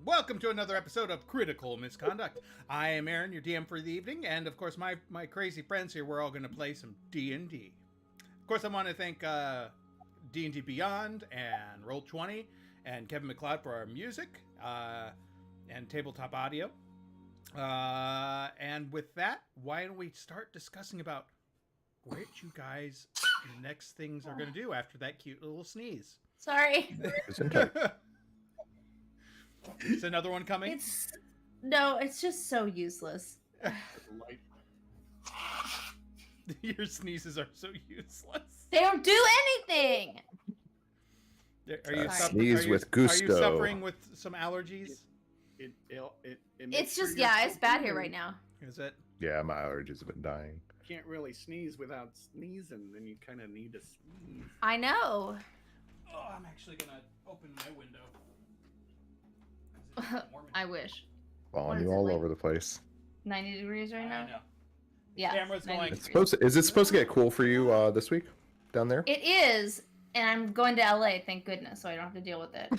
Welcome to another episode of Critical Misconduct. I am Aaron, your DM for the evening, and of course my crazy friends here, we're all going to play some D&D. Of course, I want to thank D&D Beyond and Roll20 and Kevin MacLeod for our music and tabletop audio. And with that, why don't we start discussing about what you guys next things are going to do after that cute little sneeze. Sorry. Is another one coming? It's just so useless. Your sneezes are so useless. They don't do anything. Are you sneeze with gusto? Are you suffering with some allergies? It's just it's bad here right now. Is it? Yeah, my allergies have been dying. Can't really sneeze without sneezing, then you kind of need to sneeze. I know. Oh, I'm actually gonna open my window. I wish. Falling you all over the place. 90 degrees right now? I know. Yeah. Camera's going. Is it supposed to get cool for you this week down there? It is, and I'm going to LA, thank goodness, so I don't have to deal with it.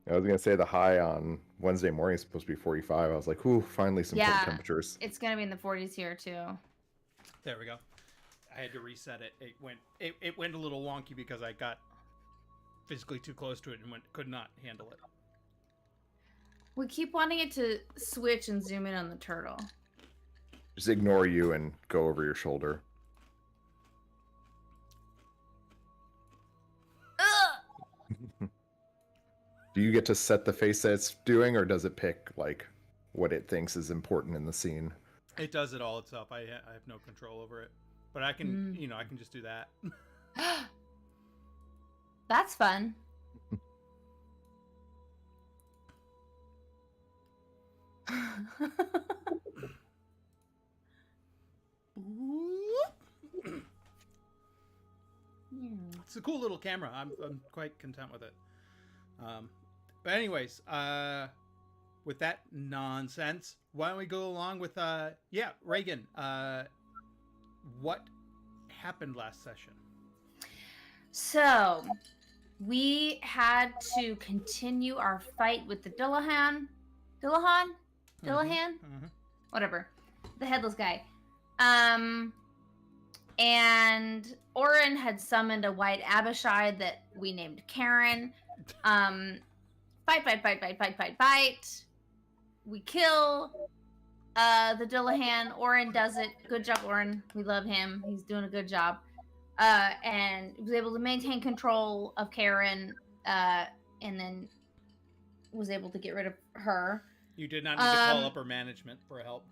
I was gonna say the high on Wednesday morning is supposed to be 45. I was like, ooh, finally some cold temperatures. It's gonna be in the 40s here too. There we go. I had to reset it. It went a little wonky because I got physically too close to it and could not handle it. We keep wanting it to switch and zoom in on the turtle. Just ignore you and go over your shoulder. Ugh! Do you get to set the face that it's doing, or does it pick like what it thinks is important in the scene? It does it all itself. I have no control over it, but I can I can just do that. That's fun. It's a cool little camera. I'm quite content with it. But anyways, with that nonsense, why don't we go along with Reagan? What happened last session? So, we had to continue our fight with the Dillahan? Mm-hmm. Whatever. The headless guy. And Oren had summoned a white Abishai that we named Karen. Fight. We kill the Dillahan. Oren does it. Good job, Oren. We love him. He's doing a good job. And was able to maintain control of Karen, and then was able to get rid of her. You did not need to call upper management for help.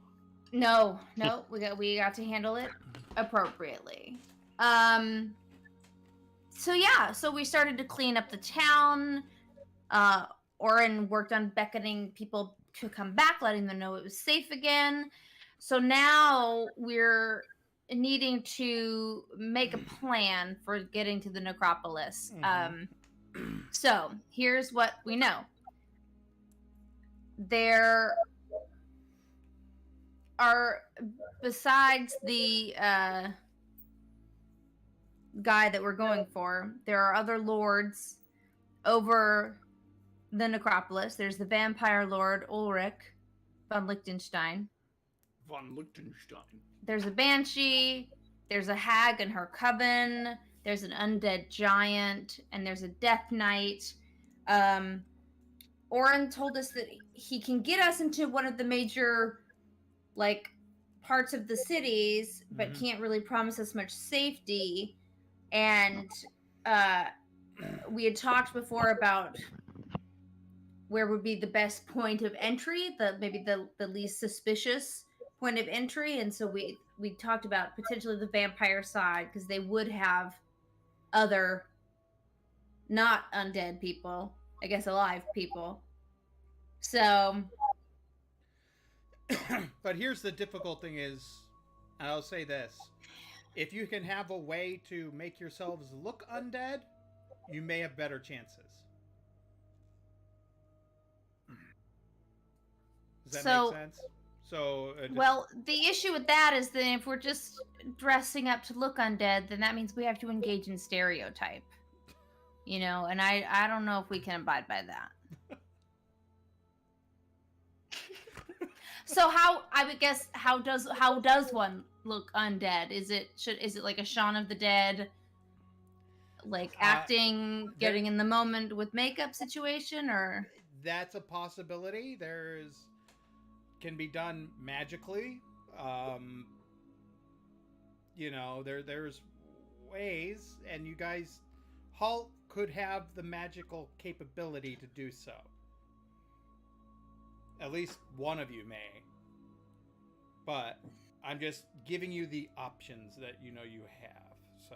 No, we got to handle it appropriately. So we started to clean up the town. Oren worked on beckoning people to come back, letting them know it was safe again. So now we're needing to make a plan for getting to the necropolis. So here's what we know. There are, besides the guy that we're going for, there are other lords over the necropolis. There's the vampire lord Ulrich von Liechtenstein. There's a banshee. There's a hag and her coven. There's an undead giant, and there's a death knight. Oren told us that he can get us into one of the major, parts of the cities, but can't really promise us much safety. And we had talked before about where would be the best point of entry, maybe the least suspicious point of entry. And so we talked about potentially the vampire side, because they would have other not undead people, I guess alive people. So but here's the difficult thing is, and I'll say this, if you can have a way to make yourselves look undead, you may have better chances. Does that make sense? So well, the issue with that is that if we're just dressing up to look undead, then that means we have to engage in stereotype. And I don't know if we can abide by that. So how I would guess how does one look undead? Is it like a Shaun of the Dead, like acting, there- getting in the moment with makeup situation, or That's a possibility. Can be done magically. There's ways, and you guys, Halt could have the magical capability to do so. At least one of you may. But I'm just giving you the options that you have. So,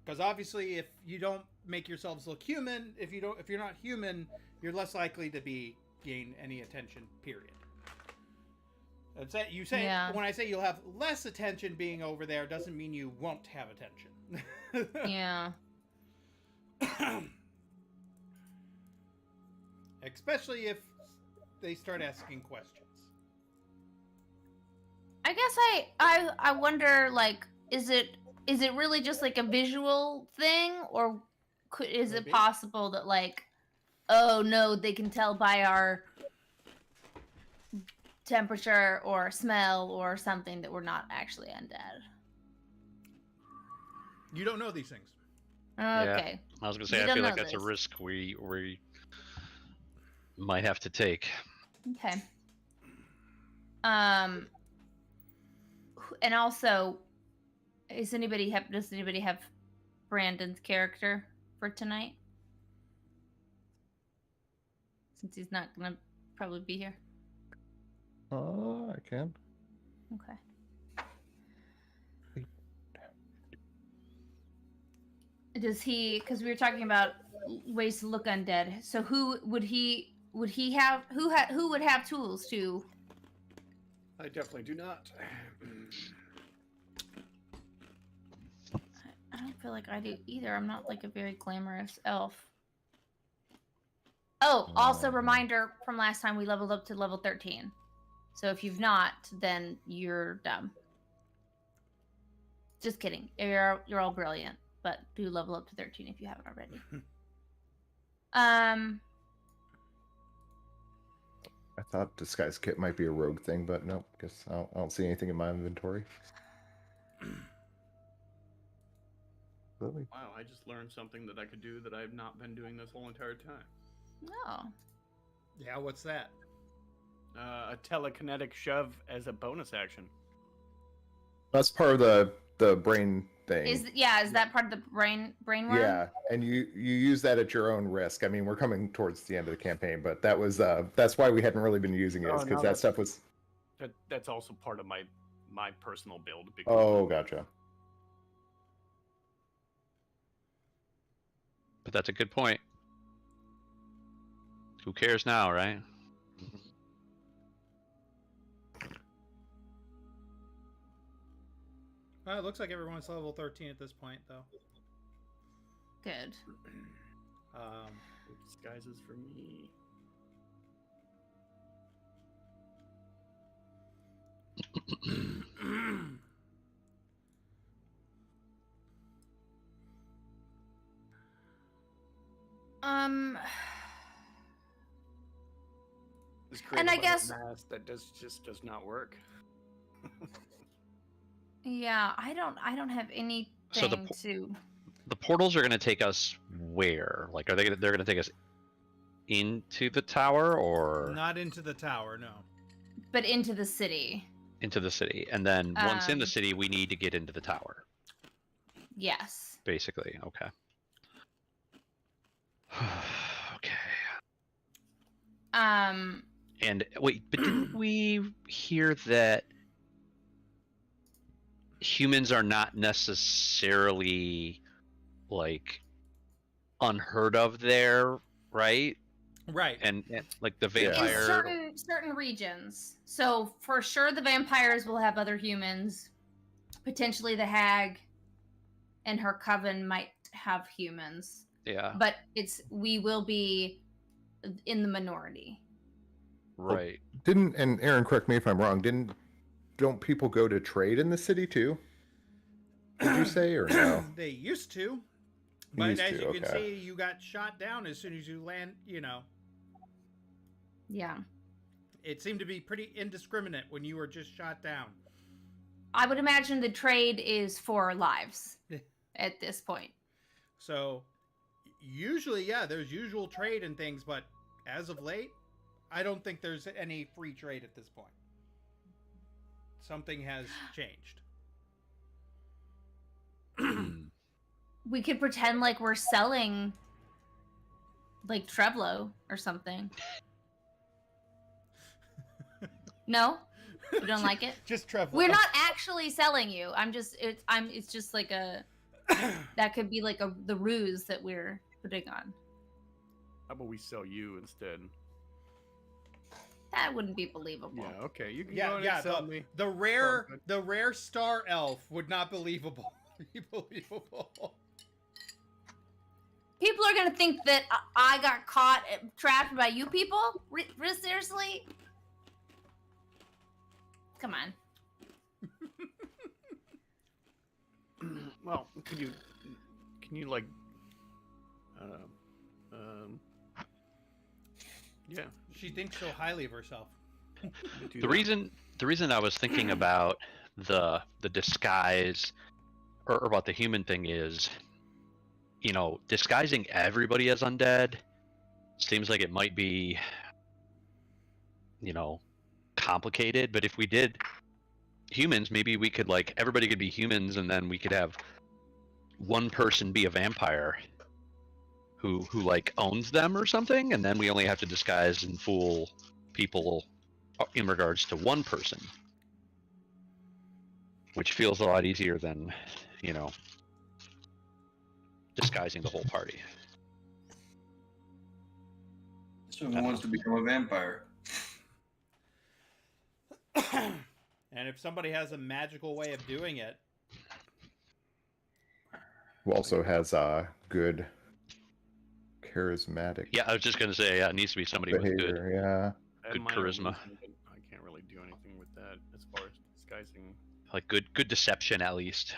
because obviously, if you don't make yourselves look human, if you're not human, you're less likely to gain any attention. Period. That's it. You say when I say you'll have less attention being over there, doesn't mean you won't have attention. yeah. Especially if they start asking questions. I guess I wonder, like, is it really just like a visual thing, or is it Maybe. possible that, like, oh no, they can tell by our temperature or smell or something that we're not actually undead? You don't know these things. Okay. I was gonna say, You I feel don't like know that's a this. risk we might have to take. Okay. And also, does anybody have Brandon's character for tonight? Since he's not gonna probably be here. I can. Okay. Does he? Because we were talking about ways to look undead. So who would he have? Who would have tools to? I definitely do not. I don't feel like I do either. I'm not like a very glamorous elf. Oh, also reminder from last time, we leveled up to level 13. So if you've not, then you're dumb. Just kidding. You're all brilliant, but do level up to 13 if you haven't already. I thought disguise kit might be a rogue thing, but nope. Guess I don't see anything in my inventory. Really? Wow, I just learned something that I could do that I've not been doing this whole entire time. No. Yeah, what's that? A telekinetic shove as a bonus action. That's part of the brain thing. Is that part of the brain worm? Yeah, and you use that at your own risk. I mean, we're coming towards the end of the campaign, but that was that's why we hadn't really been using it, Oh, because no, that stuff was. That's also part of my personal build. Because Oh, gotcha. But that's a good point. Who cares now, right? It looks like everyone's level 13 at this point, though. Good. Disguises for me. This And I creative guess- mask that just does not work. Yeah, I don't have anything So to. The portals are going to take us where? Like, they're going to take us into the tower or Not into the tower, no. But into the city. into the city? And then once in the city, we need to get into the tower, Yes. basically. Okay. Okay. And wait, but didn't we hear that humans are not necessarily like unheard of there, right? Right. And like the Yeah. In vampire. certain regions. So for sure the vampires will have other humans. Potentially the hag and her coven might have humans. Yeah, But we will be in the minority. right. And Aaron, correct me if I'm wrong. Don't people go to trade in the city too? Did you say or no? They used to. But Used as to, you can okay. see, you got shot down as soon as you land, Yeah. It seemed to be pretty indiscriminate when you were just shot down. I would imagine the trade is for lives Yeah. at this point. So usually, yeah, there's usual trade and things, but as of late, I don't think there's any free trade at this point. Something has changed. We could pretend like we're selling like Trevlo or something. No? You don't like it? Just Trevor. We're not actually selling you. It's just like a that could be like the ruse that we're putting on. How about we sell you instead? That wouldn't be believable. Yeah, okay. You can go Yeah, ahead yeah. and sell me. The rare star elf would not believable. Be believable. People are gonna think that I got caught trapped by you people. Seriously? Come on. Well, can you like, yeah. She thinks so highly of herself. do The reason I was thinking about the disguise or about the human thing is, you know, disguising everybody as undead seems like it might be, you know, complicated. But if we did humans, maybe we could, like, everybody could be humans, and then we could have one person be a vampire who like owns them or something, and then we only have to disguise and fool people in regards to one person, which feels a lot easier than, you know, disguising the whole party. So who wants to become a vampire? And if somebody has a magical way of doing it, Who also has good charismatic Yeah, I was just gonna say, yeah, it needs to be somebody with good. behavior. Yeah. I have good my own charisma. reason, but I can't really do anything with that as far as disguising. Like good deception at least.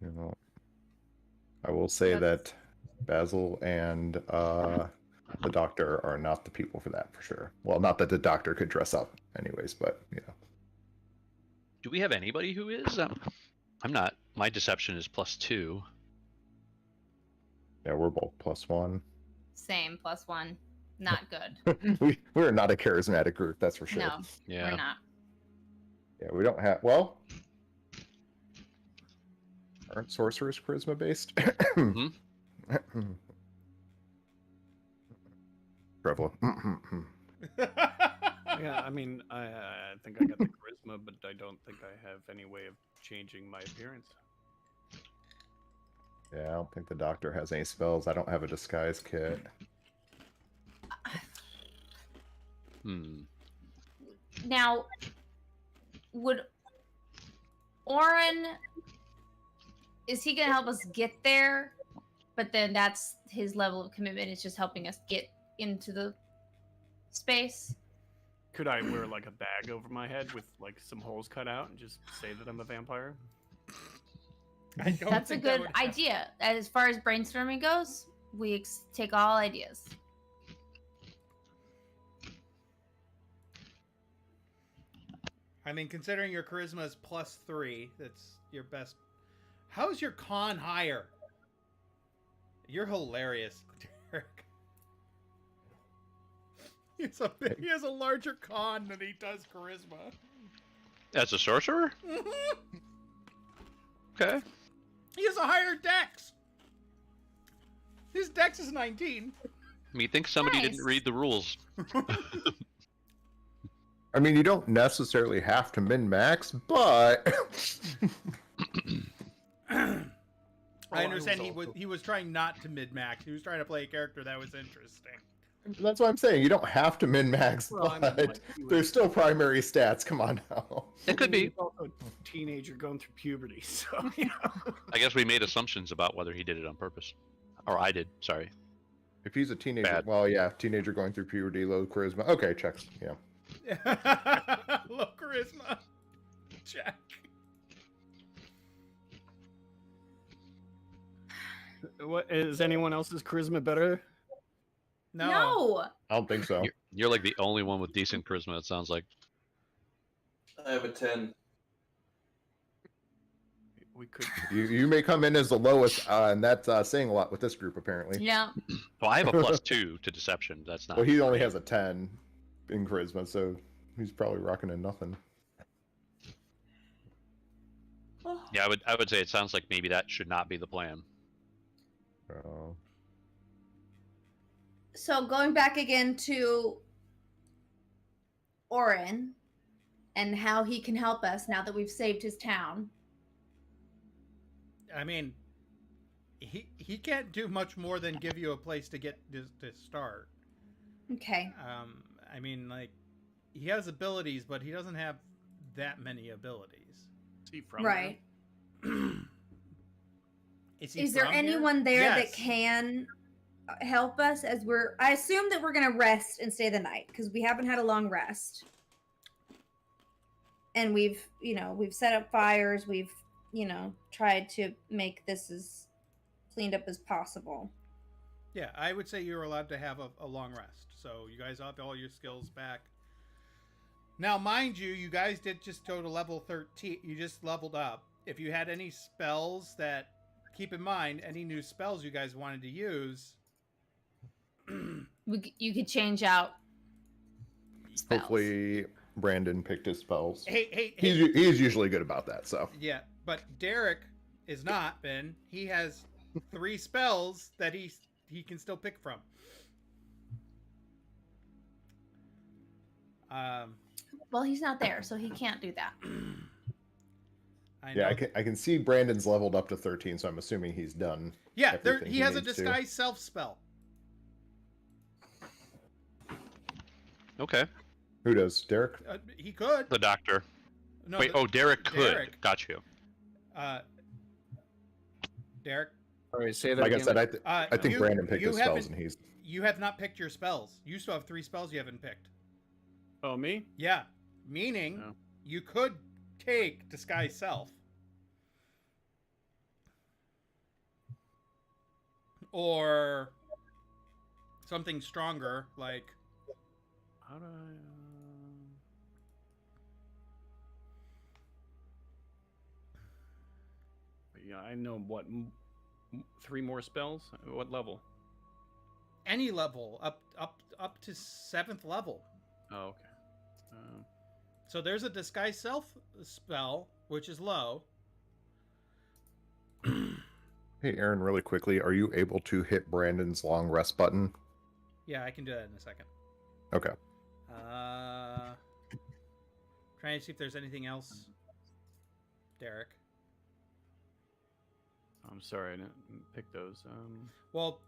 You know, I will say That's- that Basil and the doctor are not the people for that, for sure. Well, not that the doctor could dress up, anyways, but you know. Do we have anybody who is? I'm not. My deception is +2. Yeah, we're both +1. Same, +1. Not good. We're not a charismatic group, that's for sure. No, Yeah. we're not. Yeah, we don't have. Well, aren't sorcerers charisma based? Mhm. Trevor. Yeah, I mean, I think I got the charisma, but I don't think I have any way of changing my appearance. Yeah, I don't think the doctor has any spells. I don't have a disguise kit. Now, would Oren, is he gonna help us get there? But then that's his level of commitment. It's just helping us get into the space. Could I wear like a bag over my head with like some holes cut out and just say that I'm a vampire? I don't That's a think that good would happen. idea. As far as brainstorming goes, we take all ideas. I mean, considering your charisma is +3, that's your best. How's your con higher? You're hilarious, Derek. He has a larger con than he does charisma. As a sorcerer? Okay. He has a higher dex. His dex is 19. Me think somebody Nice. didn't read the rules. I mean, you don't necessarily have to min max, but I understand was he was trying not to mid max. He was trying to play a character that was interesting. that's what I'm saying. You don't have to min max, Well, I mean, but like, he was- there's still primary stats. Come on now. It could he be. was also a teenager going through puberty, so you know. I guess we made assumptions about whether he did it on purpose. Or I did, sorry. If he's a teenager, Bad. well, yeah, teenager going through puberty, low charisma. Okay, checks. Yeah. Low charisma. Check. What is anyone else's charisma better? No. No. I don't think so. You're like the only one with decent charisma, it sounds like. I have a 10. We could. You may come in as the lowest, and that's saying a lot with this group apparently. Yeah. Well, I have a +2 to deception. That's not. Well, he only has a 10 in charisma, so he's probably rocking a nothing. Yeah, I would say it sounds like maybe that should not be the plan. Oh. So going back again to Orin and how he can help us now that we've saved his town. I mean, he can't do much more than give you a place to get to start. Okay. I mean, like, he has abilities, but he doesn't have that many abilities. See from Right. Is there from here? anyone there Yes. that can help us as I assume that we're going to rest and stay the night because we haven't had a long rest. And we've set up fires. We've, tried to make this as cleaned up as possible. Yeah, I would say you're allowed to have a long rest. So you guys have all your skills back. Now, mind you, you guys did just go to level 13. You just leveled up. If you had any spells that, keep in mind, any new spells you guys wanted to use. You could change out spells. Hopefully, Brandon picked his spells. Hey. He's usually good about that. So Yeah, but Derek is not, Ben. He has 3 spells that he can still pick from. Well, he's not there, so he can't do that. I yeah, know. I can see Brandon's leveled up to 13, so I'm assuming he's done. Yeah, everything he he has a needs to. disguise self spell. Okay. Who does? Derek? He could. The doctor. No, Wait, Derek could. Derek. Got you. Derek. All right, say that Like I again. said, I think Brandon picked his spells, haven't- and he's. You have not picked your spells. You still have 3 spells you haven't picked. Oh, me? Yeah, meaning Oh. you could take disguise self. Or something stronger, like How do I? Yeah, I know what. 3 more spells? What level? any level up to 7th level. Oh, okay. So there's a disguise self spell, which is low. Hey, Aaron, really quickly, are you able to hit Brandon's long rest button? Yeah, I can do that in a second. Okay. Trying to see if there's anything else. Derek. I'm sorry, I didn't pick those. Well,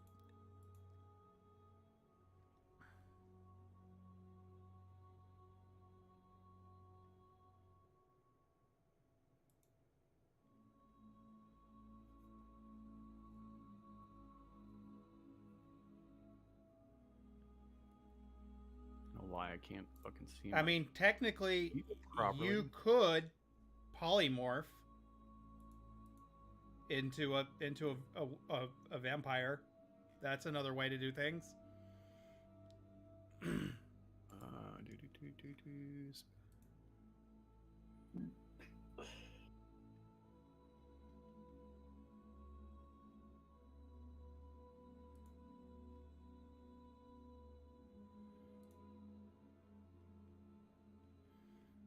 I don't know why I can't fucking see. I mean, technically, properly. you could polymorph into a vampire. That's another way to do things.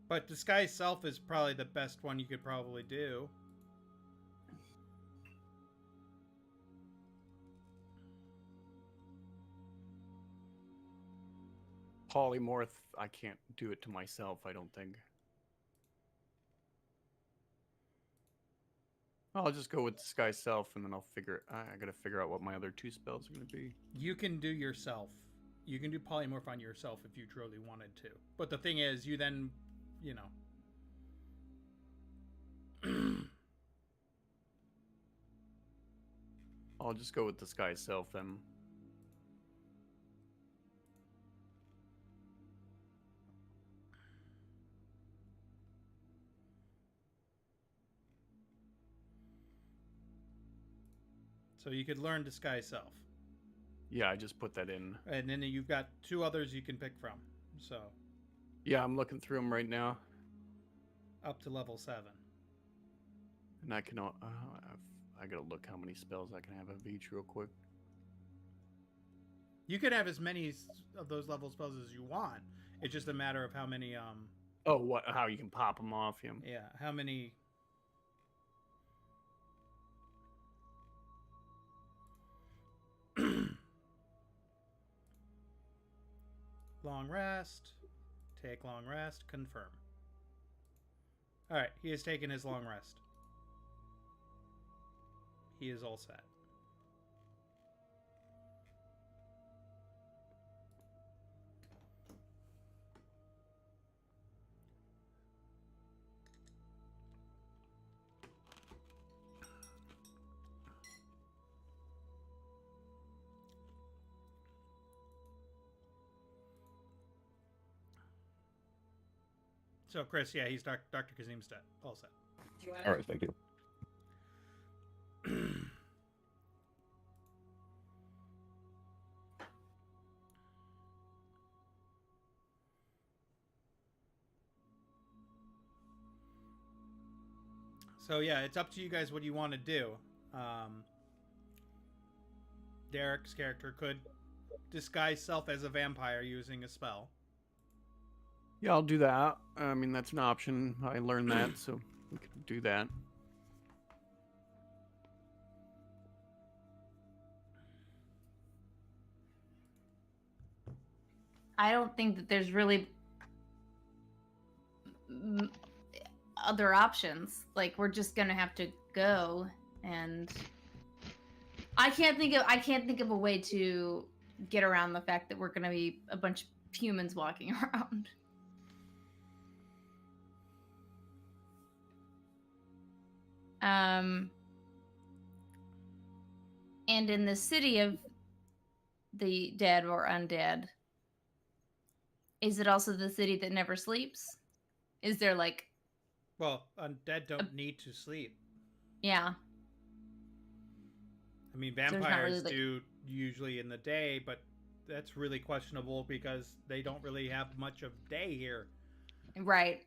But disguise self is probably the best one you could probably do. Polymorph, I can't do it to myself, I don't think. I'll just go with disguise self, and then I'll figure. I gotta figure out what my other 2 spells are gonna be. You can do yourself. You can do polymorph on yourself if you truly wanted to. But the thing is, you then, you know. I'll just go with disguise self then. So you could learn disguise self. Yeah, I just put that in. And then you've got 2 others you can pick from. So Yeah, I'm looking through them right now, up to level 7. and I can. I gotta look how many spells I can have of each real quick. You could have as many of those level spells as you want. It's just a matter of how many Oh, what? How you can pop them off him? yeah, how many long rest, take long rest, confirm. All right, he has taken his long rest. He is all set. So, Chris, yeah, he's Dr. Kazim's dead. All set. All right, thank you. So, yeah, it's up to you guys what you want to do. Derek's character could disguise self as a vampire using a spell. Yeah, I'll do that. I mean, that's an option. I learned that, so we can do that. I don't think that there's really other options. Like, we're just gonna have to go, and I can't think of a way to get around the fact that we're gonna be a bunch of humans walking around. And in the city of the dead or undead, is it also the city that never sleeps? Is there like, Well, undead don't need to sleep. yeah, I mean, there's not vampires really, like- do usually in the day, but that's really questionable because they don't really have much of day here. right?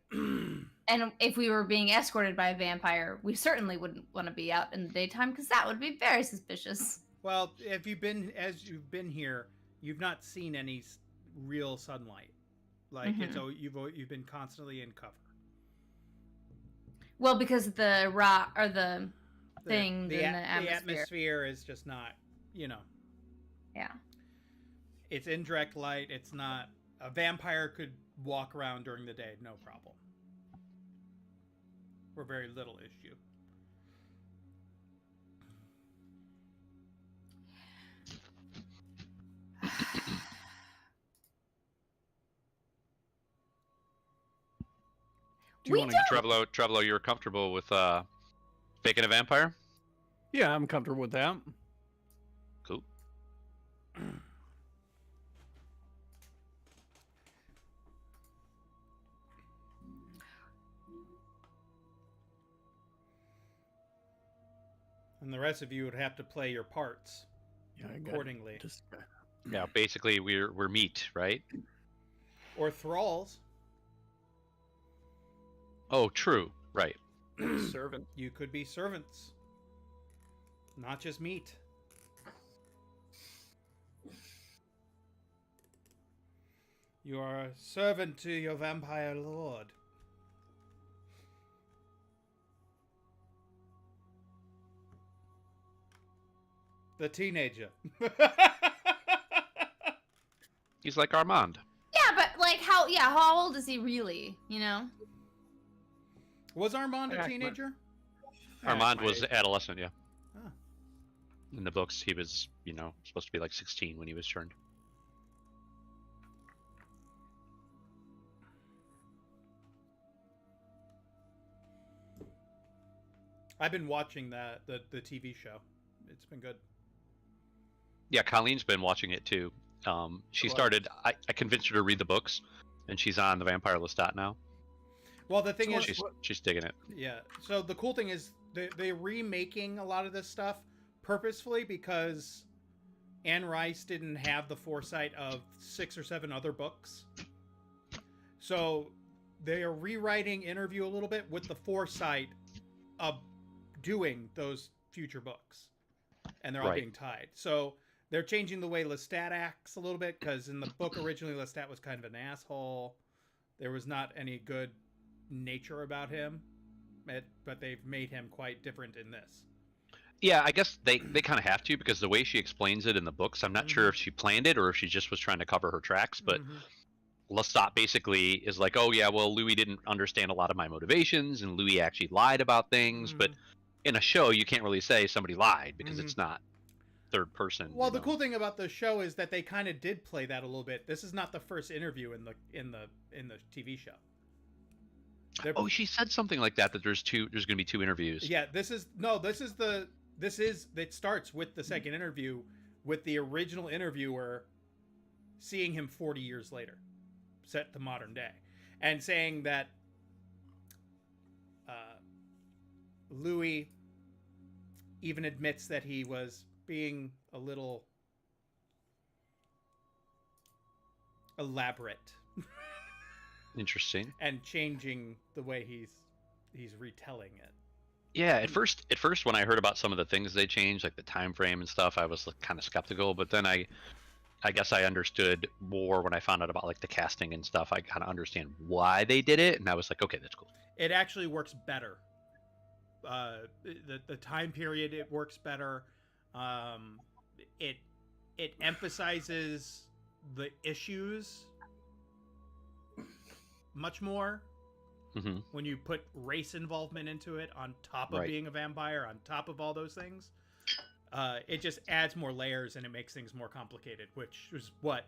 And if we were being escorted by a vampire, we certainly wouldn't want to be out in the daytime because that would be very suspicious. Well, if you've been here, you've not seen any real sunlight. Like it's you've been constantly in cover. Well, because of the rock or the things the in the atmosphere. The atmosphere is just not, Yeah. It's indirect light. It's not. A vampire could walk around during the day, no problem. For very little issue. Do you We want don't- to? Trevlo, you're comfortable with faking a vampire? Yeah, I'm comfortable with that. Cool. And the rest of you would have to play your parts Yeah, I got accordingly. just Yeah, basically we're meat, right? Or thralls. Oh, true. Right. servant. You could be servants. Not just meat. You are a servant to your vampire lord. The teenager. He's like Armand. Yeah, but like how old is he really? You know? Was Armand a Yeah, teenager? Armand my was age. adolescent, yeah. Ah. In the books, he was, supposed to be like 16 when he was turned. I've been watching the TV show. It's been good. Yeah, Colleen's been watching it too. She Cool. started. I convinced her to read the books, and she's on the Vampire Lestat now. Well, the thing is, She's digging it. yeah. So the cool thing is they're remaking a lot of this stuff purposefully because Anne Rice didn't have the foresight of 6 or 7 other books. So they are rewriting Interview a little bit with the foresight of doing those future books. And they're all Right. being tied. So they're changing the way Lestat acts a little bit, because in the book originally Lestat was kind of an asshole. There was not any good nature about him, but they've made him quite different in this. Yeah, I guess they kind of have to, because the way she explains it in the books, I'm not sure Mhm. if she planned it or if she just was trying to cover her tracks, but Mhm. Lestat basically is like, oh yeah, well, Louis didn't understand a lot of my motivations, and Louis actually lied about things, but Mhm. in a show, you can't really say somebody lied, because Mhm. it's not third person. Well, you the know? cool thing about the show is that they kind of did play that a little bit. This is not the first interview in the TV show. They're- Oh, she said something like that, that there's going to be 2 interviews. Yeah, it starts with the second interview with the original interviewer seeing him 40 years later, set to modern day, and saying that Louis even admits that he was being a little elaborate Interesting. and changing the way he's retelling it. Yeah, at first when I heard about some of the things they changed, like the time frame and stuff, I was kind of skeptical, but then I guess I understood more when I found out about like the casting and stuff. I kind of understand why they did it, and I was like, okay, that's cool. It actually works better. The time period, it works better. It emphasizes the issues much more Hmm. when you put race involvement into it on top of Right. being a vampire, on top of all those things. It just adds more layers and it makes things more complicated, which is what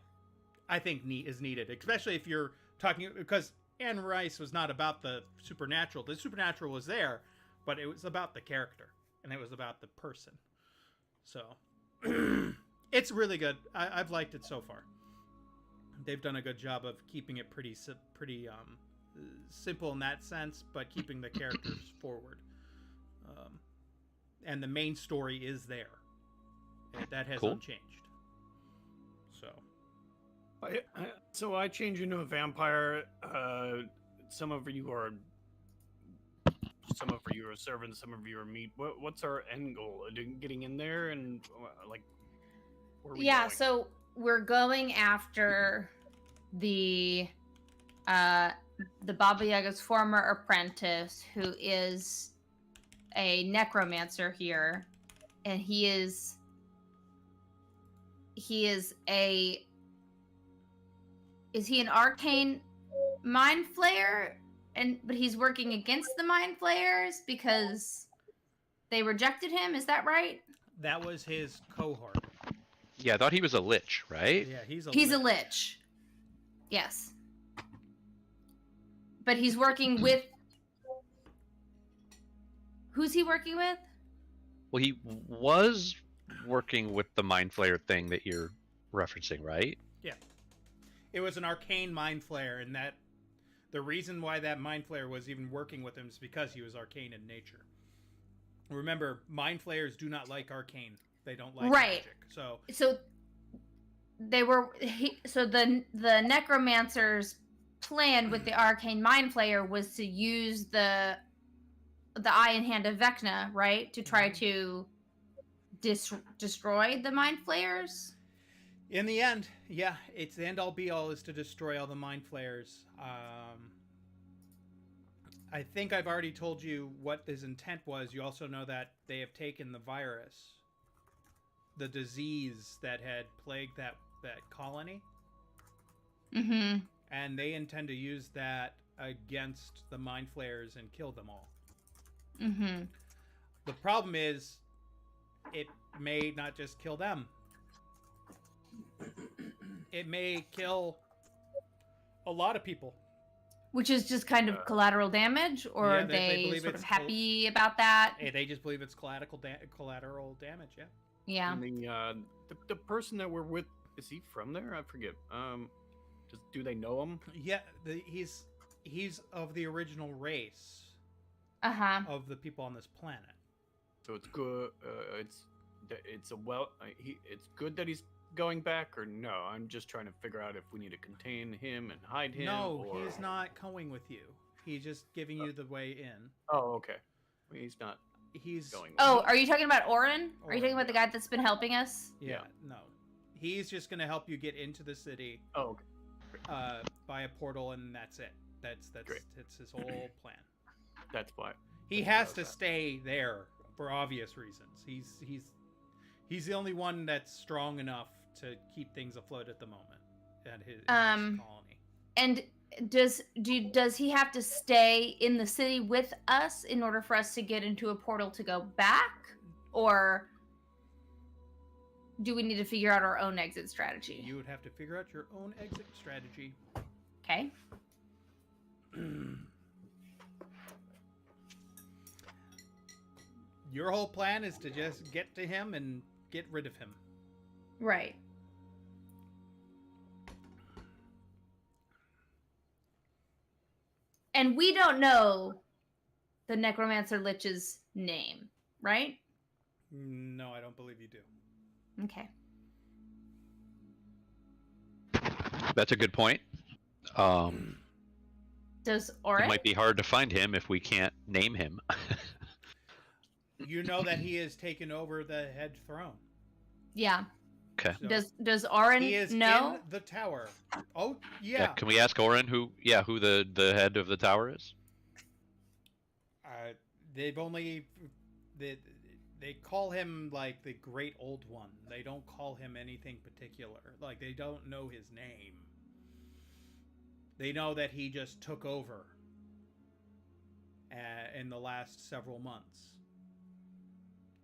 I think is needed, especially if you're talking, because Anne Rice was not about the supernatural. The supernatural was there, but it was about the character and it was about the person. So it's really good. I've liked it so far. They've done a good job of keeping it pretty simple in that sense, but keeping the characters forward. And the main story is there. That has Cool. unchanged. So So I change into a vampire. Some of you are servants, some of you are meat. What's our end goal? Getting in there and like, where are we Yeah, going? so we're going after the Baba Yaga's former apprentice, who is a necromancer here, and he is he an arcane mind flayer? But he's working against the mind flayers because they rejected him, is that right? that was his cohort. Yeah, I thought he was a lich, right? Yeah, he's a He's a lich. Yes. But he's working with. Who's he working with? Well, he was working with the Mind Flayer thing that you're referencing, right? It was an arcane mind flayer, and that the reason why that mind flayer was even working with him is because he was arcane in nature. Remember, mind flayers do not like arcane. They don't like Right. magic. So So they were. So the necromancer's plan with the arcane mind flayer was to use the eye and hand of Vecna, right, to try to destroy the mind flayers. in the end, yeah, it's the end all be all is to destroy all the mind flayers. I think I've already told you what his intent was. You also know that they have taken the virus, the disease that had plagued that colony, Mm-hmm. and they intend to use that against the mind flayers and kill them all. Mm-hmm. The problem is, it may not just kill them. It may kill a lot of people. Which is just kind of collateral damage, or Yeah, are they they believe sort it's of happy about that? They just believe it's collateral damage. Yeah. Yeah. And the person that we're with, is he from there? I forget. Do they know him? Yeah. He's of the original race Uh-huh. of the people on this planet. So it's good. It's it's it's good that he's going back, or no? I'm just trying to figure out if we need to contain him and hide him. No, or... he's not going with you. He's just giving you the way in. Oh, okay. He's not He's going. Oh, with are you talking about Orin? Are you talking Orin, about the guy that's been helping us? yeah, no. He's just gonna help you get into the city Oh, okay. by a portal, and that's it. That's Great. his whole plan. That's why. He has to stay there for obvious reasons. He's the only one that's strong enough to keep things afloat at the moment at his colony. And does he have to stay in the city with us in order for us to get into a portal to go back, or do we need to figure out our own exit strategy? You would have to figure out your own exit strategy. Okay. Your whole plan is to just get to him and get rid of him. Right. And we don't know the Necromancer Lich's name, right? No, I don't believe you do. Okay. That's a good point. Does It Orin? might be hard to find him if we can't name him. You know that he has taken over the head throne. Yeah. Okay. So Does Orin he is know? in the tower. Oh, Yeah. yeah. Can we ask Orin who the head of the tower is? They've only they call him like the Great Old One. They don't call him anything particular. Like they don't know his name. They know that he just took over in the last several months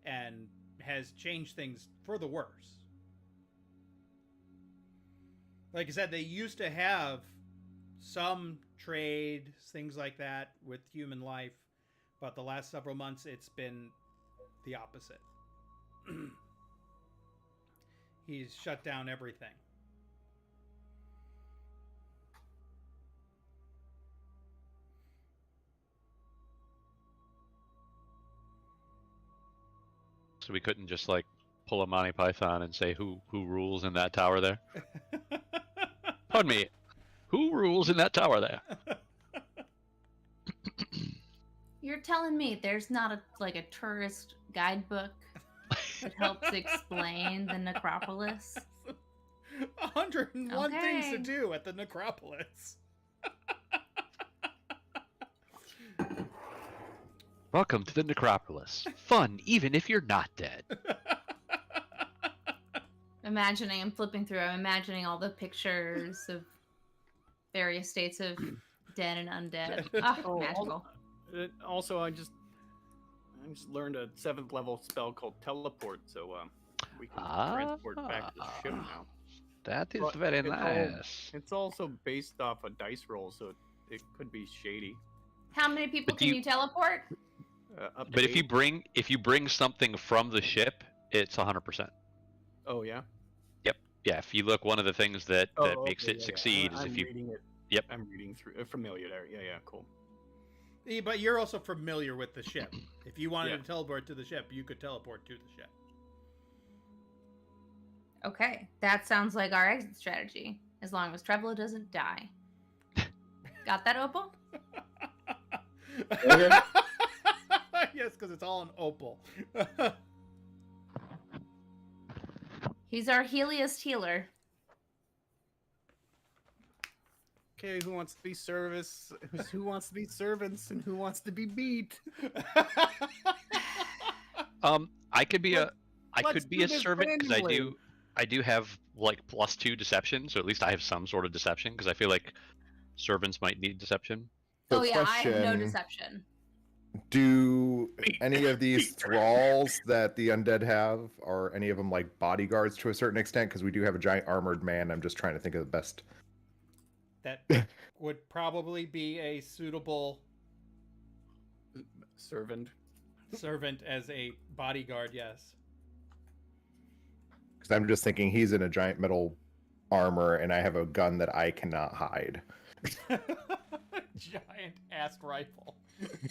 and has changed things for the worse. Like I said, they used to have some trade, things like that with human life, but the last several months it's been the opposite. He's shut down everything. So we couldn't just like pull a Monty Python and say who rules in that tower there? Pardon me. Who rules in that tower there? You're telling me there's not a tourist guidebook that helps explain the necropolis? 101 things to Okay. do at the necropolis. Welcome to the necropolis. Fun even if you're not dead. I'm flipping through, I'm imagining all the pictures of various states of dead and undead. Oh, Magical. Also, I just learned a 7th level spell called teleport, so we can transport back to the ship now. That is But very it's all- nice. It's also based off a dice roll, so it could be shady. How many people But do can you- you teleport? Up to But if you 8. bring something from the ship, it's 100%. Oh yeah. Yeah, if you look, one of the things that makes okay, it yeah. succeed is I'm if you. reading it. Yep. I'm reading through familiar there. Yeah, cool. Yeah, but you're also familiar with the ship. If you wanted Yeah. to teleport to the ship, you could teleport to the ship. Okay, that sounds like our exit strategy. As long as Trevlo doesn't die. Got that, Opal? Okay. Yes, because it's all an opal. He's our healiest healer. Okay, who wants to be service? Who wants to be servants? And who wants to be beat? I could be Let's could be do a this servant because randomly. I do have like +2 deception, so at least I have some sort of deception because I feel like servants might need deception. Oh yeah, I have no question, deception. Do any of these thralls that the undead have, are any of them like bodyguards to a certain extent? Because we do have a giant armored man. I'm just trying to think of the best. That would probably be a suitable Servant. servant as a bodyguard, yes. Because I'm just thinking he's in a giant metal armor, and I have a gun that I cannot hide. Giant ass rifle.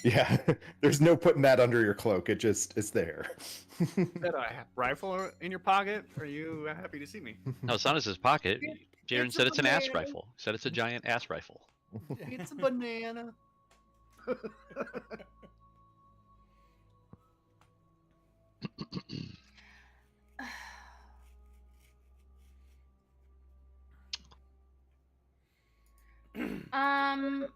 Yeah, there's no putting that under your cloak. It's there. Is that a rifle in your pocket? Are you happy to see me? No, it's not in his pocket. Jaren It's a said it's an ass banana. rifle. He said it's a giant ass rifle. It's a banana. Um.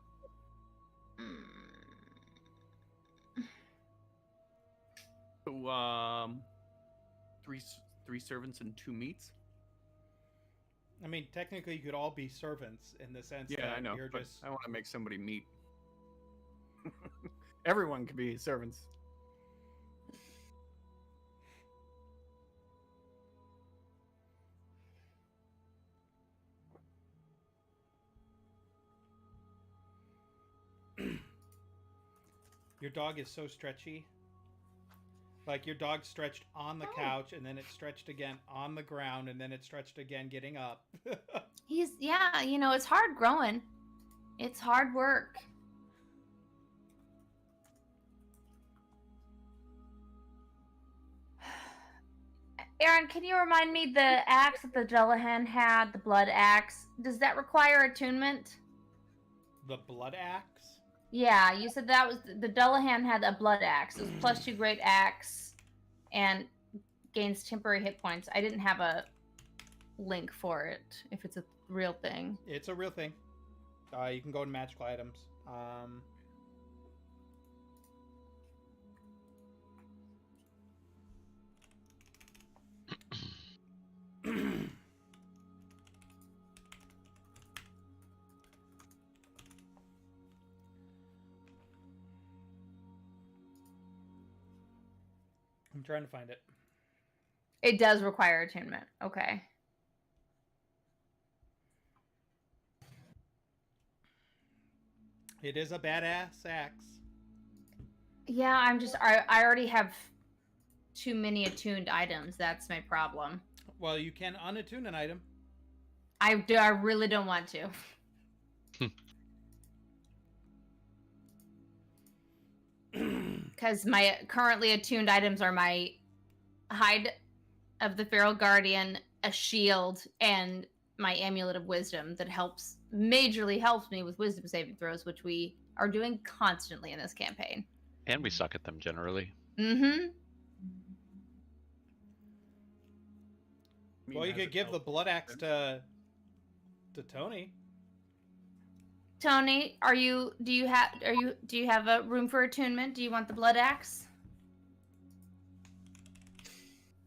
So, three servants and 2 meats. I mean, technically, you could all be servants in the sense Yeah, that I know. you're But just. I want to make somebody meat. Everyone can be servants. Your dog is so stretchy. Like your dog stretched on the couch, and then it stretched again on the ground, and then it stretched again getting up. Yeah, it's hard growing. It's hard work. Aaron, can you remind me the axe that the Dullahan had, the blood axe? Does that require attunement? The blood axe? Yeah, you said that was the Dullahan had a blood axe. It was +2 great axe and gains temporary hit points. I didn't have a link for it if it's a real thing. It's a real thing. You can go to magical items. I'm trying to find it. It does require attunement. Okay. It is a badass axe. Yeah, I already have too many attuned items. That's my problem. Well, you can unattune an item. I really don't want to. Because my currently attuned items are my Hide of the Feral Guardian, a shield, and my Amulet of Wisdom that majorly helps me with wisdom saving throws, which we are doing constantly in this campaign. And we suck at them generally. Mm-hmm. Well, you could give the blood axe to Tony. Tony, do you have a room for attunement? Do you want the blood axe?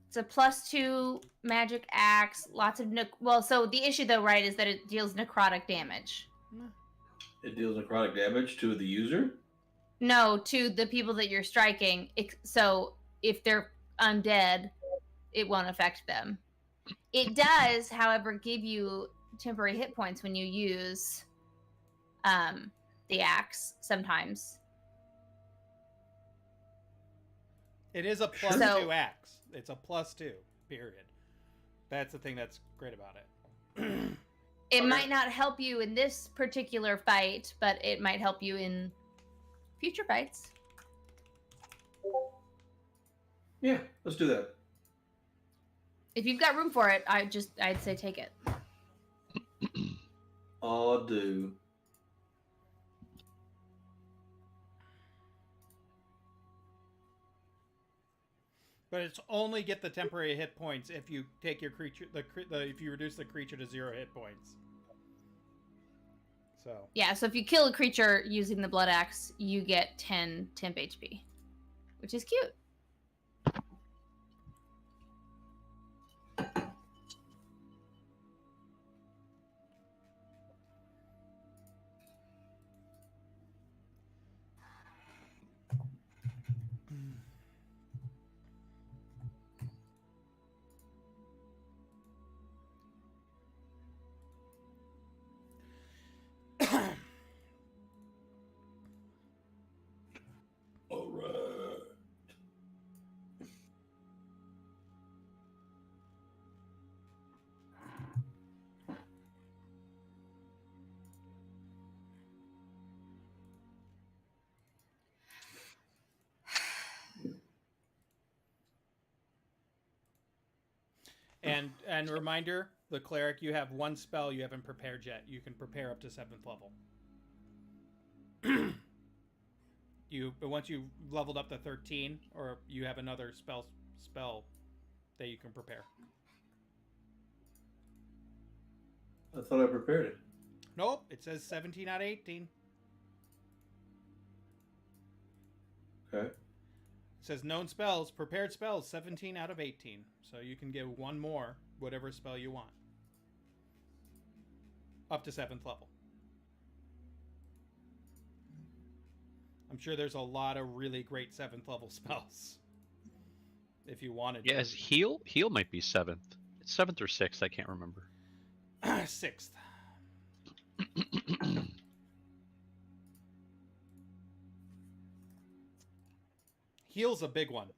It's a +2 magic axe, lots of so the issue though, right, is that it deals necrotic damage. It deals necrotic damage to the user? No, to the people that you're striking. So if they're undead, it won't affect them. It does, however, give you temporary hit points when you use the axe sometimes. It is a +2 axe. It's a +2, period. That's the thing that's great about it. It might not help you in this particular fight, but it might help you in future fights. Yeah, let's do that. If you've got room for it, I'd say take it. I'll do. But it's only get the temporary hit points if you take your creature if you reduce the creature to 0 hit points. So Yeah, so if you kill a creature using the blood axe, you get 10 temp HP, which is cute. All right. And reminder, the cleric, you have one spell you haven't prepared yet. You can prepare up to 7th level. But once you've leveled up to 13, or you have another spell that you can prepare. I thought I prepared it. Nope, it says 17 out of 18. Okay. It says known spells, prepared spells, 17 out of 18. So you can get one more, whatever spell you want. Up to 7th level. I'm sure there's a lot of really great 7th level spells. If you wanted to. Yes, heal might be 7th. It's 7th or 6th, I can't remember. 6th. Heal's a big one.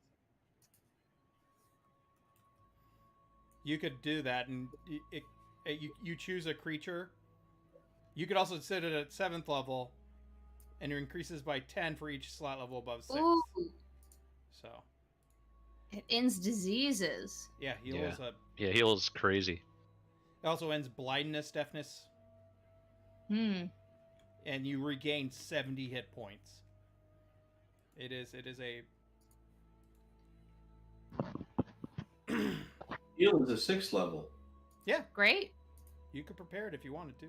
You could do that, and you choose a creature. You could also set it at 7th level, and it increases by 10 for each slot level above 6. Ooh, So, it ends diseases. yeah, heal Yeah. is a... Yeah, heal's crazy. It also ends blindness, deafness, Hmm. and you regain 70 hit points. It is a... Heal is a 6th level. Great. You could prepare it if you wanted to.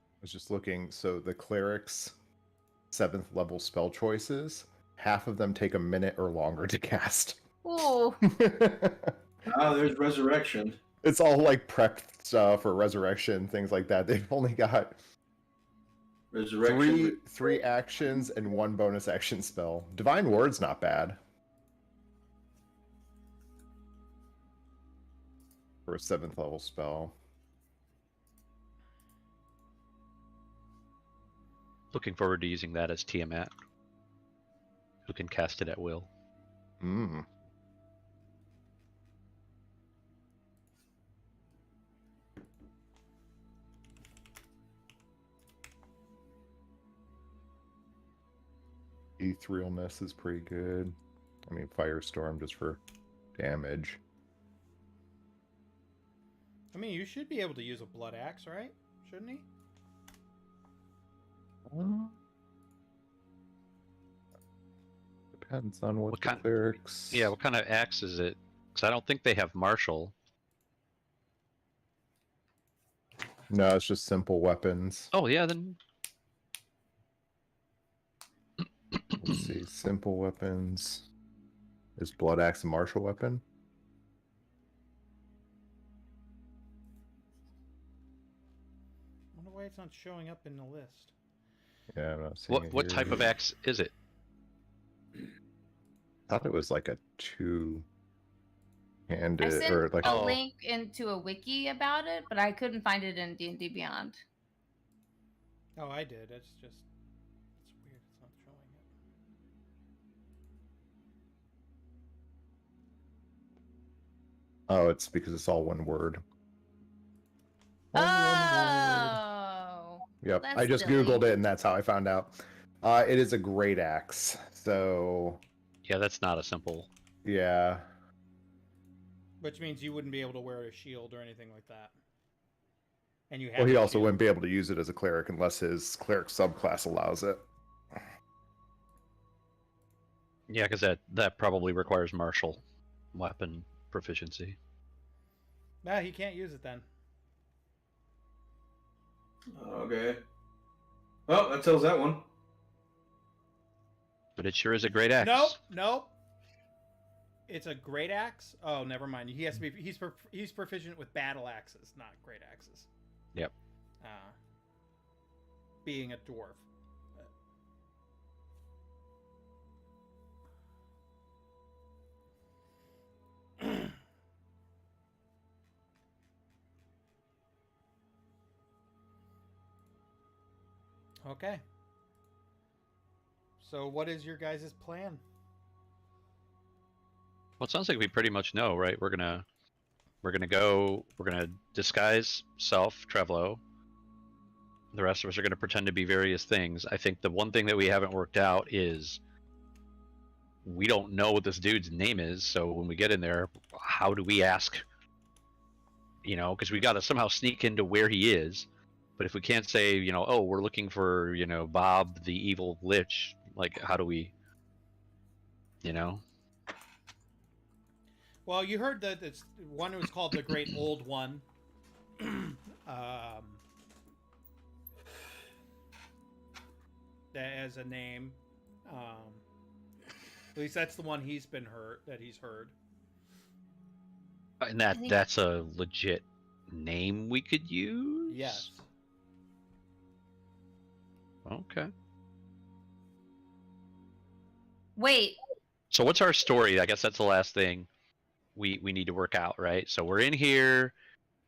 I was just looking. So the cleric's 7th level spell choices, half of them take a minute or longer to cast. Ooh. Ah, there's resurrection. It's all like prep stuff or resurrection, things like that. They've only got Resurrection. three actions and 1 bonus action spell. Divine Word's not bad for a 7th level spell. Looking forward to using that as Tiamat, who can cast it at will. Mm. Etherealness is pretty good. I mean, Firestorm just for damage. I mean, you should be able to use a blood axe, right? Shouldn't he? Depends on what What the kind- clerics. Yeah, what kind of axe is it? Because I don't think they have martial. No, it's just simple weapons. Oh yeah, then Let's see. Simple weapons. Is blood axe a martial weapon? I wonder why it's not showing up in the list. Yeah, I'm not seeing what it what here. type of axe is it? I thought it was like a two-handed I sent or like a Oh. link into a wiki about it, but I couldn't find it in D&D Beyond. Oh, I did. It's just... It's weird. It's not showing it. Oh, it's because it's all one word. Oh. Yep. That's I just silly. Googled it and that's how I found out. It is a great axe. So Yeah, that's not a simple. yeah. Which means you wouldn't be able to wear a shield or anything like that. And you have Well, he a also shield. wouldn't be able to use it as a cleric unless his cleric subclass allows it. Yeah, because that probably requires martial weapon proficiency. Nah, he can't use it then. Okay. Well, that tells that one. But it sure is a great axe. Nope. It's a great axe. Oh, never mind. He has to be. He's proficient with battle axes, not great axes. Yep. Being a dwarf. Okay. So, what is your guys' plan? Well, it sounds like we pretty much know, right? We're gonna disguise self, Trevlo. The rest of us are gonna pretend to be various things. I think the one thing that we haven't worked out is we don't know what this dude's name is. So when we get in there, how do we ask? You know, because we got to somehow sneak into where he is. But if we can't say, you know, oh, we're looking for, you know, Bob the evil lich, like, how do we, you know? Well, you heard that it's one was called the Great Old One. That as a name. At least that's the one he's heard. And think- that's a legit name we could use? Yes. Okay. Wait, So what's our story? I guess that's the last thing we need to work out, right? So we're in here,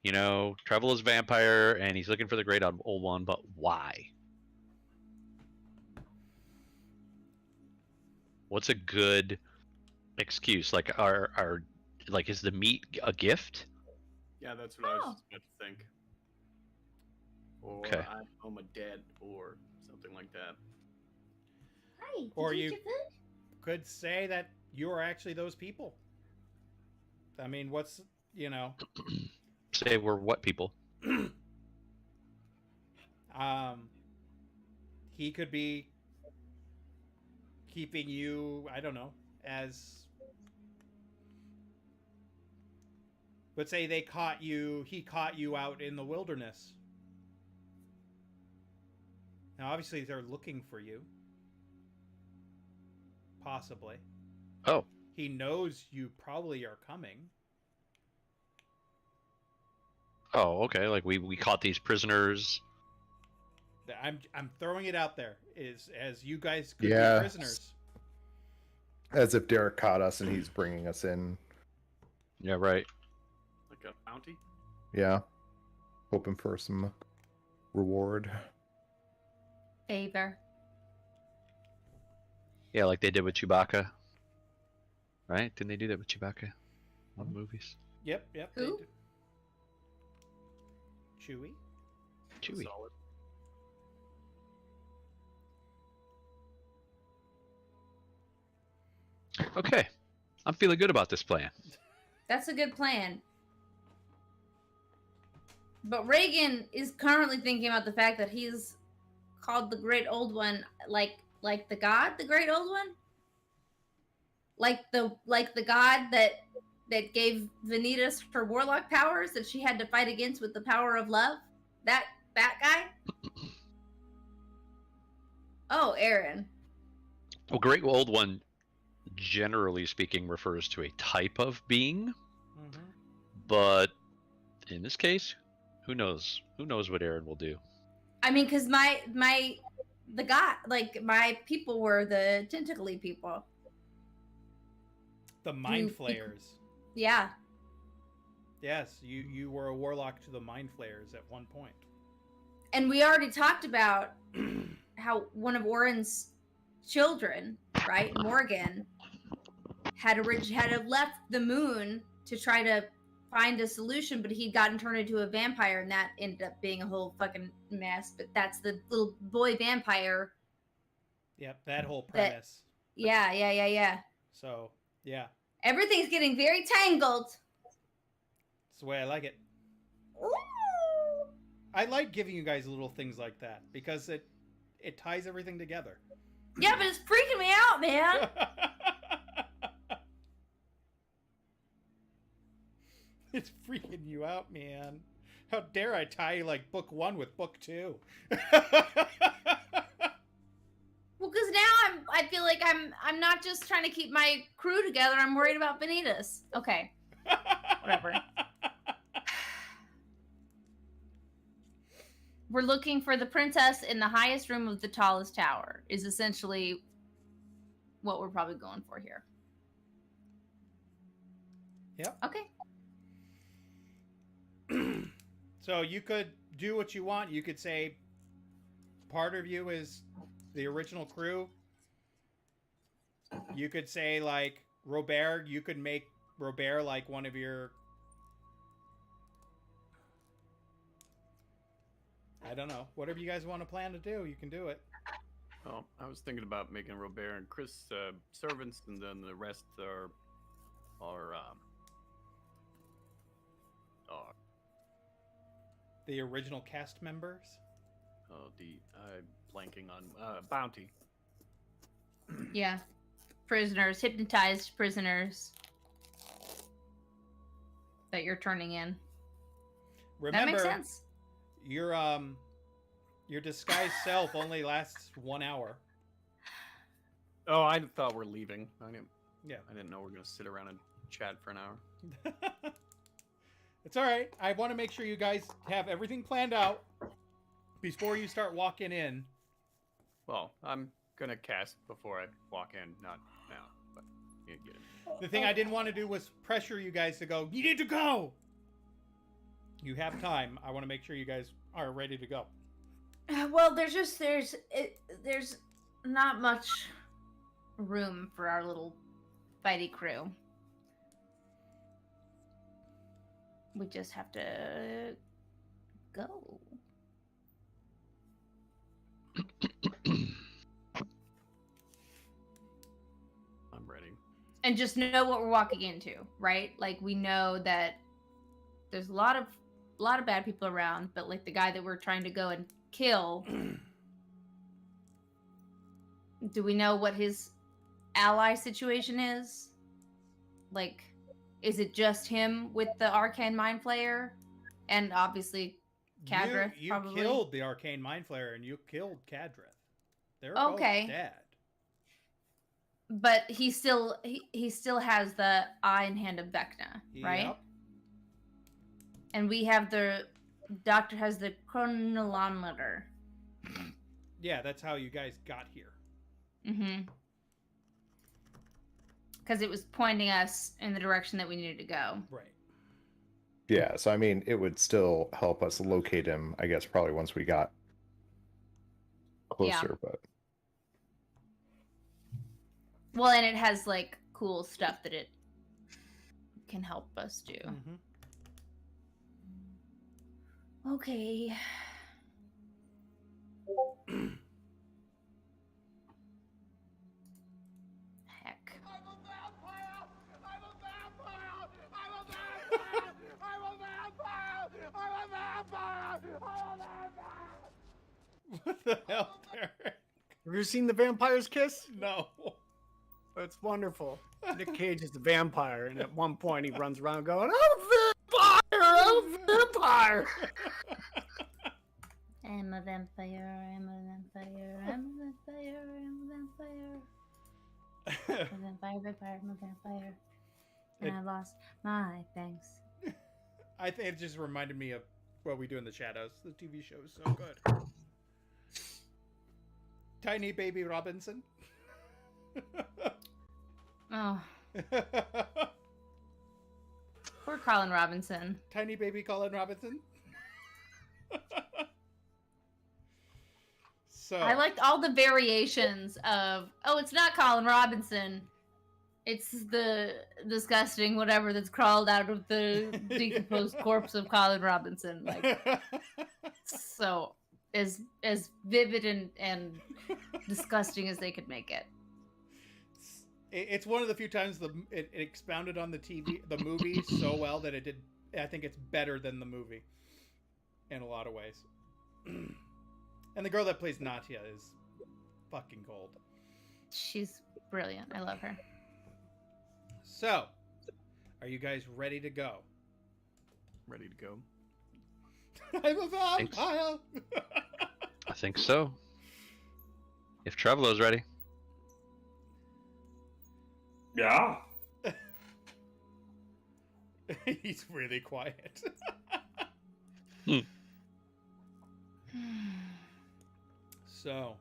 you know, Trevel is vampire and he's looking for the Great Old One, but why? What's a good excuse? Like our like is the meat a gift? Yeah, that's what I was Oh. just about to think. Or Okay. I'm home a dead, or something like that. hi. Or did you- eat your food? Could say that you are actually those people. I mean, what's, you know, Say we're what people? he could be keeping you, I don't know, as, let's say he caught you out in the wilderness. Now, obviously, they're looking for you. Possibly. Oh, He knows you probably are coming. oh, okay. Like we caught these prisoners. I'm throwing it out there as you guys could Yeah. be prisoners. As if Derek caught us and he's bringing us in. Yeah, right. Like a bounty? Yeah. Hoping for some reward. Favor. Yeah, like they did with Chewbacca. Right? Didn't they do that with Chewbacca? On the movies. Yep. They Who? do. Chewie. Chewie. Solid. Okay. I'm feeling good about this plan. That's a good plan. But Reagan is currently thinking about the fact that he's called the Great Old One, like the god, the Great Old One, like the god that gave Vanitas her warlock powers that she had to fight against with the power of love. That guy. Oh, Aaron. Well, Great Old One, generally speaking, refers to a type of being, Mm-hmm. but in this case, who knows? Who knows what Aaron will do? I mean, because the god, like my people were the tentacly people. The Mind You- Flayers. Yeah. Yes, you were a warlock to the Mind Flayers at one point. And we already talked about how one of Oren's children, right, Morgan, had left the moon to try to find a solution, but he'd gotten turned into a vampire, and that ended up being a whole fucking mess. But that's the little boy vampire. Yep, that whole That- premise. Yeah. So, yeah, Everything's getting very tangled. that's the way I like it. I like giving you guys little things like that because it ties everything together. Yeah, but it's freaking me out, man. It's freaking you out, man. How dare I tie like book 1 with book 2? Well, because now I feel like I'm not just trying to keep my crew together. I'm worried about Vanitas. Okay. Whatever. We're looking for the princess in the highest room of the tallest tower, is essentially what we're probably going for here. Yep. Okay. So you could do what you want. You could say part of you is the original crew. You could say like Robert, you could make Robert like one of your, I don't know, whatever you guys want to plan to do, you can do it. Well, I was thinking about making Robert and Chris servants, and then the rest are The original cast members. I'm blanking on bounty. Yeah. Prisoners, hypnotized prisoners that you're turning in. Remember, That makes sense. your disguised self only lasts 1 hour. Oh, I thought we're leaving. I didn't know we're gonna sit around and chat for an hour. It's all right. I want to make sure you guys have everything planned out before you start walking in. Well, I'm gonna cast before I walk in, not now. But you get it. The thing I didn't want to do was pressure you guys to go. You need to go. You have time. I want to make sure you guys are ready to go. Well, there's not much room for our little fighty crew. We just have to go. I'm ready. And just know what we're walking into, right? Like we know that there's a lot of bad people around, but like the guy that we're trying to go and kill, do we know what his ally situation is? Like, is it just him with the arcane mind flayer, and obviously Kadrith? You probably killed the arcane mind flayer and you killed Kadrith. They're Okay. both dead. But he still has the eye and hand of Vecna, right? Yep. And we have the doctor has the chronolometer. Yeah, that's how you guys got here. Mm-hmm. Because it was pointing us in the direction that we needed to go. Right. Yeah, so I mean, it would still help us locate him, I guess, probably once we got closer, but Well, and it has like cool stuff that it can help us do. Mm-hmm. Okay. Heck. I'm a vampire! I'm a vampire! I'm a vampire! I'm a vampire! I'm a vampire! I'm a vampire! What the hell, Derek? Have you seen The Vampire's Kiss? No. It's wonderful. Nick Cage is a vampire, and at one point he runs around going, "I'm a vampire! I'm a vampire!" I'm a vampire, I'm a vampire, I'm a vampire, I'm a vampire. I'm a vampire, I'm a vampire. And I lost my fangs. I think it just reminded me of What We Do in the Shadows. The TV show is so good. Tiny Baby Robinson. Oh, poor Colin Robinson. Tiny Baby Colin Robinson. So I liked all the variations of, oh, it's not Colin Robinson. It's the disgusting whatever that's crawled out of the decomposed corpse of Colin Robinson. Like, so as vivid and disgusting as they could make it. It's one of the few times it expounded on the movie so well that it did. I think it's better than the movie in a lot of ways. And the girl that plays Natia is fucking gold. She's brilliant. I love her. So, are you guys ready to go? Ready to go. I'm a vampire. I think so. If Trevorrow's ready. Yeah. He's really quiet. So,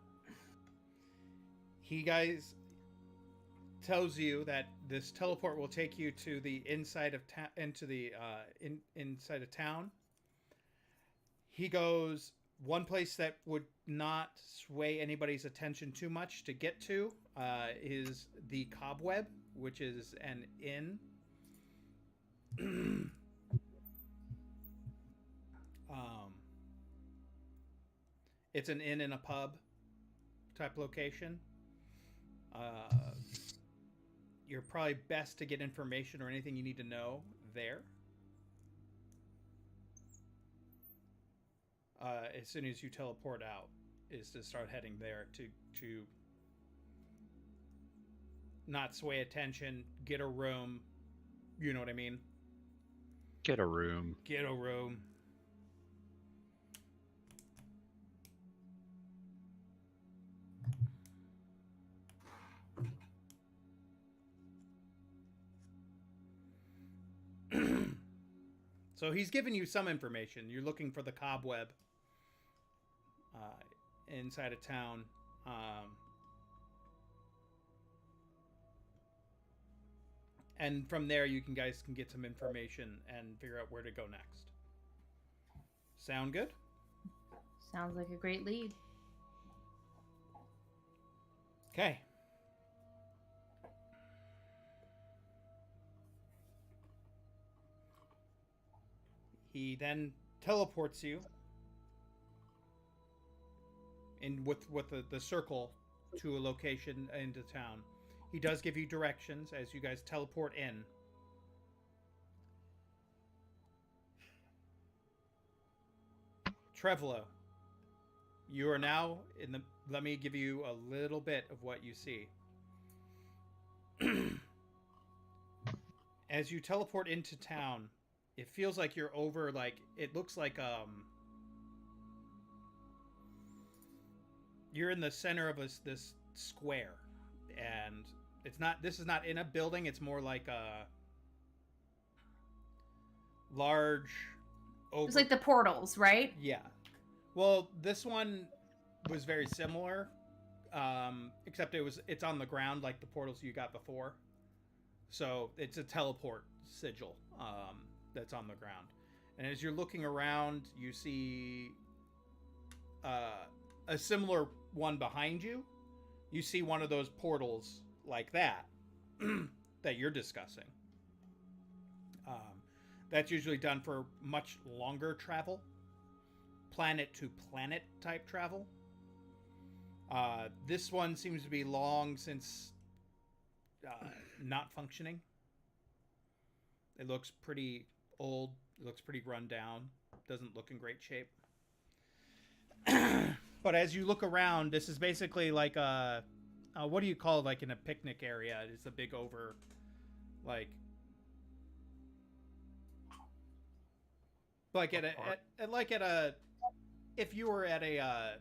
he guys tells you that this teleport will take you to the inside of inside of town. He goes one place that would not sway anybody's attention too much to get to is the Cobweb, which is an inn. It's an inn and a pub type location. You're probably best to get information or anything you need to know there. As soon as you teleport out, is to start heading there to not sway attention, get a room. You know what I mean? Get a room. Get a room. So he's given you some information. You're looking for the cobweb inside of town. And from there, you guys can get some information and figure out where to go next. Sound good? Sounds like a great lead. Okay. He then teleports you in with the circle to a location into town. He does give you directions as you guys teleport in. Trevlo, you are now in the... Let me give you a little bit of what you see. As you teleport into town, it feels like you're over, like, it looks like, you're in the center of this square, and this is not in a building, it's more like a large It's like the portals, right? Yeah. Well, this one was very similar, except it's on the ground like the portals you got before. So it's a teleport sigil that's on the ground. And as you're looking around, you see a similar one behind you. You see one of those portals like that that you're discussing. That's usually done for much longer travel. Planet to planet type travel. This one seems to be long since not functioning. It looks pretty old. It looks pretty run down. Doesn't look in great shape. But as you look around, this is basically like a what do you call it, like in a picnic area? It's a big over, like at a if you were at a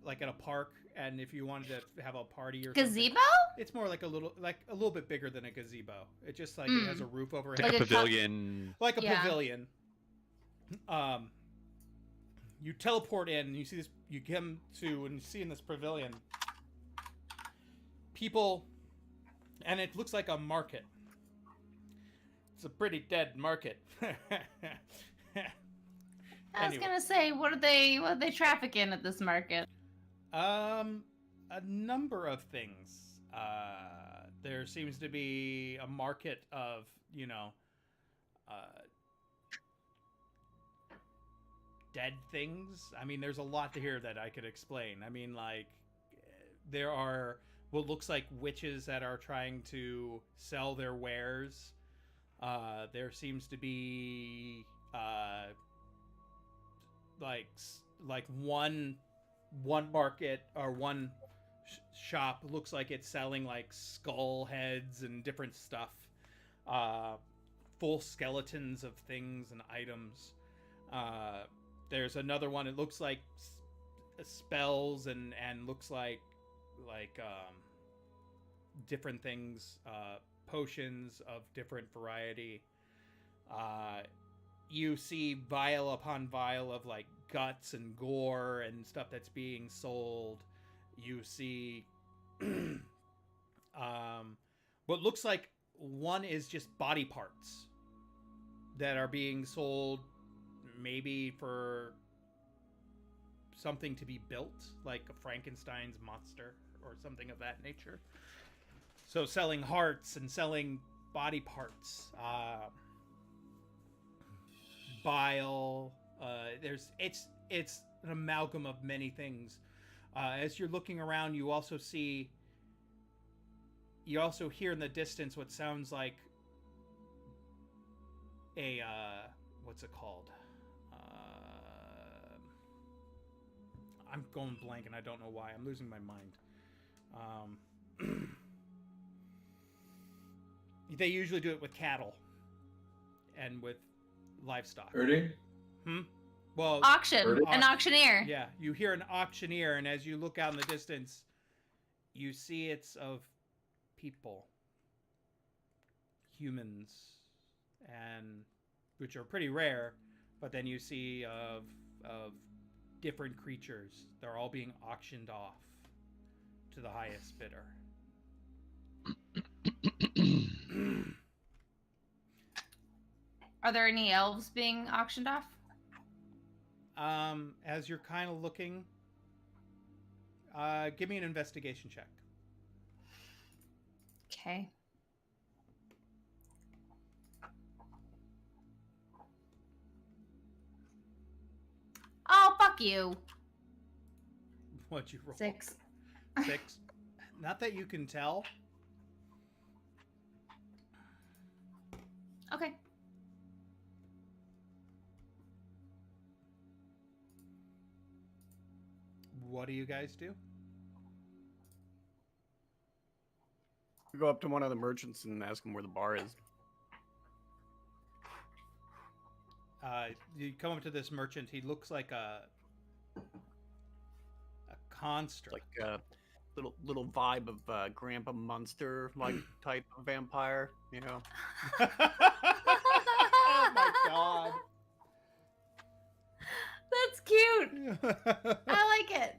like at a park, and if you wanted to have a party or Gazebo? something, it's more like a little bit bigger than a gazebo. It just like it has a roof over it, Like a Like a pavilion. like a Yeah. pavilion. You teleport in, and you see this. You come to and you see in this pavilion people, and it looks like a market. It's a pretty dead market. I was Anyway. gonna say, what are they trafficking at this market? A number of things. There seems to be a market of, dead things. I mean, there's a lot to here that I could explain. I mean, like, there are what looks like witches that are trying to sell their wares. There seems to be, like one market or one shop looks like it's selling like skull heads and different stuff, full skeletons of things and items. There's another one, it looks like spells and looks like different things, potions of different variety. You see vial upon vial of like guts and gore and stuff that's being sold. You see what looks like one is just body parts that are being sold, maybe for something to be built, like a Frankenstein's monster or something of that nature. So selling hearts and selling body parts, bile. It's an amalgam of many things. As you're looking around, you also hear in the distance what sounds like a what's it called? I'm going blank and I don't know why. I'm losing my mind. They usually do it with cattle and with livestock. Herding? Well, Auction. An auctioneer. yeah, you hear an auctioneer, and as you look out in the distance, you see it's of people, humans, and which are pretty rare. But then you see of different creatures. They're all being auctioned off to the highest bidder. Are there any elves being auctioned off? As you're kind of looking, give me an investigation check. Okay. Oh, fuck you. What'd you roll? 6. 6. Not that you can tell. Okay. What do you guys do? We go up to one of the merchants and ask him where the bar is. You come up to this merchant. He looks like a construct. Like a little vibe of Grandpa Munster like type of vampire, you know. Oh my god. That's cute. I like it.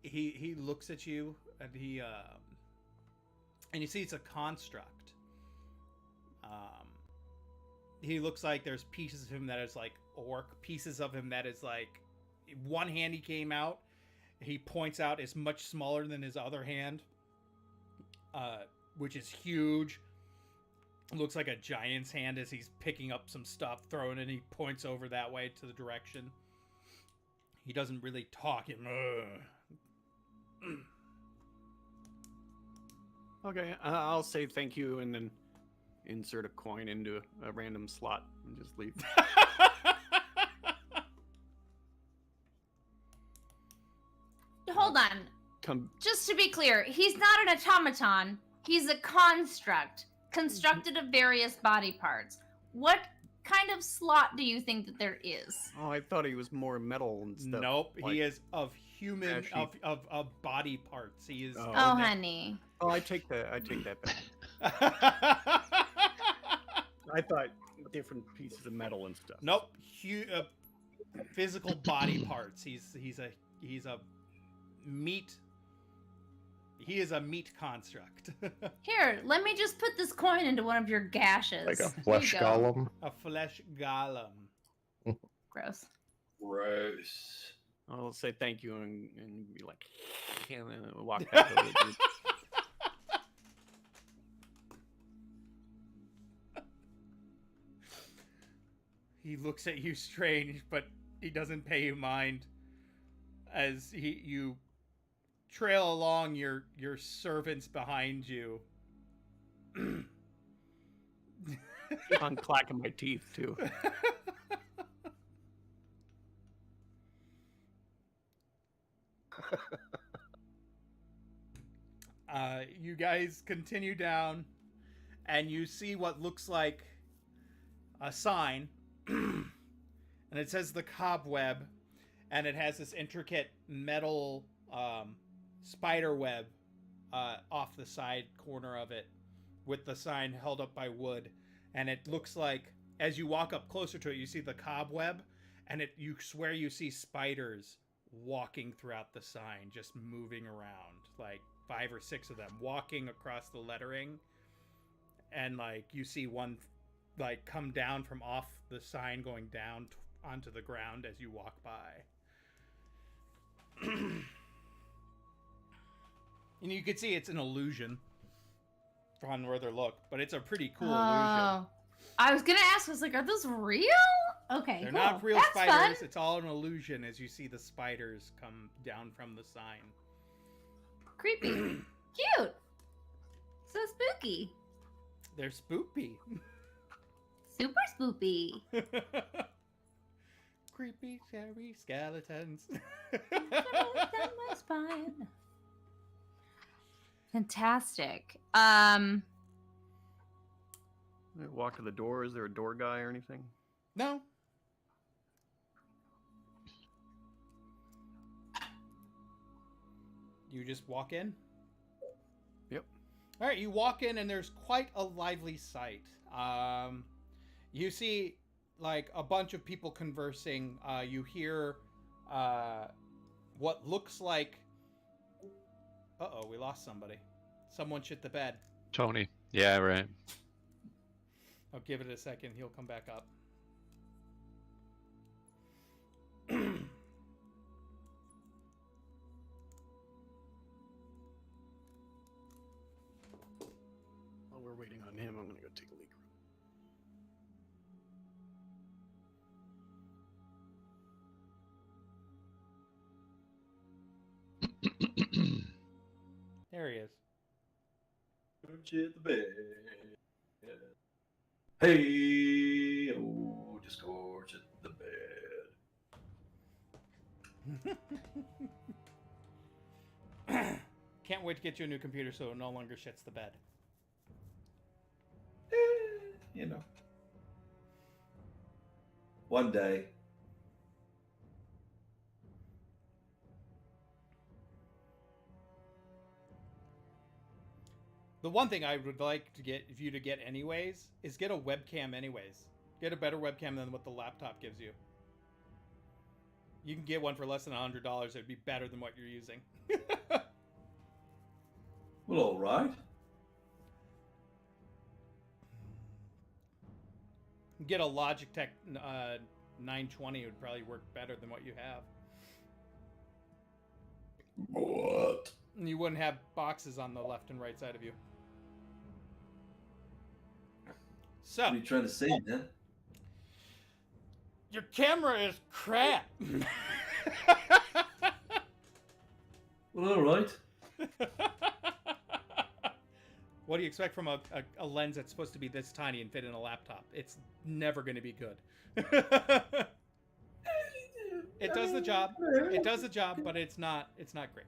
He looks at you and and you see it's a construct. He looks like there's pieces of him that is like orc, pieces of him that is like one hand he came out, he points out is much smaller than his other hand, which is huge. Looks like a giant's hand as he's picking up some stuff, throwing it, and he points over that way to the direction. He doesn't really talk. Okay, I'll say thank you and then insert a coin into a random slot and just leave. Hold on. Come. Just to be clear, he's not an automaton. He's a construct constructed of various body parts. What kind of slot do you think that there is? Oh, I thought he was more metal and stuff. Nope, like- he is of human Ashy. of body parts. He is. Oh. Oh, honey. Oh, I take that back. I thought different pieces of metal and stuff. Nope, physical body parts. He's a meat. He is a meat construct. Here, let me just put this coin into one of your gashes. Like a Here you flesh go. golem. A flesh golem. Gross. Gross. I'll say thank you and be like, and then walk back over the group. He looks at you strange, but he doesn't pay you mind as you trail along your servants behind you. I'm clacking my teeth too. You guys continue down, and you see what looks like a sign, and it says the Cobweb, and it has this intricate metal spider web off the side corner of it, with the sign held up by wood, and it looks like as you walk up closer to it, you see the cobweb, and you swear you see spiders walking throughout the sign, just moving around, like 5 or 6 of them walking across the lettering, and like you see one like come down from off the sign going down onto the ground as you walk by. And you can see it's an illusion on further look, but it's a pretty cool illusion. Oh. I was gonna ask, I was like, are those real? Okay. They're cool. not real That's spiders. Fun. It's all an illusion as you see the spiders come down from the sign. Creepy. Cute. So spooky. They're spoopy. Super spoopy. Creepy cherry skeletons. Down my spine. Fantastic. Walk to the door. Is there a door guy or anything? No. You just walk in? Yep. All right, you walk in and there's quite a lively sight. You see like a bunch of people conversing. You hear what looks like... Uh-oh, we lost somebody. Someone shit the bed. Tony. Yeah, right. I'll give it a second. He'll come back up. While we're waiting on him, I'm gonna go take a leak. There he is. Shit the bed. Hey, oh, Discord, shit the bed. Can't wait to get you a new computer so it no longer shits the bed. You know. One day. The one thing I would like to get you to get anyways is get a webcam anyways. Get a better webcam than what the laptop gives you. You can get one for less than $100. It'd be better than what you're using. Well, all right. Get a Logitech 920 would probably work better than what you have. What? And you wouldn't have boxes on the left and right side of you. So, What are you trying to say, man? your camera is crap. Well, all right. What do you expect from a lens that's supposed to be this tiny and fit in a laptop? It's never going to be good. It does the job. It does the job, but it's not great.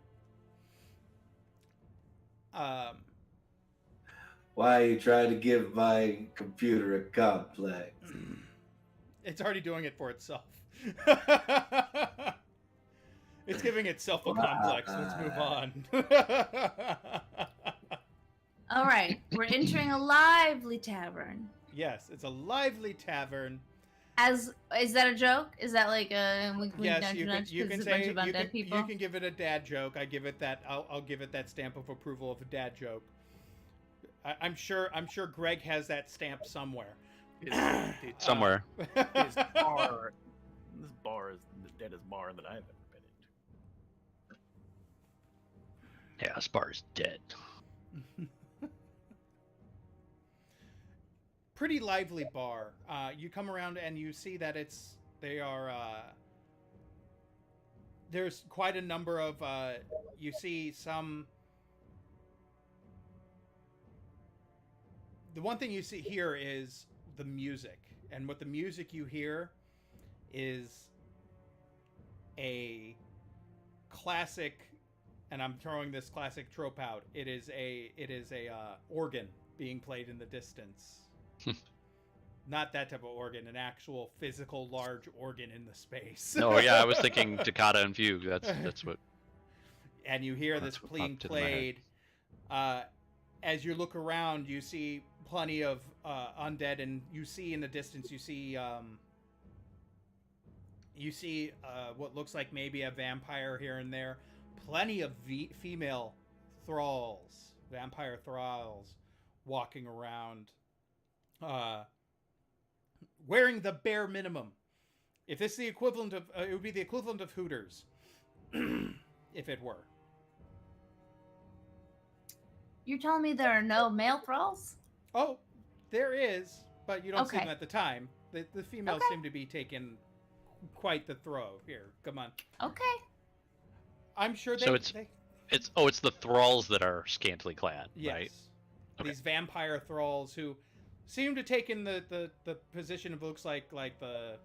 Why are you trying to give my computer a complex? It's already doing it for itself. It's giving itself a complex. Let's move on. All right, we're entering a lively tavern. Yes, it's a lively tavern. Is that a joke? Is that like a Yes, you can say a bunch of undead people? you can give it a dad joke. I give it that. I'll give it that stamp of approval of a dad joke. I'm sure Greg has that stamp somewhere. Somewhere. This bar is the deadest bar that I've ever been into. Yeah, this bar is dead. Pretty lively bar. You come around and you see that there's quite a number of you see some. The one thing you see here is the music, and what the music you hear is a classic, and I'm throwing this classic trope out. It is a organ being played in the distance. Not that type of organ, an actual physical large organ in the space. No, yeah, I was thinking Takata and Fugue. That's what. And you hear this That's what being popped into my head. played. As you look around, you see plenty of undead, and you see in the distance, you see what looks like maybe a vampire here and there. Plenty of female thralls, vampire thralls, walking around, wearing the bare minimum. If this is the equivalent of, it would be the equivalent of Hooters, if it were. You're telling me there are no male thralls? Oh, there is, but you don't see Okay. them at the time. The females Okay. seem to be taking quite the throw. Here, come on. Okay. I'm sure they. So it's the thralls that are scantily clad, yes. right? Okay. These vampire thralls who seem to take in the position of looks like the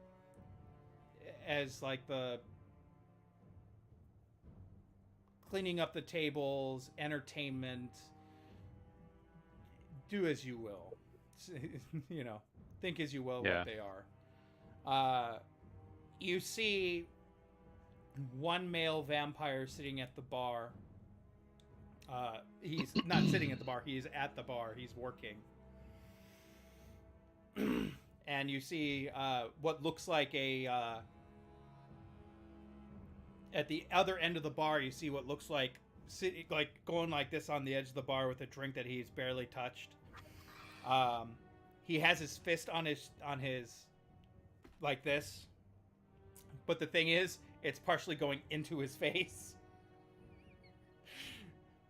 cleaning up the tables, entertainment. Do as you will. You know, think as you will Yeah. what they are. You see one male vampire sitting at the bar. He's not sitting at the bar. He is at the bar. He's working. And you see what looks like at the other end of the bar, you see what looks like going like this on the edge of the bar with a drink that he's barely touched. He has his fist on his like this, but the thing is, it's partially going into his face.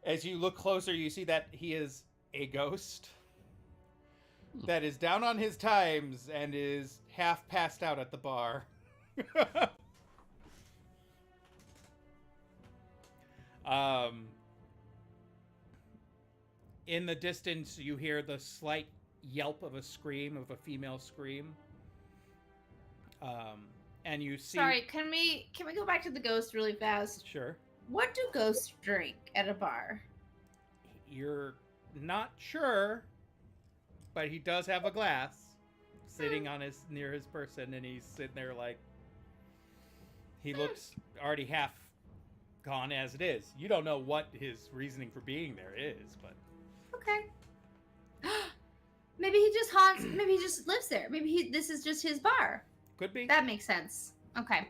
As you look closer, you see that he is a ghost that is down on his times and is half passed out at the bar. In the distance, you hear the slight yelp of a scream, of a female scream. And you see... Sorry, can we go back to the ghost really fast? Sure. What do ghosts drink at a bar? You're not sure, but he does have a glass sitting on near his person, and he's sitting there like he looks already half gone as it is. You don't know what his reasoning for being there is, but Okay. Maybe he just haunts. Maybe he just lives there. Maybe this is just his bar. could be. That makes sense. Okay.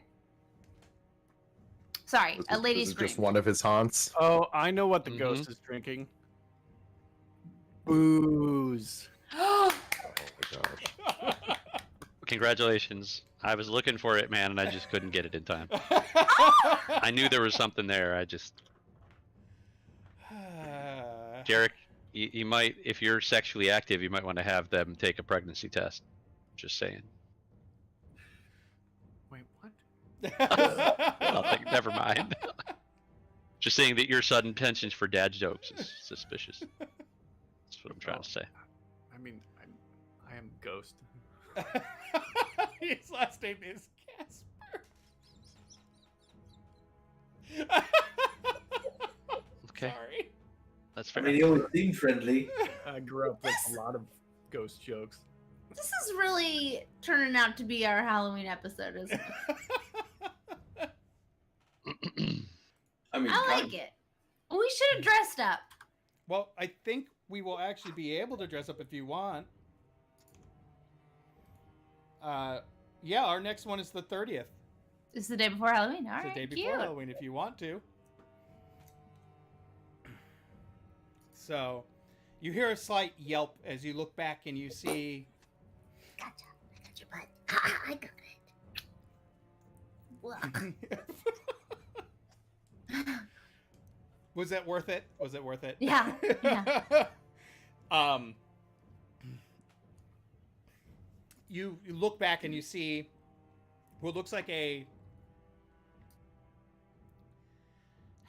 Sorry, This a is- lady this is just screamed. one of his haunts. Oh, I know what the Mhm. ghost is drinking. Booze. Oh my gosh. Congratulations. I was looking for it, man, and I just couldn't get it in time. I knew there was something there. I just, Derek, you might, if you're sexually active, you might want to have them take a pregnancy test. Just saying. Wait, what? Nothing. Never mind. Just saying that your sudden penchant for dad jokes is suspicious. That's what I'm trying to say. I mean, I am ghost. His last name is Casper. Okay, Sorry. that's I fair. mean, he always seemed friendly. I grew up with a lot of ghost jokes. This is really turning out to be our Halloween episode, isn't it? I mean, I like it. We should have dressed up. Well, I think we will actually be able to dress up if you want. Yeah, our next one is the 30th. It's the day before Halloween. All It's right, the day before cute. Halloween if you want to. So, you hear a slight yelp as you look back and you see... Gotcha. I got your butt. I got it. Look. Was that worth it? Was it worth it? Yeah, You look back and you see what looks like a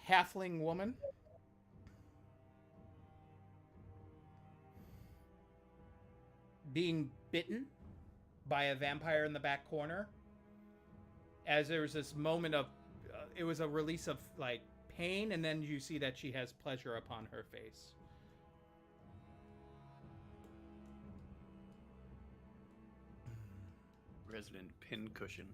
halfling woman. Being bitten by a vampire in the back corner. As there was this moment of, it was a release of like pain, and then you see that she has pleasure upon her face. Resident pincushion.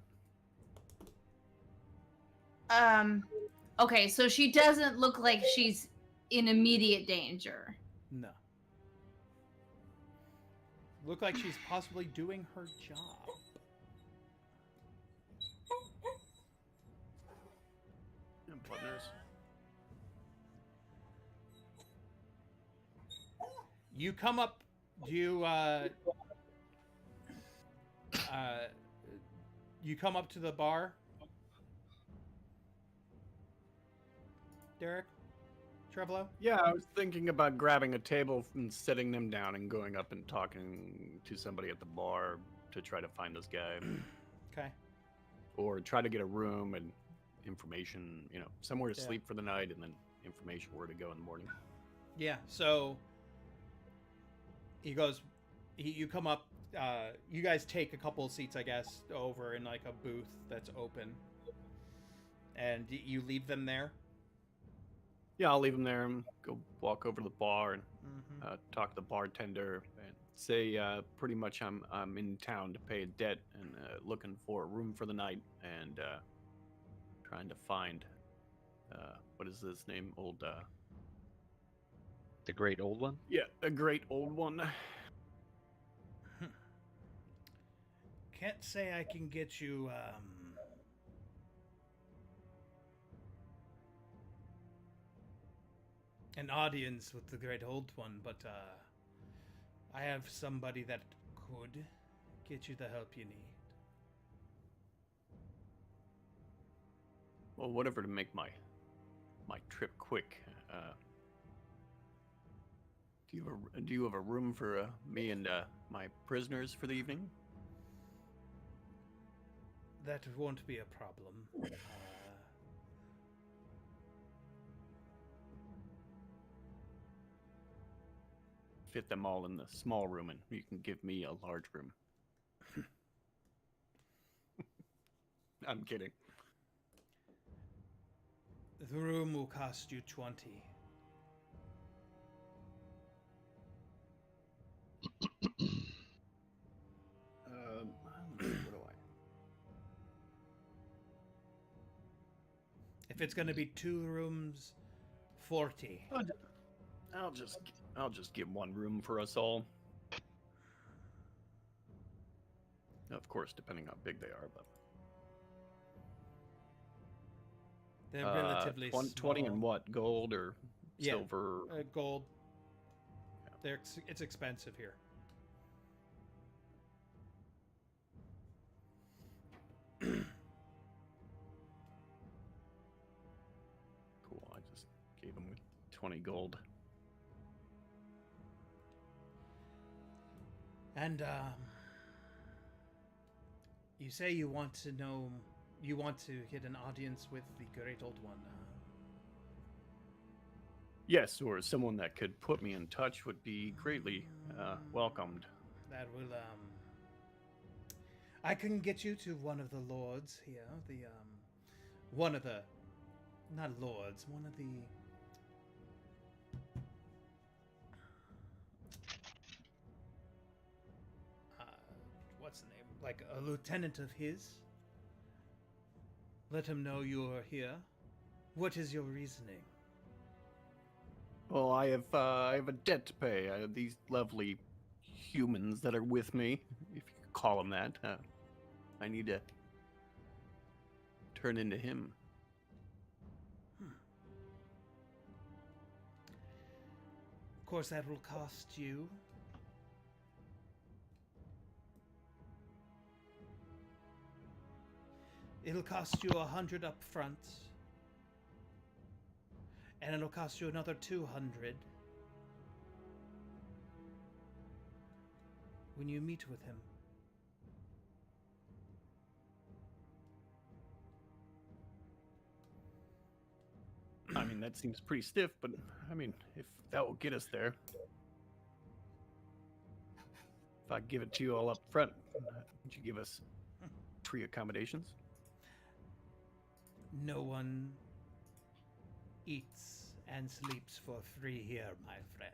Okay, so she doesn't look like she's in immediate danger. No. Look like she's possibly doing her job. And blood nurse. You come up. You you come up to the bar, Derek, Trevolo. Yeah, I was thinking about grabbing a table and setting them down and going up and talking to somebody at the bar to try to find this guy, Okay. or try to get a room and information. You know, somewhere to Yeah. sleep for the night, and then information where to go in the morning. Yeah. So he goes. You come up. You guys take a couple of seats, I guess, over in like a booth that's open, and you leave them there. Yeah, I'll leave him there and go walk over to the bar and Mm-hmm. talk to the bartender and say pretty much I'm in town to pay a debt and looking for a room for the night and trying to find what is his name? Old The great old one. yeah, a great old one. Can't say I can get you an audience with the great old one, but I have somebody that could get you the help you need. Well, whatever to make my trip quick. Do you have a room for me and my prisoners for the evening? That won't be a problem. Fit them all in the small room, and you can give me a large room. I'm kidding. The room will cost you 20. What do I? If it's going to be 2 rooms, 40. I'll just give one room for us all. Of course, depending how big they are, but They're relatively 20 and small. what? Gold or Yeah, silver? gold. It's expensive here. Cool. I just gave him 20 gold. And you say you want to get an audience with the great old one. Yes, or someone that could put me in touch would be greatly welcomed. That will I can get you to one of the lords here. One of the, not lords. One of the. What's the name? Like a lieutenant of his. Let him know you are here. What is your reasoning? Well, I have a debt to pay. I have these lovely humans that are with me, if you could call them that. I need to turn into him. Of course, that will cost you. It'll cost you 100 up front. And it'll cost you another 200 when you meet with him. I mean, that seems pretty stiff, but I mean, if that will get us there. If I give it to you all up front, would you give us free accommodations? No one eats and sleeps for free here, my friend.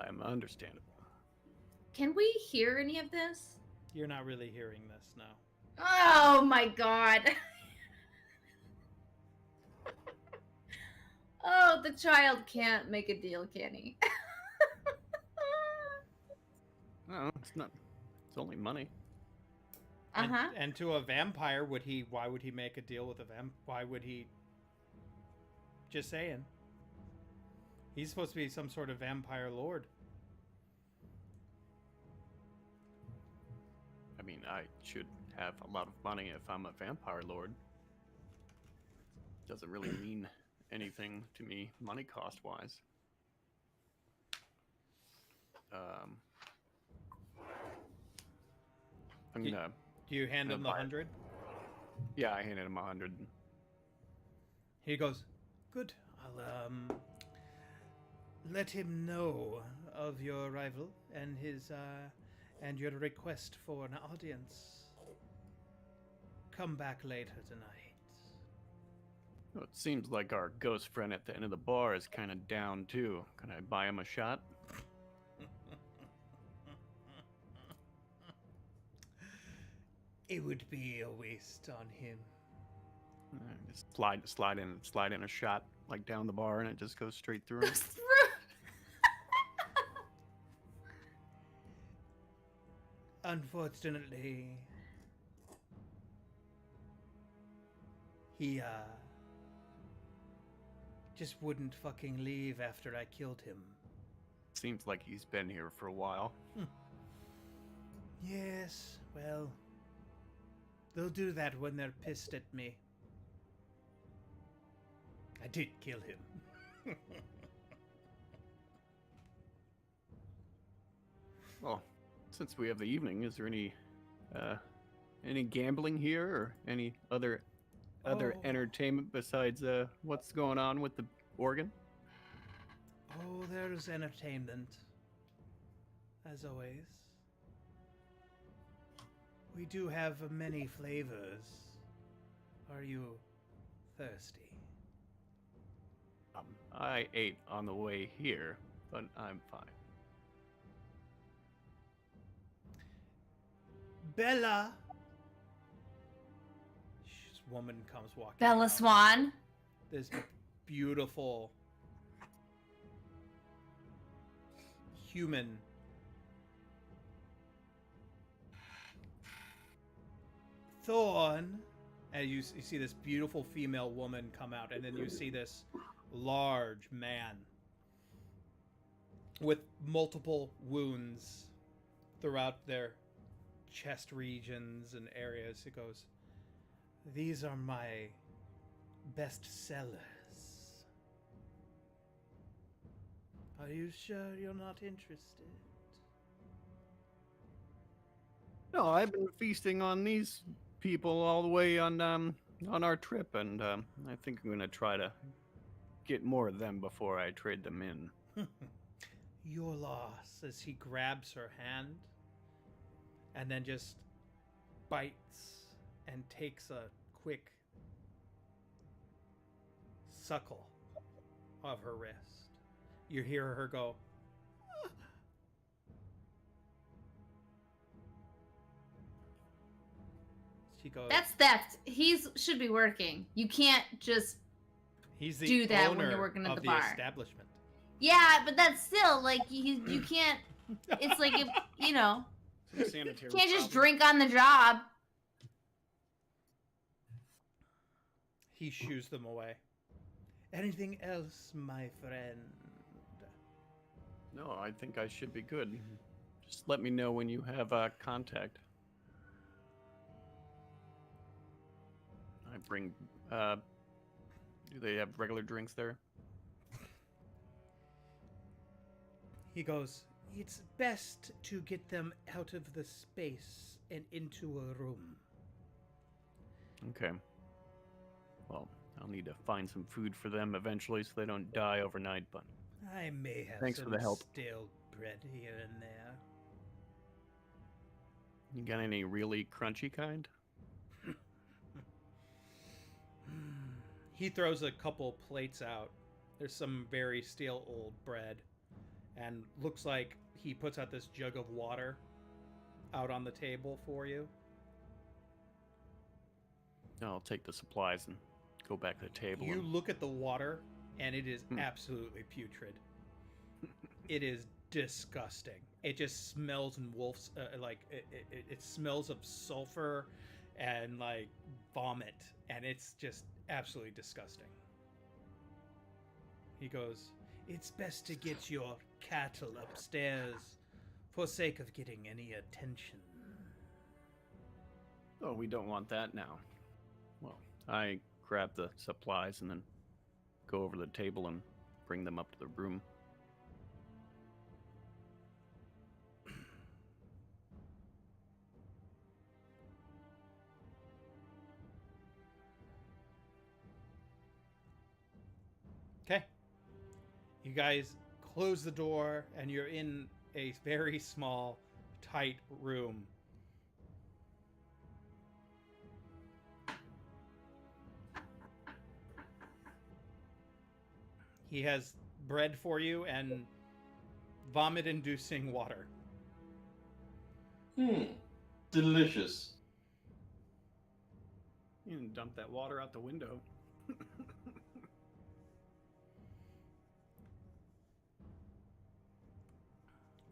I'm understandable. Can we hear any of this? You're not really hearing this now. Oh my god. Oh, the child can't make a deal, can he? No, it's not. It's only money. Uh-huh. And to a vampire, why would he make a deal with a why would he? Just saying. He's supposed to be some sort of vampire lord. I mean, I should have a lot of money if I'm a vampire lord. Doesn't really mean anything to me, money cost wise. I'm Ye- gonna. Do you hand him the buy it. 100? Yeah, I handed him 100. He goes, "Good. I'll let him know of your arrival and his and your request for an audience. Come back later tonight." Well, it seems like our ghost friend at the end of the bar is kind of down too. Can I buy him a shot? It would be a waste on him. Just slide in a shot like down the bar, and it just goes straight through him. Unfortunately, he just wouldn't fucking leave after I killed him. Seems like he's been here for a while. Yes, well, they'll do that when they're pissed at me. I did kill him. Well, since we have the evening, is there any gambling here or any other Oh. entertainment besides what's going on with the organ? Oh, there's entertainment. As always. We do have many flavors. Are you thirsty? I ate on the way here, but I'm fine. Bella! This woman comes walking Bella out. Swan. This beautiful human Thorn, and you see this beautiful female woman come out, and then you see this large man with multiple wounds throughout their chest regions and areas. It goes, "These are my best sellers. Are you sure you're not interested?" No, I've been feasting on these people all the way on our trip, and I think I'm gonna try to get more of them before I trade them in. Your loss, as he grabs her hand and then just bites and takes a quick suckle of her wrist. You hear her go, she goes, That's theft. He's should be working. You can't just. he's the do that when owner you're working at of the the bar. establishment. Yeah, but that's still like you can't. It's like if you know, Some sanitary can't just problem. drink on the job. He shoos them away. Anything else, my friend? No, I think I should be good. Just let me know when you have contact. I bring. Do they have regular drinks there? He goes, "It's best to get them out of the space and into a room." Okay. Well, I'll need to find some food for them eventually so they don't die overnight, but I may have Thanks for some the help. stale bread here and there. you got any really crunchy kind? He throws a couple plates out. There's some very stale old bread, and looks like he puts out this jug of water out on the table for you. I'll take the supplies and go back to the table. You and- look at the water, and it is Hmm. absolutely putrid. It is disgusting. It just smells and wolf's like it smells of sulfur and like vomit, and it's just absolutely disgusting. He goes, "It's best to get your cattle upstairs for sake of getting any attention." Oh, we don't want that now. Well, I grab the supplies and then go over to the table and bring them up to the room. Okay. You guys close the door, and you're in a very small, tight room. He has bread for you and vomit-inducing water. Delicious. You can dump that water out the window.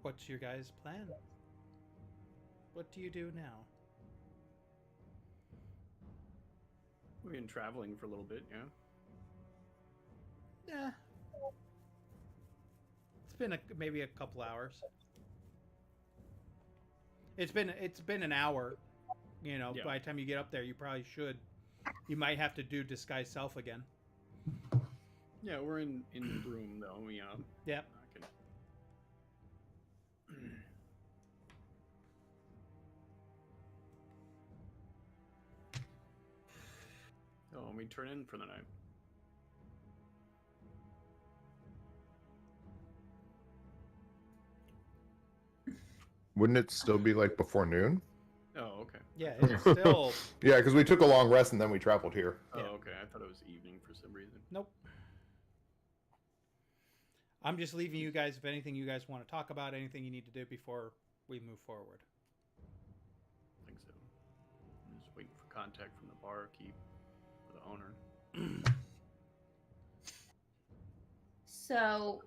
What's your guys' plan? What do you do now? We've been traveling for a little bit, yeah. Yeah. It's been maybe a couple hours. It's been an hour. You know, Yeah. by the time you get up there, you probably should. You might have to do disguise self again. Yeah, we're in the room though. Yeah. Yep. I can... Oh, and we turn in for the night. Wouldn't it still be like before noon? Oh, okay. Yeah, it's still. Yeah, because we took a long rest and then we traveled here. Oh, Yeah. okay. I thought it was evening for some reason. Nope. I'm just leaving you guys. If anything you guys want to talk about, anything you need to do before we move forward. I think so. I'm just waiting for contact from the barkeep, or the owner. So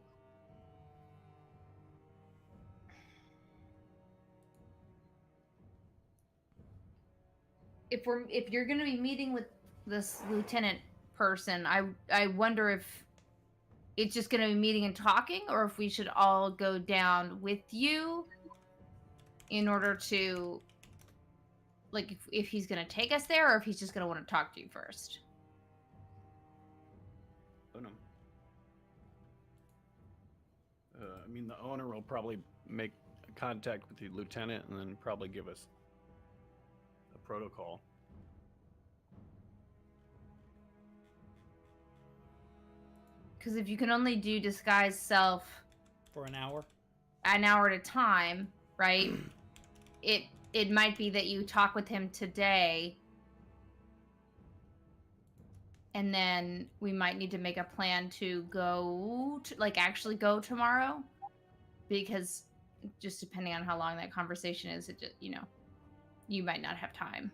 if you're going to be meeting with this lieutenant person, I wonder if it's just going to be meeting and talking, or if we should all go down with you in order to, like, if he's going to take us there, or if he's just going to want to talk to you first. Oh no. I mean, the owner will probably make contact with the lieutenant and then probably give us a protocol. Because if you can only do disguise self For an hour. an hour at a time, right? It might be that you talk with him today, and then we might need to make a plan to go to, like, actually go tomorrow, because just depending on how long that conversation is, it just, you know, you might not have time.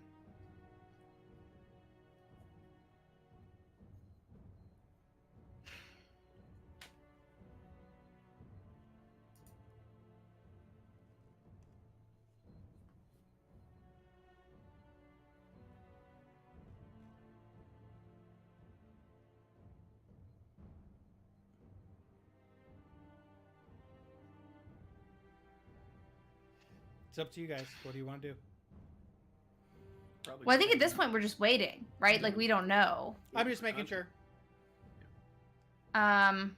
It's up to you guys. What do you want to do? Probably Well, I think at something- this point we're just waiting, right? Like, we don't know. I'm just making sure. Um,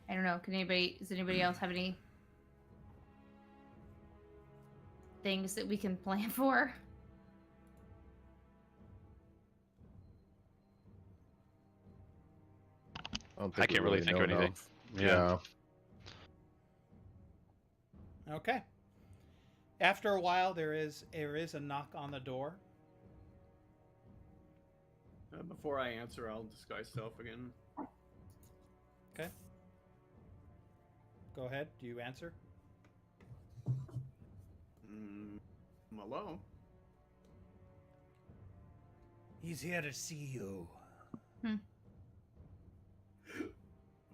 I don't know. Does anybody else have any things that we can plan for? don't I can't we really think of know anything. enough. Yeah. Okay. After a while, there is a knock on the door. Before I answer, I'll disguise self again. Okay. Go ahead. Do you answer? Hello? He's here to see you.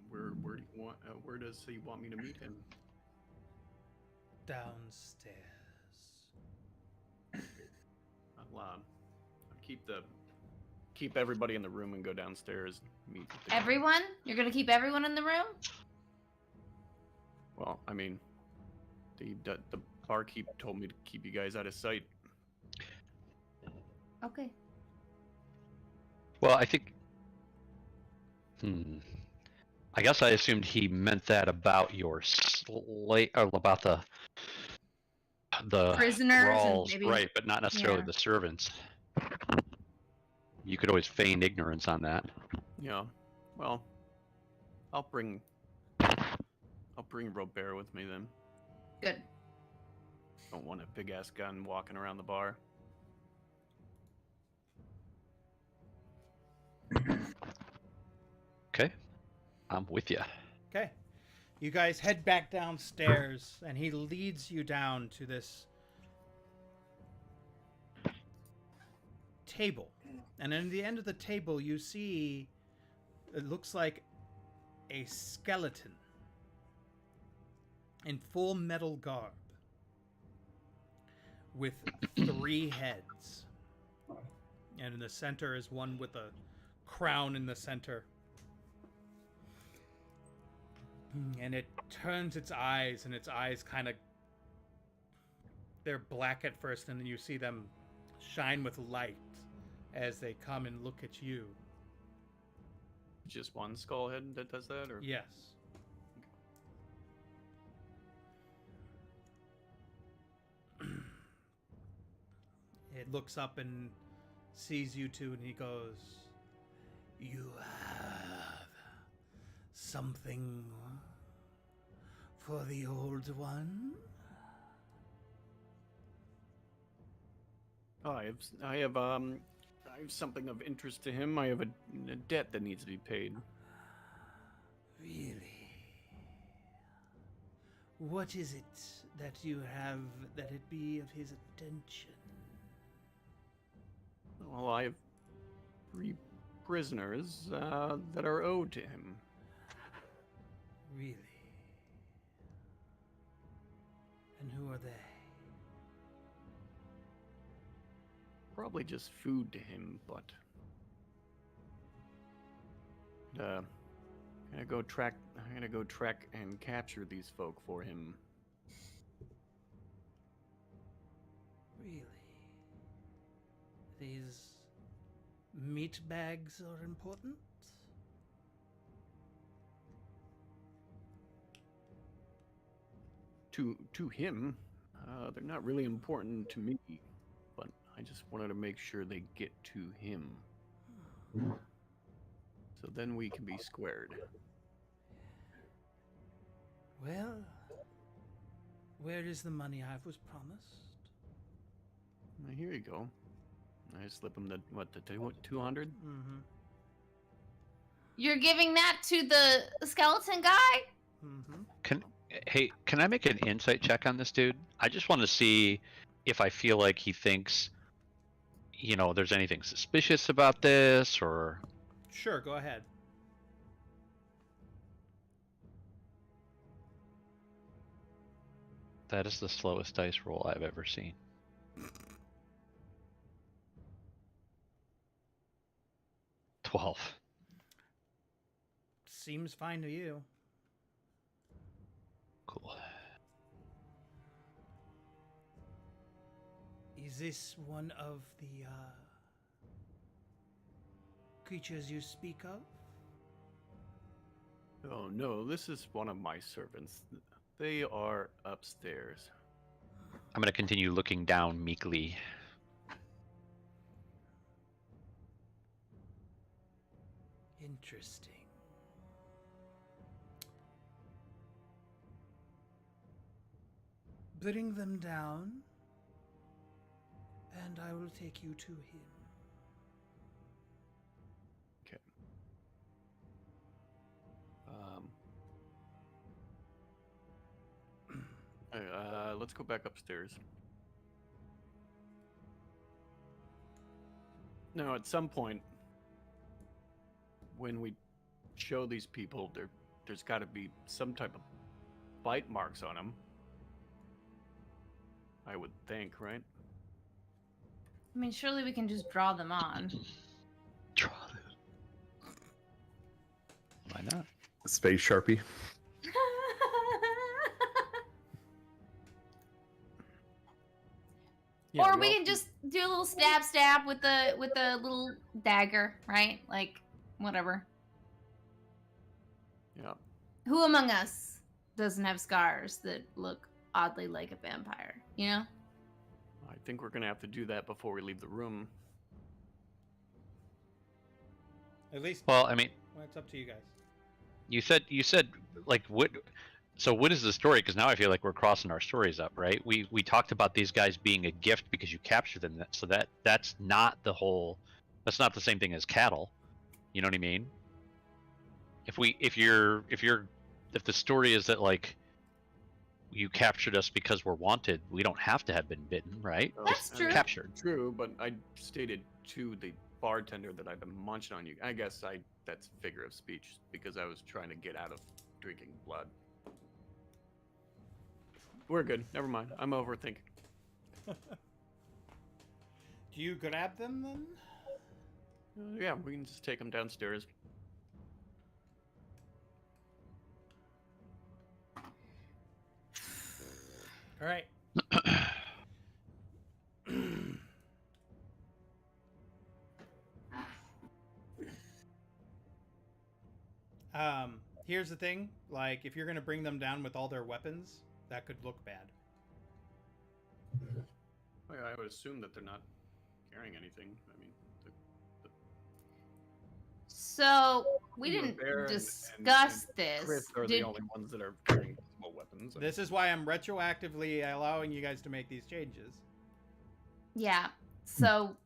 Where do you want? Where does he want me to meet him? Downstairs. I'll keep everybody in the room and go downstairs. Meet with the Everyone? You're gonna keep everyone in the room? Well, I mean, the barkeep told me to keep you guys out of sight. Okay. Well, I think. I guess I assumed he meant that about your slate, or about the Prisoners and thralls, maybe- right? But not necessarily yeah. the servants. You could always feign ignorance on that. Yeah. Well, I'll bring Robert with me then. Good. Don't want a big ass gun walking around the bar. Okay, I'm with you. Okay. You guys head back downstairs, and he leads you down to this table. And in the end of the table, you see it looks like a skeleton in full metal garb with 3 heads. And in the center is one with a crown in the center. And it turns its eyes, and its eyes kind of, they're black at first, and then you see them shine with light as they come and look at you. Just one skull head that does that, or Yes. It looks up and sees you two, and he goes, "You have something for the old one?" Oh, I have something of interest to him. I have a debt that needs to be paid. Really? What is it that you have that it be of his attention? Well, I have 3 prisoners that are owed to him. Really? And who are they? Probably just food to him, but I'm gonna go track and capture these folk for him. Really? These meat bags are important? To him, they're not really important to me, but I just wanted to make sure they get to him. So then we can be squared. Well, where is the money I was promised? Now, here you go. I slip him the 200. Mm-hmm. You're giving that to the skeleton guy? Mm-hmm. Can I make an insight check on this dude? I just want to see if I feel like he thinks, there's anything suspicious about this, or... Sure, go ahead. That is the slowest dice roll I've ever seen. $12. Seems fine to you. Cool. Is this one of the creatures you speak of? Oh no, this is one of my servants. They are upstairs. I'm going to continue looking down meekly. Interesting. Bring them down, and I will take you to him. Okay. Let's go back upstairs. Now, at some point, when we show these people, there's got to be some type of bite marks on them. I would think, right? I mean, surely we can just draw them on. Draw it. Why not? Space Sharpie. Yeah, Or we we all can just do a little stab with the little dagger, right? Like, whatever. Yeah. Who among us doesn't have scars that look oddly like a vampire, you know? I think we're gonna have to do that before we leave the room. At least, Well, I mean, well, it's up to you guys. you said like what? So what is the story? Because now I feel like we're crossing our stories up, right? We talked about these guys being a gift because you captured them. So that's not the whole. That's not the same thing as cattle. You know what I mean? If the story is that like you captured us because we're wanted, we don't have to have been bitten, right? So, That's I mean, true. Captured. True, but I stated to the bartender that I've been munching on you. I guess that's figure of speech because I was trying to get out of drinking blood. We're good. Never mind. I'm overthinking. Do you grab them then? Yeah, we can just take them downstairs. All right. Here's the thing. Like, if you're gonna bring them down with all their weapons, that could look bad. Well, I would assume that they're not carrying anything. I mean, So we the didn't bear and discuss this. Chris are Did- the only ones that are carrying small weapons. This is why I'm retroactively allowing you guys to make these changes. Yeah. So,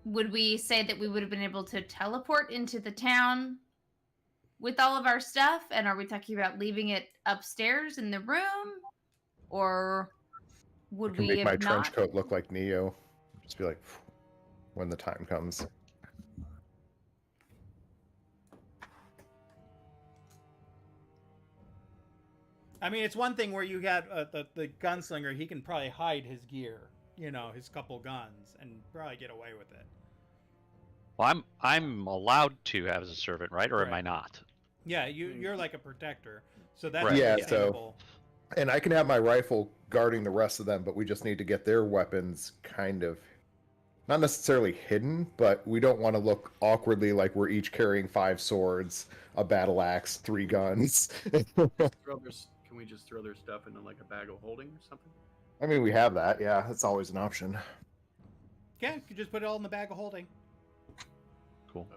would we say that we would have been able to teleport into the town with all of our stuff? And are we talking about leaving it upstairs in the room, or would I can we make have my not? trench coat look like Neo. Just be like, when the time comes. I mean, it's one thing where you got the gunslinger. He can probably hide his gear, you know, his couple guns, and probably get away with it. Well, I'm allowed to have as a servant, right? Or am Right. I not? Yeah, you're like a protector, so that's Right. Yeah, understandable. And I can have my rifle guarding the rest of them, but we just need to get their weapons kind of not necessarily hidden, but we don't want to look awkwardly like we're each carrying 5 swords, a battle axe, 3 guns. Can we just throw their stuff into like a bag of holding or something? I mean, we have that. Yeah, that's always an option. Yeah, you just put it all in the bag of holding. Cool.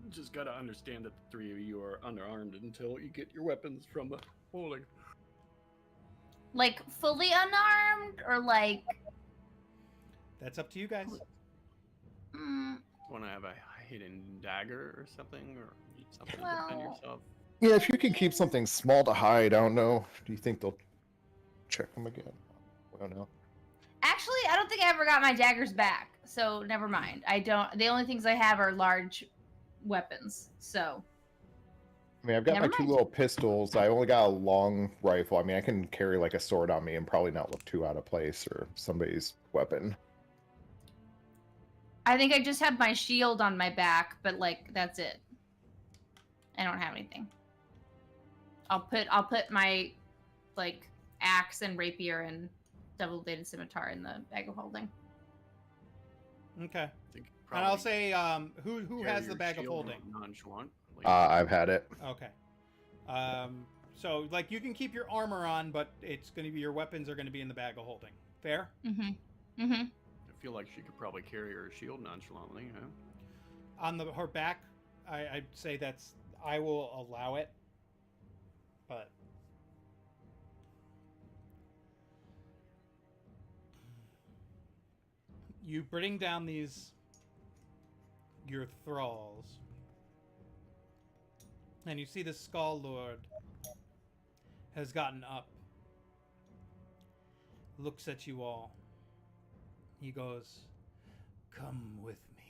Just gotta understand that the 3 of you are underarmed until you get your weapons from the holding. Like fully unarmed, or like? That's up to you guys. Want to have a hidden dagger or something, or something to Well- defend yourself? Yeah, if you can keep something small to hide, I don't know. Do you think they'll check them again? I don't know. Actually, I don't think I ever got my daggers back, so never mind. I don't. The only things I have are large weapons. So I mean, I've got Never my 2 mind. little pistols. I only got a long rifle. I mean, I can carry like a sword on me and probably not look too out of place or somebody's weapon. I think I just have my shield on my back, but like that's it. I don't have anything. I'll put my like axe and rapier and double-bladed scimitar in the bag of holding. Okay. I think And I'll probably say, who carry has the your bag of shield holding? Nonchalant. I've had it. Okay. So like you can keep your armor on, but it's going to be your weapons are going to be in the bag of holding. Fair? Mm-hmm. Mm-hmm. I feel like she could probably carry her shield nonchalantly. Huh? On her back, I'd say I will allow it, but you bring down your thralls, and you see the Skull Lord has gotten up, looks at you all. He goes, "Come with me."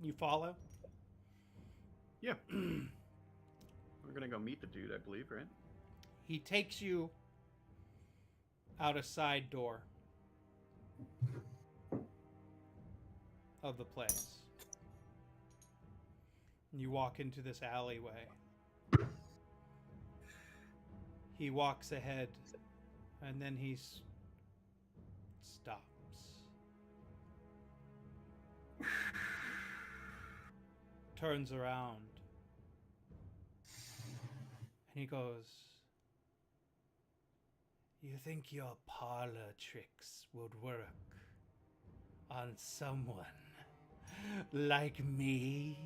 You follow? Yeah. We're gonna go meet the dude, I believe, right? He takes you out a side door of the place. And you walk into this alleyway. He walks ahead, and then he stops. turns around, and he goes, "You think your parlor tricks would work on someone like me?"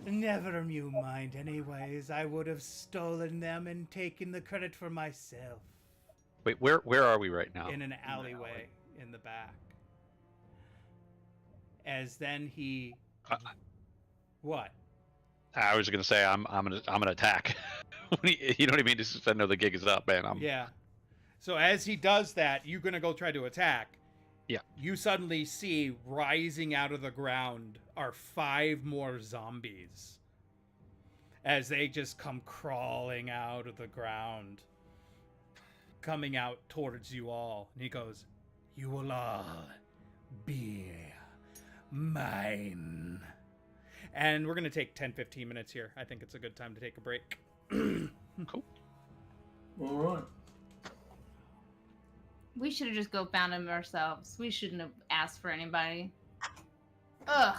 Never you mind, anyways. I would have stolen them and taken the credit for myself. Wait, where are we right now? In an alleyway in the back. As then he, what? I was gonna say I'm gonna attack. You know what I mean? Just I know the gig is up, man. Yeah. So as he does that, you're gonna go try to attack. Yeah. You suddenly see rising out of the ground are 5 more zombies. As they just come crawling out of the ground, coming out towards you all. And he goes, "You will all be mine." And we're going to take 10-15 minutes here. I think it's a good time to take a break. Cool. All right. We should have just go found him ourselves. We shouldn't have asked for anybody. Ugh.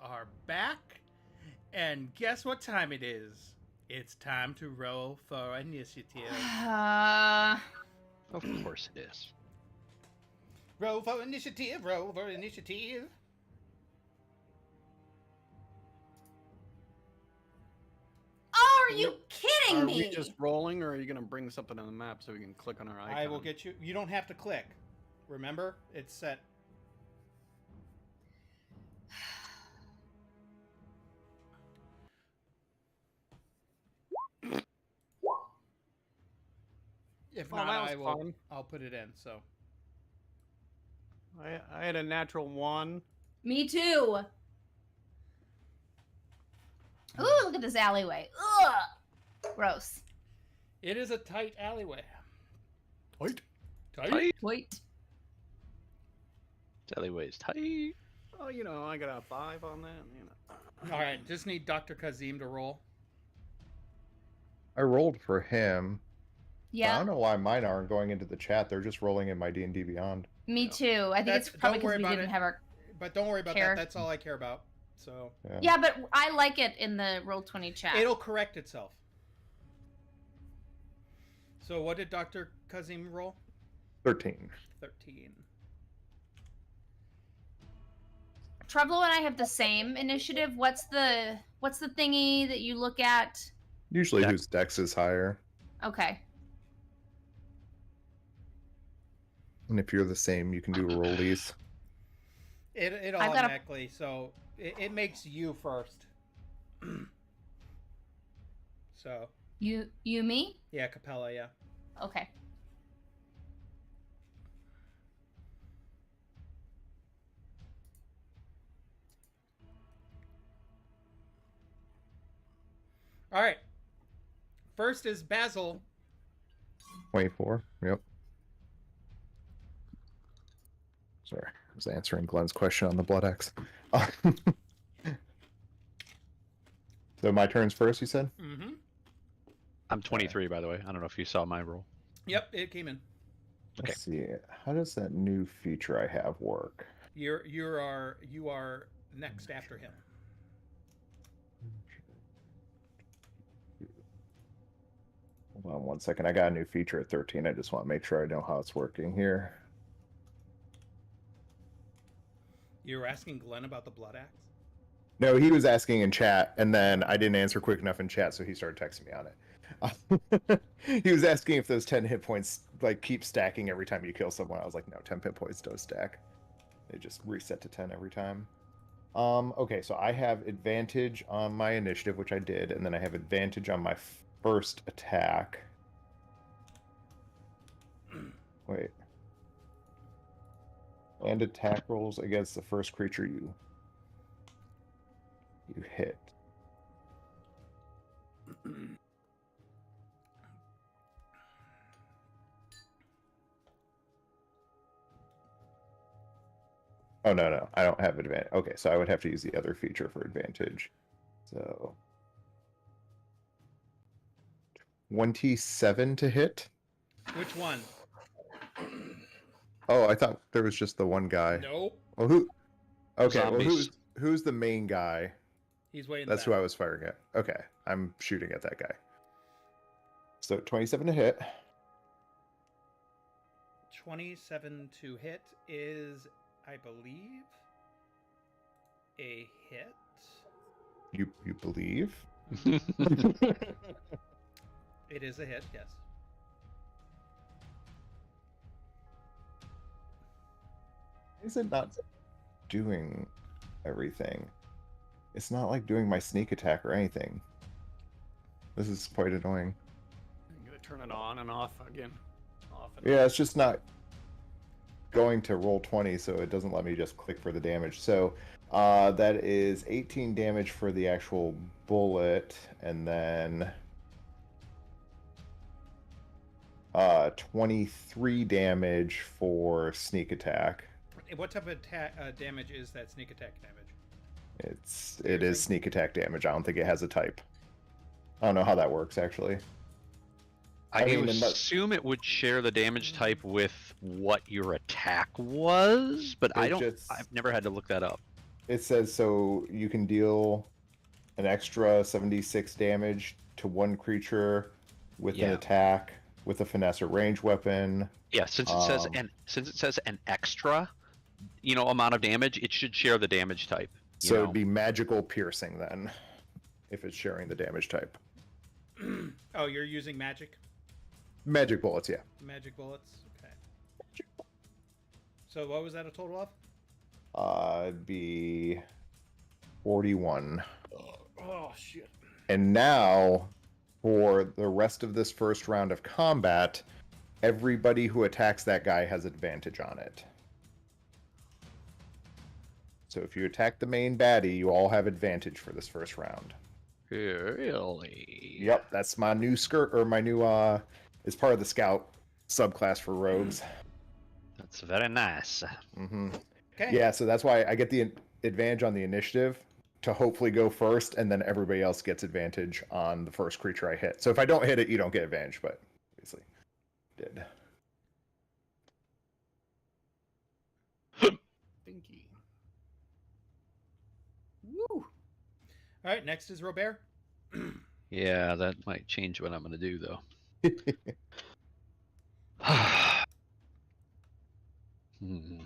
are back, and guess what time it is? It's time to roll for initiative. Of course it is. Roll for initiative, roll for initiative. Oh, are you kidding Are me? we just rolling, or are you gonna bring something on the map so we can click on our icon? I will get you. You don't have to click. Remember, it's set. If Oh, not, that was I will. fun. I'll put it in. So I had a natural 1. Me too. Ooh, look at this alleyway. Ugh. Gross. it is a tight alleyway. Wait. Tight. Wait. Alleyways tight. Oh, you know, I got a 5 on that. You know. All right, just need Dr. Kazim to roll. I rolled for him. I Yeah, don't know why mine aren't going into the chat. They're just rolling in my D&D Beyond. me too. I think That's- it's probably don't worry because we about didn't it. have our. But don't worry about Care. that. That's all I care about. So Yeah, but I like it in the Roll20 chat. it'll correct itself. So what did Dr. Kazim roll? 13. 13. Treblo and I have the same initiative. What's the thingy that you look at? Usually Dex. whose dex is higher. Okay. And if you're the same, you can do rollies. It I've got a- automatically, so it makes you first. So You me? yeah, Capella, yeah. Okay. All right. First is Basil. 24. Yep. Sorry, I was answering Glenn's question on the Blood X. So my turn's first, you said? Mm-hmm. I'm 23, by the way. I don't know if you saw my roll. Yep, it came in. Okay. Let's see. How does that new feature I have work? You are next after him. Hold on one second. I got a new feature at 13. I just want to make sure I know how it's working here. You were asking Glenn about the blood axe? No, he was asking in chat, and then I didn't answer quick enough in chat, so he started texting me on it. He was asking if those 10 hit points like keep stacking every time you kill someone. I was like, no, 10 hit points does stack. They just reset to 10 every time. Okay, so I have advantage on my initiative, which I did, and then I have advantage on my first attack. Wait. And attack rolls against the first creature you hit. Oh, no, I don't have advantage. Okay, so I would have to use the other feature for advantage. So 27 to hit. Which one? Oh, I thought there was just the one guy. Nope. Well, who? Okay, well, Zombies. who's the main guy? He's waiting. That's who I was firing at. Okay, I'm shooting at that guy. So 27 to hit. 27 to hit is, I believe, a hit. You believe? It is a hit, yes. Is it not doing everything? It's not like doing my sneak attack or anything. This is quite annoying. I'm gonna turn it on and off again. Off and Yeah, it's just not going to roll 20, so it doesn't let me just click for the damage. So that is 18 damage for the actual bullet, and then 23 damage for sneak attack. What type of damage is that sneak attack damage? It is sneak attack damage. I don't think it has a type. I don't know how that works actually. I mean, would unless- assume it would share the damage type with what your attack was, but It I don't. just- I've never had to look that up. it says so you can deal an extra 76 damage to one creature with an Yeah. attack with a finesse or range weapon. Yeah, since it says an extra, amount of damage, it should share the damage type. So it'd be magical piercing then, if it's sharing the damage type. Oh, you're using magic? Magic bullets, yeah. Magic bullets? Okay. So what was that a total of? It'd be 41. Oh, shit. And now, for the rest of this first round of combat, everybody who attacks that guy has advantage on it. So if you attack the main baddie, you all have advantage for this first round. Really? Yep, that's my new is part of the scout subclass for rogues. That's very nice. Mm-hmm. Okay. Yeah, so that's why I get the advantage on the initiative to hopefully go first, and then everybody else gets advantage on the first creature I hit. So if I don't hit it, you don't get advantage, but obviously did. Thinky. Woo! All right, next is Robert. Yeah, that might change what I'm going to do, though. Hmm.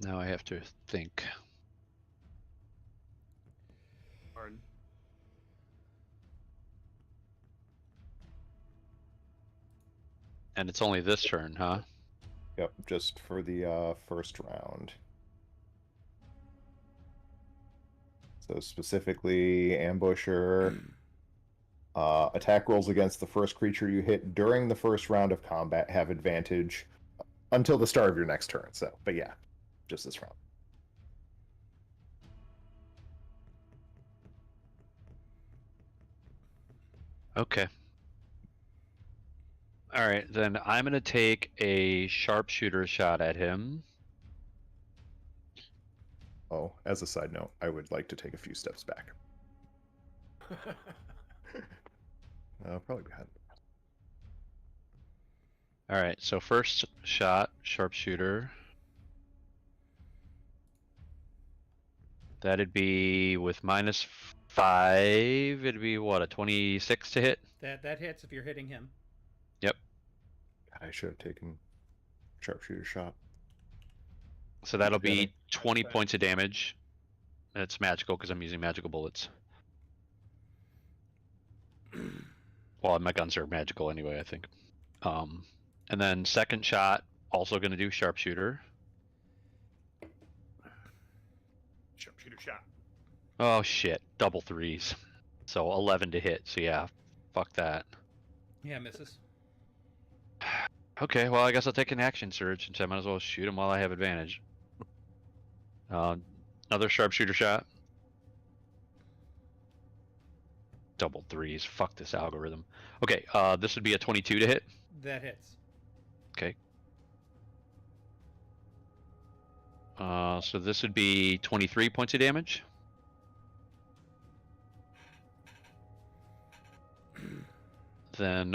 Now I have to think. Hard. And it's only this turn, huh? Yep, just for the first round. So specifically, ambusher. Attack rolls against the first creature you hit during the first round of combat have advantage until the start of your next turn. So, but yeah, just this round. Okay. All right, then I'm going to take a sharpshooter shot at him. Oh, as a side note, I would like to take a few steps back. Probably behind. All right, so first shot, sharpshooter. That'd be with -5. It'd be what, a 26 to hit? That hits if you're hitting him. Yep. I should have taken sharpshooter shot. So that'll Got be it. 20 points of damage. And it's magical because I'm using magical bullets. Well, my guns are magical anyway, I think. And then second shot, also going to do sharpshooter. Sharpshooter shot. Oh shit, double threes. So 11 to hit. So yeah, fuck that. Yeah, misses. Okay, well I guess I'll take an action surge since I might as well shoot him while I have advantage. Another sharpshooter shot. Double threes. Fuck this algorithm. Okay, this would be a 22 to hit. That hits. Okay. So this would be 23 points of damage. Then,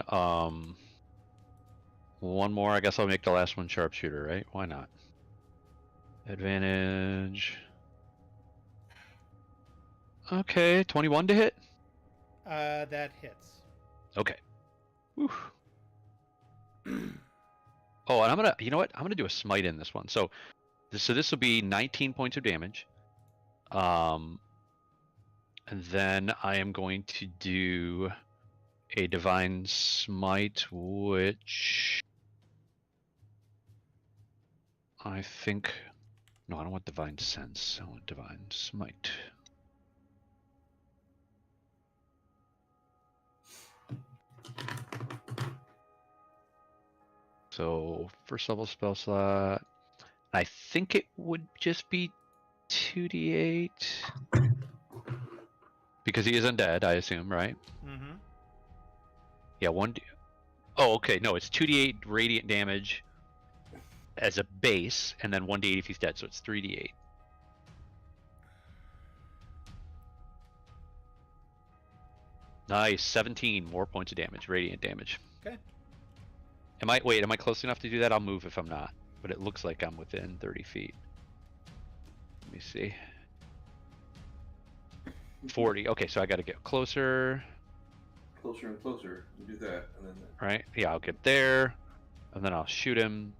one more. I guess I'll make the last one sharpshooter, right? Why not? Advantage. Okay, 21 to hit. That hits. Okay. Whew. Oh, and I'm gonna, you know what? I'm gonna do a smite in this one. So this will be 19 points of damage. And then I am going to do a divine smite, which I think, no, I don't want divine sense. I want divine smite. So first level spell slot. I think it would just be 2d8 because he is undead, I assume, right? Mm-hmm. Yeah, Oh, okay. No, it's 2d8 radiant damage as a base, and then 1d8 if he's dead, so it's 3d8. Nice, 17 more points of damage, radiant damage. Okay. Am I close enough to do that? I'll move if I'm not. But it looks like I'm within 30 feet. Let me see. 40. Okay, so I got to get closer. Closer and closer. You do that, and then Right? Yeah, I'll get there. And then I'll shoot him.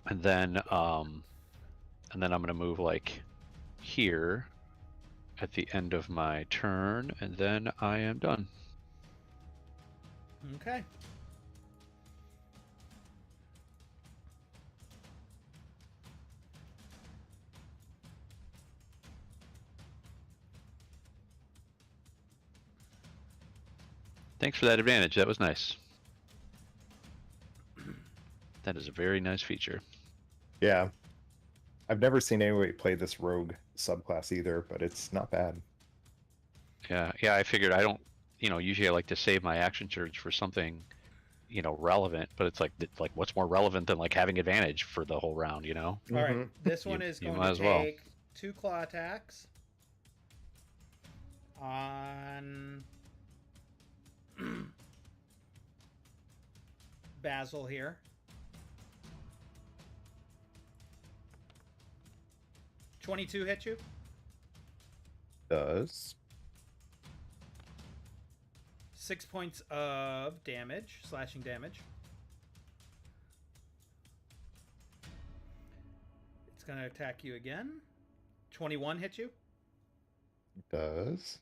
And then I'm gonna move like here at the end of my turn, and then I am done. Okay. Thanks for that advantage. That was nice. That is a very nice feature. Yeah. I've never seen anybody play this rogue subclass either, but it's not bad. Yeah, I figured I don't, usually I like to save my action surge for something, relevant, but it's like what's more relevant than like having advantage for the whole round, All right. Mhm. This one You- is you going might to as well. take 2 claw attacks on Basil here. $22 hit you. Does. 6 points of damage, slashing damage. It's going to attack you again. 21 hit you. Does.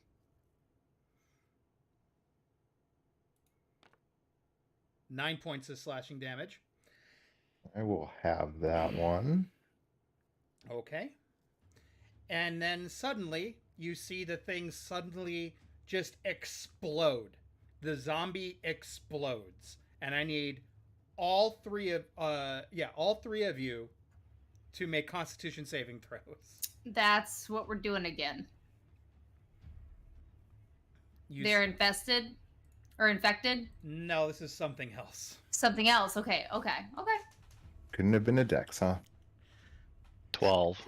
Nine points of slashing damage. I will have that one. Okay. And then suddenly, you see the thing suddenly just explode. The zombie explodes. And I need all three of you to make Constitution saving throws. That's what we're doing again. You They're infested or infected. No, this is something else. Something else. Okay. Couldn't have been a dex, huh? 12.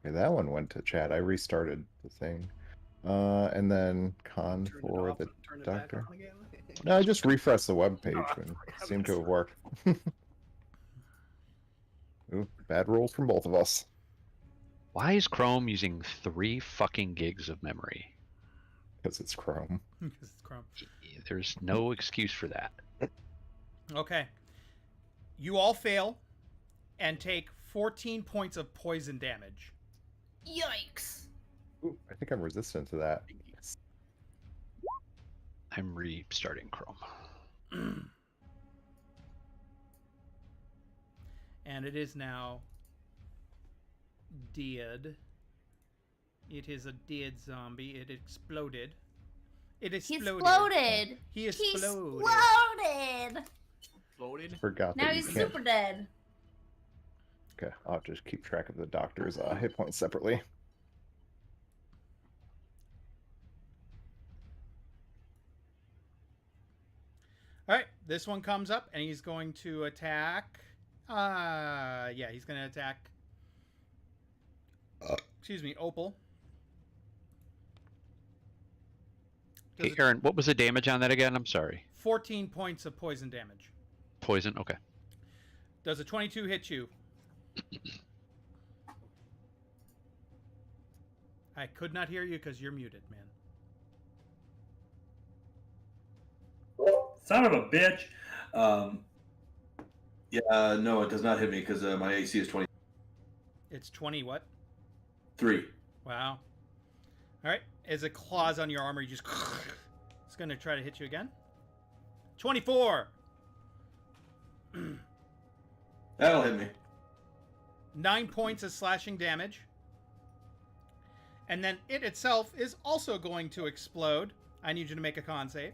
Okay, that one went to chat. I restarted the thing. And then con Turn it for off the and turn it back doctor. on again. No, I just refreshed the web page Oh, and for it seemed to heaven's have worked. Ooh, bad rolls from both of us. Why is Chrome using 3 fucking gigs of memory? Because it's Chrome. It's Chrome. There's no excuse for that. Okay. You all fail and take 14 points of poison damage. Yikes. Ooh, I think I'm resistant to that. I'm restarting Chrome. And it is now dead. It is a dead zombie. It exploded. It He exploded. exploded. He He exploded. exploded. Floated. Forgot Now that you he's can't. super dead. Okay, I'll just keep track of the doctor's hit points separately. All right, this one comes up and he's going to attack. Yeah, he's going to attack. Excuse me, Opal. Does Hey, it- Aaron, what was the damage on that again? I'm sorry. 14 points of poison damage. Poison? Okay. Does a 22 hit you? I could not hear you because you're muted, man. Son of a bitch. Yeah, no, it does not hit me because my AC is 23. It's 20 what? Wow. All right. As it claws on your armor, you just... It's going to try to hit you again. 24! That'll hit me. 9 points of slashing damage. And then it itself is also going to explode. I need you to make a con save.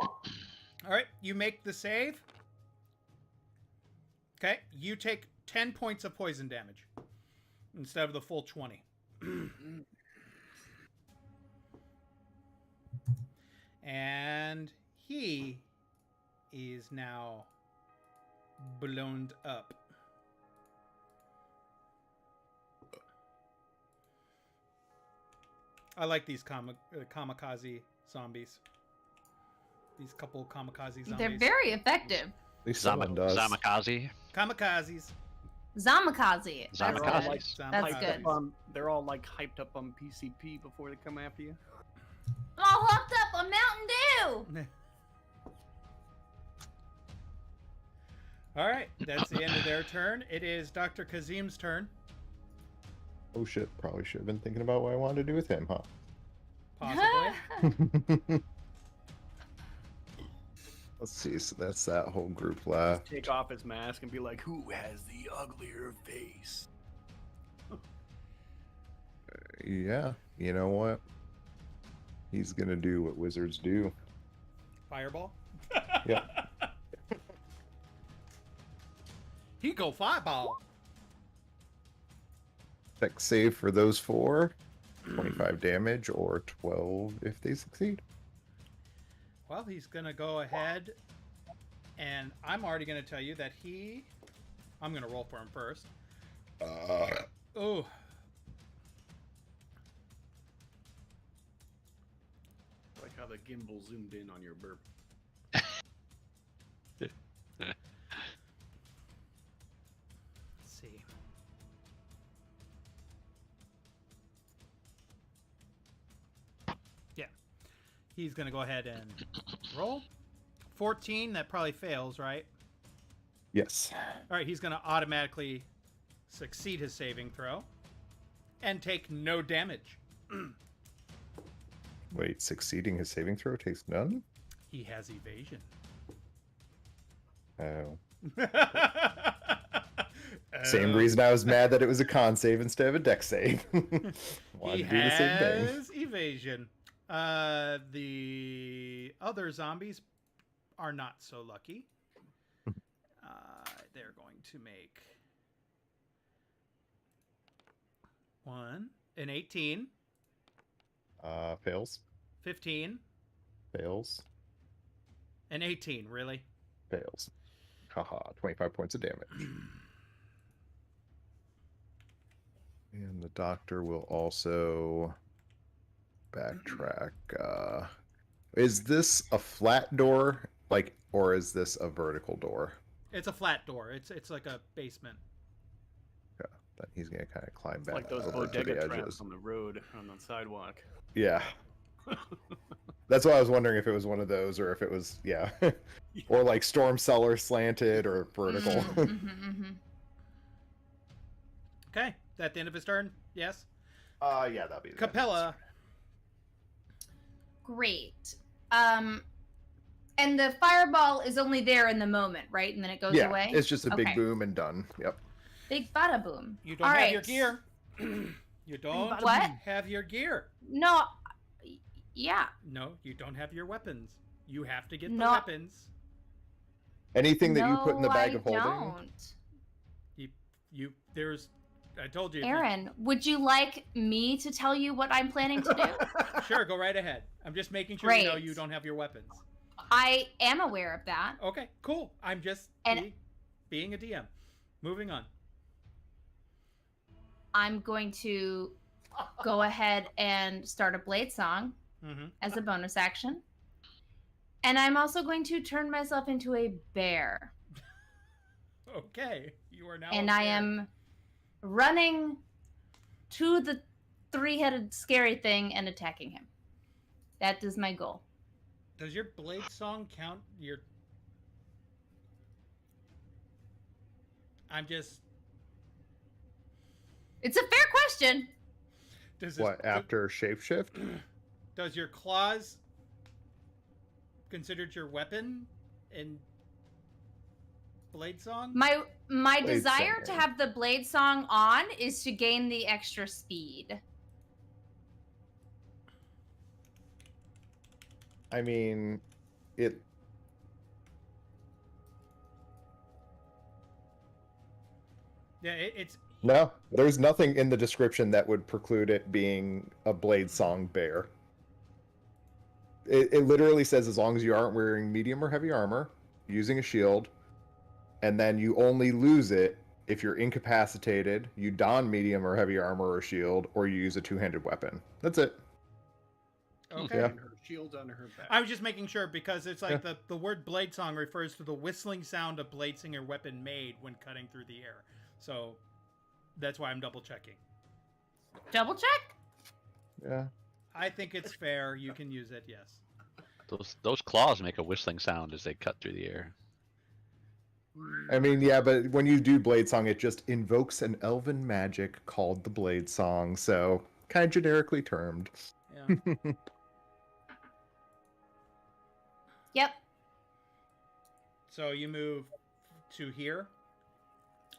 All right, you make the save. Okay, you take 10 points of poison damage instead of the full 20. And he is now blown up. I like these kamikaze zombies. These couple kamikaze zombies. They're very effective. At least someone does. Zamikaze. Kamikazes. Zamikaze. That's Zamikaze. good. Like, That's Zamikazes. good. they're all like hyped up on PCP before they come after you. I'm all hooked up on Mountain Dew. All right, that's the end of their turn. It is Dr. Kazim's turn, Oh shit! Probably should have been thinking about what I wanted to do with him, huh? possibly. Let's see. So that's that whole group left. Take off his mask and be like, "Who has the uglier face?" Yeah. You know what? He's gonna do what wizards do. Fireball. Yeah. He go fireball. Dex save for those four. 25 damage or 12 if they succeed. Well, he's gonna go ahead, and I'm already gonna tell you that I'm gonna roll for him first. Oh. Like how the gimbal zoomed in on your burp. Let's see. Yeah. He's going to go ahead and roll. 14, that probably fails, right? Yes. All right, he's going to automatically succeed his saving throw and take no damage. Wait, succeeding his saving throw takes none? He has evasion. Oh. Same reason I was mad that it was a con save instead of a dex save. Wanted He to do the same thing. has evasion. The other zombies are not so lucky. They're going to make an 18, Fails. 15, Fails. an 18. Really? Fails. Haha, 25 points of damage. And the doctor will also backtrack. Is this a flat door, or is this a vertical door? It's a flat door. It's like a basement. That he's gonna kind of climb It's back like those over to bodega the traps edges. on the road on the sidewalk. Yeah, that's why I was wondering if it was one of those or if it was or like storm cellar slanted or vertical. Okay, that the end of his turn? Yes. Yeah, that'd be the Capella. Great. And the fireball is only there in the moment, right? And then it goes Yeah, away? it's just a big Okay. boom and done. Yep. Big bada boom. You don't All have right. your gear. You don't What? have your gear. No. Yeah. No, you don't have your weapons. You have to get the No. weapons. Anything that you put in the No, bag I of holding. don't. I told you. Aaron, would you like me to tell you what I'm planning to do? Sure, go right ahead. I'm just making sure you know Great. you don't have your weapons. I am aware of that. Okay, cool. I'm just And- being a DM. Moving on. I'm going to go ahead and start a blade song Mm-hmm. as a bonus action. And I'm also going to turn myself into a bear. Okay, you are now. And a I bear. am running to the three-headed scary thing and attacking him. That is my goal. Does your blade song count your? I'm just. It's a fair question. Does this, What after shapeshift? Does your claws considered your weapon in blade song? My Blade desire to song. have the blade song on is to gain the extra speed. I mean, it. Yeah, it's No, there's nothing in the description that would preclude it being a blade song bear. it literally says as long as you aren't wearing medium or heavy armor, using a shield, and then you only lose it if you're incapacitated, you don medium or heavy armor or shield, or you use a two-handed weapon. That's it. Okay. Yeah. And her shield's on her back. I was just making sure because it's like the word blade song refers to the whistling sound a blade singer weapon made when cutting through the air. So that's why I'm double checking. Double check. Yeah. I think it's fair. You can use it, yes. Those claws make a whistling sound as they cut through the air. I mean, yeah, but when you do Blade Song, it just invokes an elven magic called the Blade Song, so kind of generically termed. Yeah. Yep. So you move to here.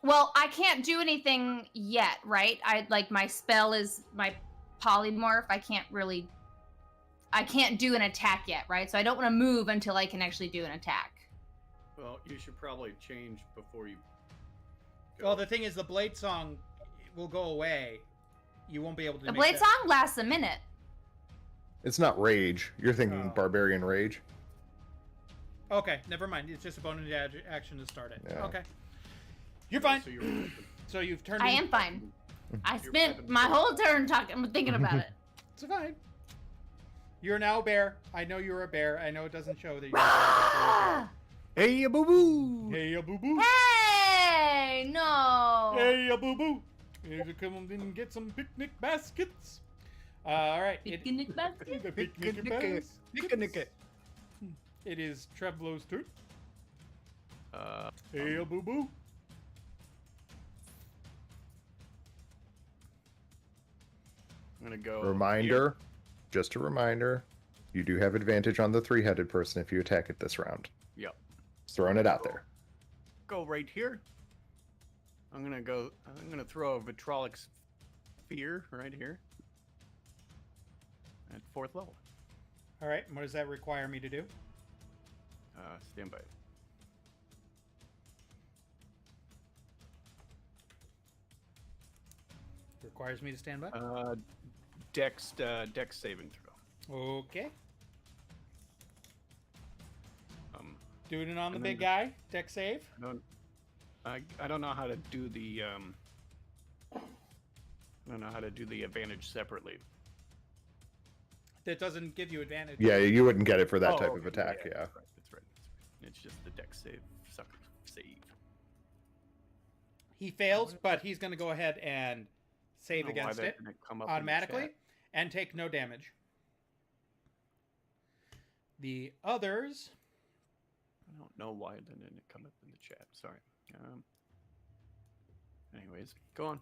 Well, I can't do anything yet, right? My spell is my polymorph. I can't do an attack yet, right? So I don't want to move until I can actually do an attack. Well, you should probably change before you. Well, the thing is, the blade song will go away. You won't be able to. The make blade that- song lasts a minute. It's not Rage. You're thinking Oh. Barbarian Rage. Okay, never mind. It's just a bonus action to start it. Yeah. Okay, you're fine. So you're. So you've turned. I in- am fine. I You're spent weapon my first. whole turn thinking about it. It's fine. You're now a bear. I know you're a bear. I know it doesn't show that you're a Ah! Hey, boo boo. bear. Hey, a boo boo. Hey, no. Hey, a boo boo. Here to come and get some picnic baskets. All right. Picnic basket? The picnic Picnic. baskets. It is Treblo's turn. Hey, a boo boo. I'm gonna go. Reminder, just a reminder, you do have advantage on the three-headed person if you attack it this round. Yep. Just throwing it out there. Go right here. I'm gonna go. I'm gonna throw a vitrolic sphere right here. At 4th level. All right. And what does that require me to do? Stand by. Requires me to stand by. Dex saving throw. Okay. Doing it on the and then big the- guy. Deck save. I don't know how to do the I don't know how to do the advantage separately. That doesn't give you advantage. Yeah, you wouldn't get it for that Oh, type okay, of attack, yeah. That's right. That's right. It's just the dex save sucker save. He fails, but he's going to go ahead and save I don't know why against that it didn't come up in the automatically chat. and take no damage. The others, I don't know why it didn't come up in the chat. Sorry. Anyways, go on.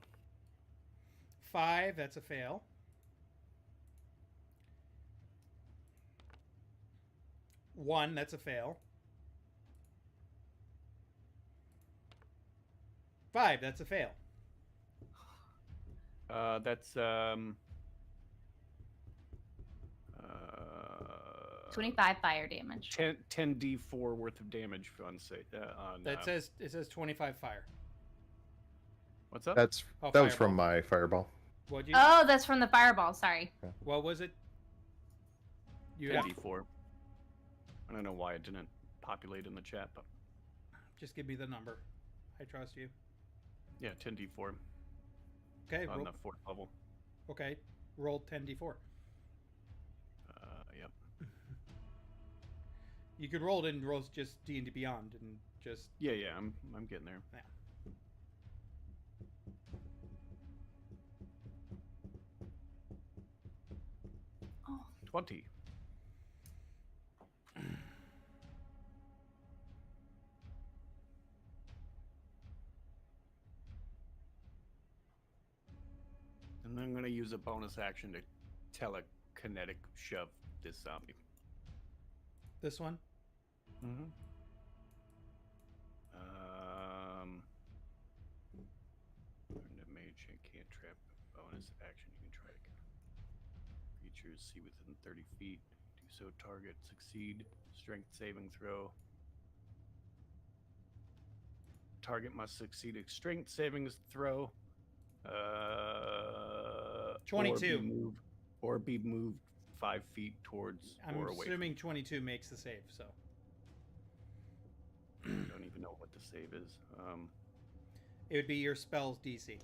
5, that's a fail. 1, that's a fail. 5, that's a fail. That's 25 fire damage. 10d4 worth of damage on say on. It says 25 fire. What's up? That was Fireball. from my fireball. What'd you? Oh, that's from the fireball. Sorry. What was it? You have, 10d4. I don't know why it didn't populate in the chat, but just give me the number. I trust you. yeah, 10d4 Okay. on Roll, the 4th level. okay. Roll 10d4. Yep. You could roll it and roll just D&D Beyond and just Yeah, I'm getting there. Yeah. 20. And then I'm gonna use a bonus action to telekinetic shove this zombie. this one. Mm-hmm. Learn to mage and can't trap. Bonus action. You can try it again. Creatures see within 30 feet. Do so. Target succeed. Strength saving throw. Target must succeed a strength saving throw. 22. Or be moved 5 feet towards I'm or away. assuming 22 makes the save, so. I don't even know what the save is. It would be your spell's DC.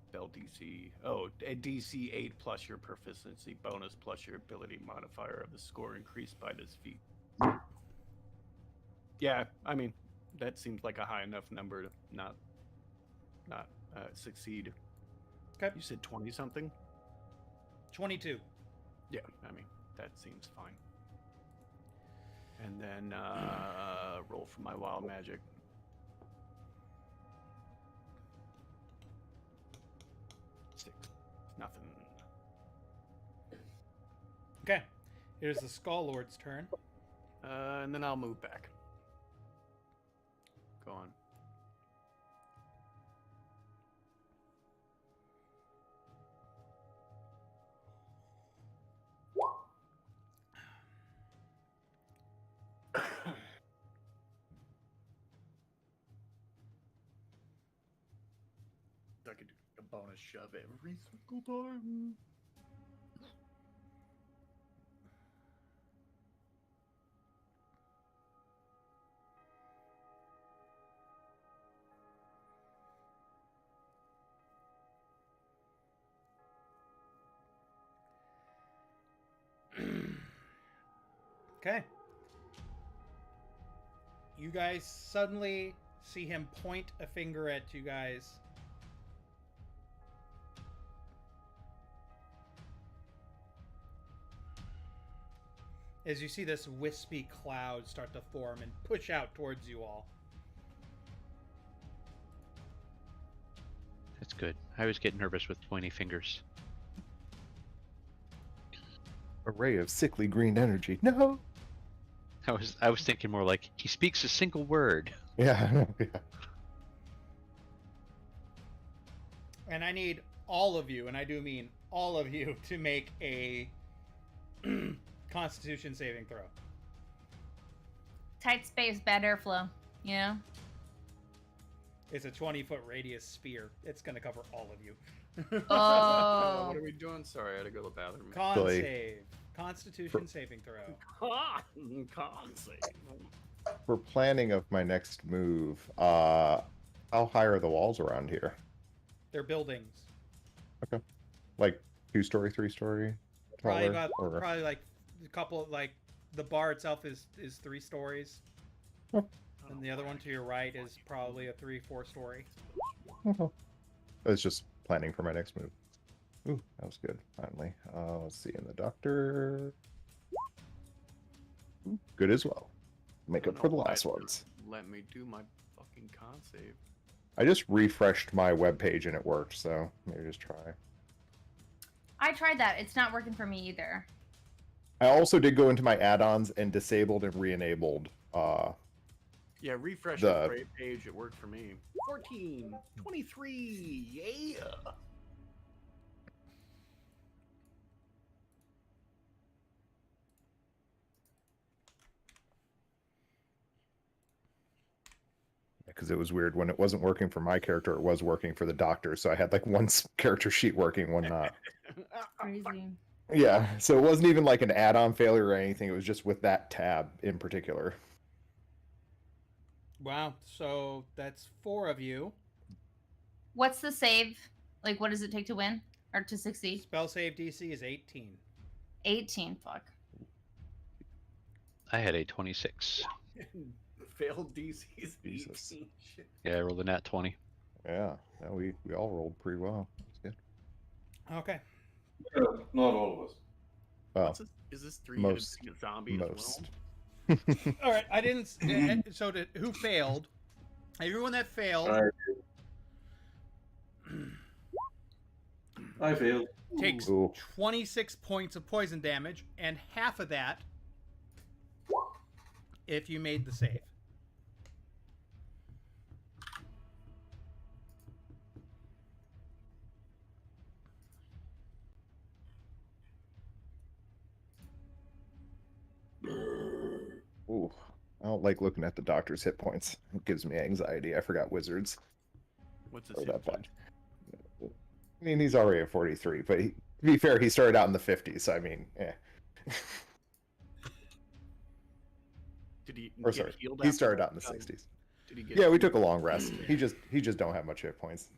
Spell DC. Oh, a DC 8 plus your proficiency bonus plus your ability modifier of the score increased by this feat. Yeah, I mean, that seems like a high enough number to not succeed. Okay. You said 20 something? 22. Yeah, I mean, that seems fine. And then roll for my wild magic. Six. Nothing. Okay. It is the Skull Lord's turn. And then I'll move back. Go on. I could do a bonus shove every single time. Okay. You guys suddenly see him point a finger at you guys. As you see this wispy cloud start to form and push out towards you all. That's good. I always get nervous with pointy fingers. A ray of sickly green energy. No. I was thinking more like he speaks a single word. Yeah. Yeah. And I need all of you, and I do mean all of you, to make a Constitution saving throw. Tight space, bad airflow. You know? It's a 20-foot radius sphere. It's going to cover all of you. Oh. What are we doing? Sorry, I had to go to the bathroom. Con Silly. save. Constitution saving throw. Con save. For planning of my next move, how high are the walls around here? They're buildings. Like 2-story, 3-story? Probably Taller, or... probably like a couple of, like, the bar itself is 3 stories. Oh. And the other one to your right is probably a 3-4 story. Okay. It's just planning for my next move. Ooh, that was good. Finally. Let's see. In the doctor. Ooh, good as well. Make up for the last ones. Let me do my fucking con save. I just refreshed my webpage and it worked, so maybe just try. I tried that. It's not working for me either. I also did go into my add-ons and disabled and re-enabled. Yeah, refresh The- the great page. It worked for me. 14, 23, yeah. Because it was weird when it wasn't working for my character, it was working for the doctor. So I had like one character sheet working, one not. Crazy. Yeah, so it wasn't even like an add-on failure or anything. It was just with that tab in particular. Wow. So that's 4 of you. What's the save? Like, what does it take to win? Or to succeed? Spell save DC is 18. 18. Fuck. I had a 26. Failed DC's Jesus. 18. Shit. Yeah, I rolled a nat 20. Yeah, no, we all rolled pretty well. That's good. Okay. Not all of us. Well, What's this? Is this 3-headed most- zombie most. as well? All right. I didn't. So who failed? Everyone that failed I failed. takes Ooh. 26 points of poison damage, and half of that if you made the save. Ooh, I don't like looking at the doctor's hit points. It gives me anxiety. I forgot wizards. What's this? Or hit that point? bad. I mean, he's already at 43, but to be fair, he started out in the 50s. I mean, Did he Or get sorry, healed he after started that? out in the 60s. Did he get Yeah, we took a long rest. He just don't have much hit points.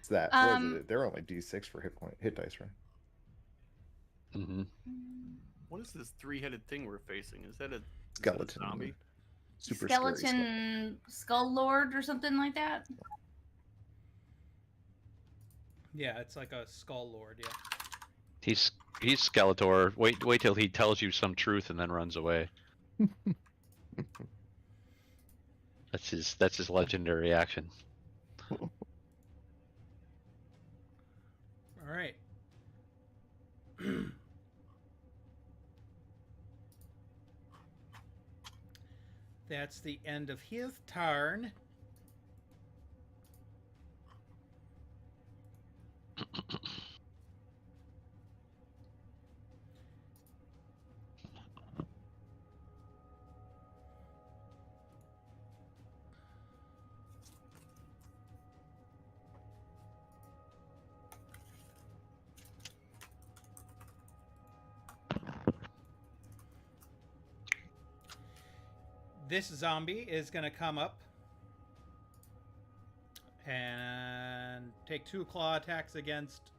It's that. What is it? They're only D6 for hit dice, right? Mm-hmm. What is this three-headed thing we're facing? Is that a Skeleton. zombie? Super scary Skeleton Skull Lord or something like that. Yeah, it's like a skull lord. Yeah. He's Skeletor. Wait till he tells you some truth and then runs away. That's his legendary action. All right. That's the end of his turn. This zombie is going to come up and take 2 claw attacks against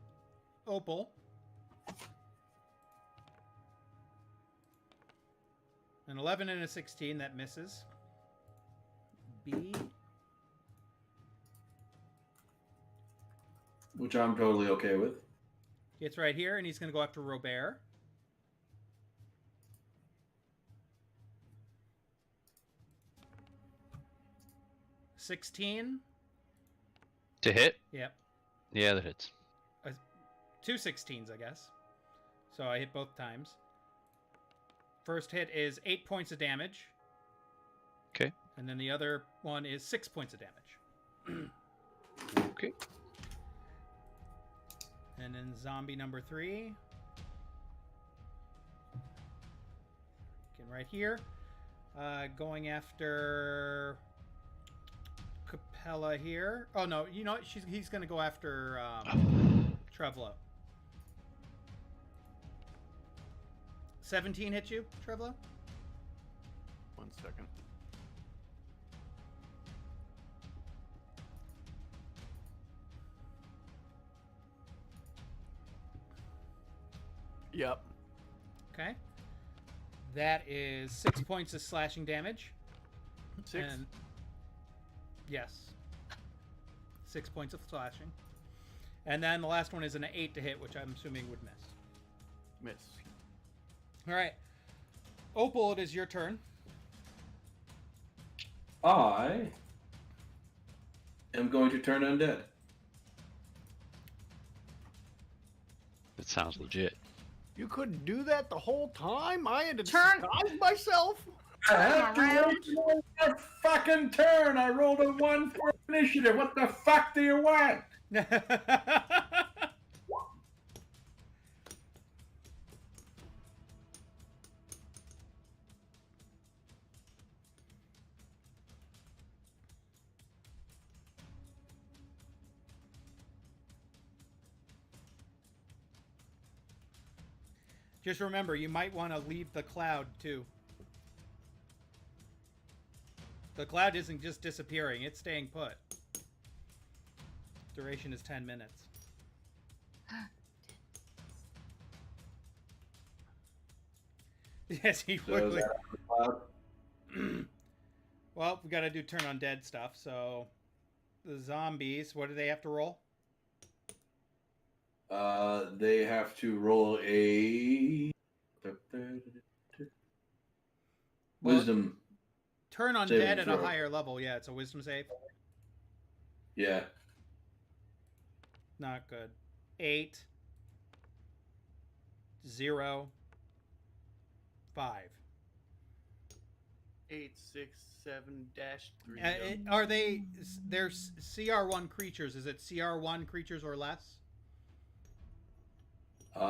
Opal. An 11 and a 16, that misses. B. Which I'm totally okay with. Gets right here, and he's going to go after Robert. $16. To hit? Yep. Yeah, that hits. 2 16s, I guess. So I hit both times. First hit is 8 points of damage. Okay. And then the other one is 6 points of damage. Okay. And then zombie number 3. Again, right here. Going after Capella here. Oh, no. You know what? He's going to go after Trevlo. 17 hit you, Trevlo? 1 second. Yep. Okay. That is 6 points of slashing damage. 6. And yes. 6 points of slashing. And then the last one is an 8 to hit, which I'm assuming would miss. Miss. All right. Opal, it is your turn. I am going to turn undead. That sounds legit. You couldn't do that the whole time? I had to Turn- disguise myself? I have to around. wait for your fucking turn. I rolled a 1 for initiative. What the fuck do you want? Just remember, you might want to leave the cloud, too. The cloud isn't just disappearing, it's staying put. Duration is 10 minutes. Yes, he So would. is that cloud? Well, we got to do turn undead stuff. So, the zombies, what do they have to roll? They have to roll a wisdom. Turn undead Saving at a throw. higher level. Yeah, it's a wisdom save. Yeah. Not good. 8, 0, 5. 8, 6, 7 dash 3. Are they? They're CR1 creatures. Is it CR1 creatures or less? CR.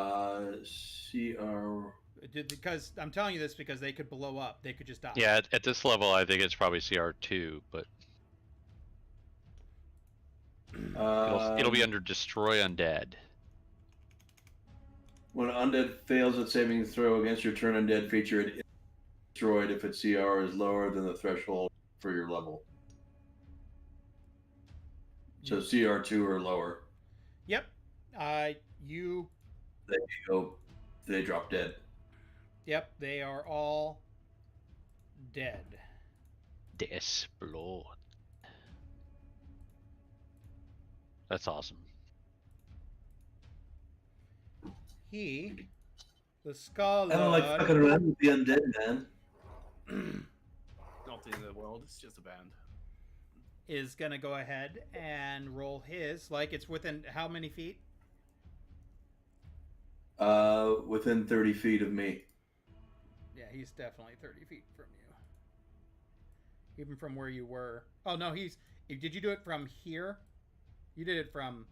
Because I'm telling you this because they could blow up. They could just die. Yeah, at this level, I think it's probably CR2, but It'll be under Destroy Undead. When undead fails at saving throw against your turn undead feature, it is destroyed if its CR is lower than the threshold for your level. So CR2 or lower. Yep. You. They drop dead. Yep. They are all dead. Explode. That's awesome. The scholar. I don't like fucking around with the undead, man. Not the end of the world. It's just a band. Is gonna go ahead and roll his. Like it's within how many feet? Within 30 feet of me. Yeah, he's definitely 30 feet from you. Even from where you were. Oh no, he's. Did you do it from here? You did it from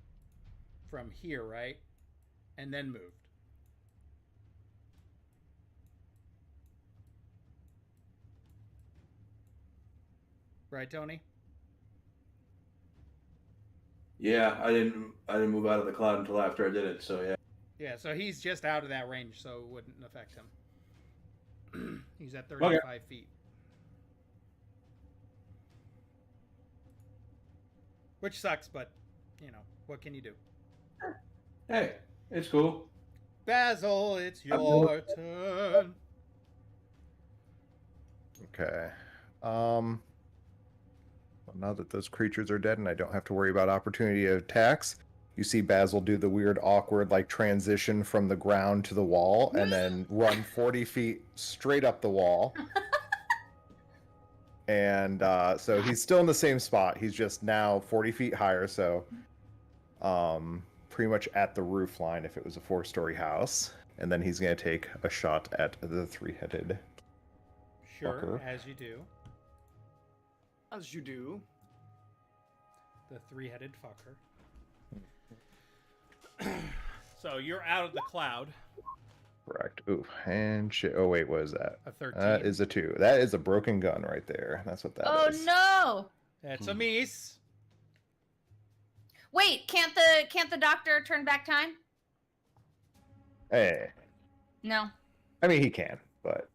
here, right? And then moved. Right, Tony? Yeah, I didn't move out of the cloud until after I did it, so yeah. Yeah, so he's just out of that range, so it wouldn't affect him. He's at 35 feet. Which sucks, but, you know, what can you do? Hey, it's cool. Basil, it's your turn. Okay. Well, now that those creatures are dead and I don't have to worry about opportunity attacks, you see Basil do the weird, awkward, like, transition from the ground to the wall and then run 40 feet straight up the wall. And so he's still in the same spot. He's just now 40 feet higher, so pretty much at the roof line if it was a 4-story house. And then he's going to take a shot at the 3-headed Sure, fucker. as you do. As you do. The 3-headed fucker. So you're out of the cloud. Correct. Ooh, and shit. Oh, wait, what is that? A 13. That is a 2. That is a broken gun right there. That's what that is. Oh no! That's a miss. Wait, can't the doctor turn back time? Hey. No. I mean, he can, but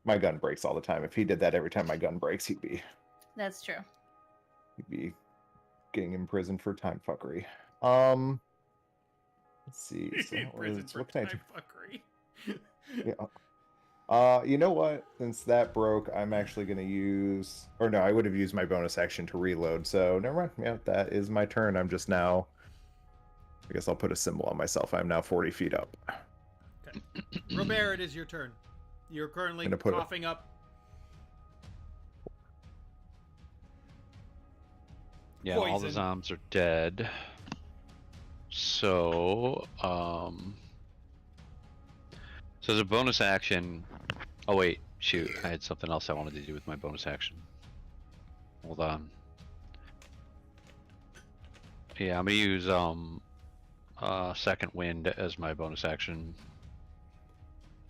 my gun breaks all the time. If he did that every time my gun breaks, he'd be That's true. getting imprisoned for time fuckery. Let's see. So In prison for what can I do? time fuckery. Yeah. You know what? Since that broke, I'm actually going to use... Or no, I would have used my bonus action to reload, so never mind. Yeah, that is my turn. I'm just now... I guess I'll put a symbol on myself. I'm now 40 feet up. Okay. Robert, it is your turn. You're currently Gonna put coughing up. Yeah, all the Poison. zombs are dead. So, so as a bonus action... Oh wait, shoot, I had something else I wanted to do with my bonus action. Hold on. Yeah, I'm gonna use, Second Wind as my bonus action.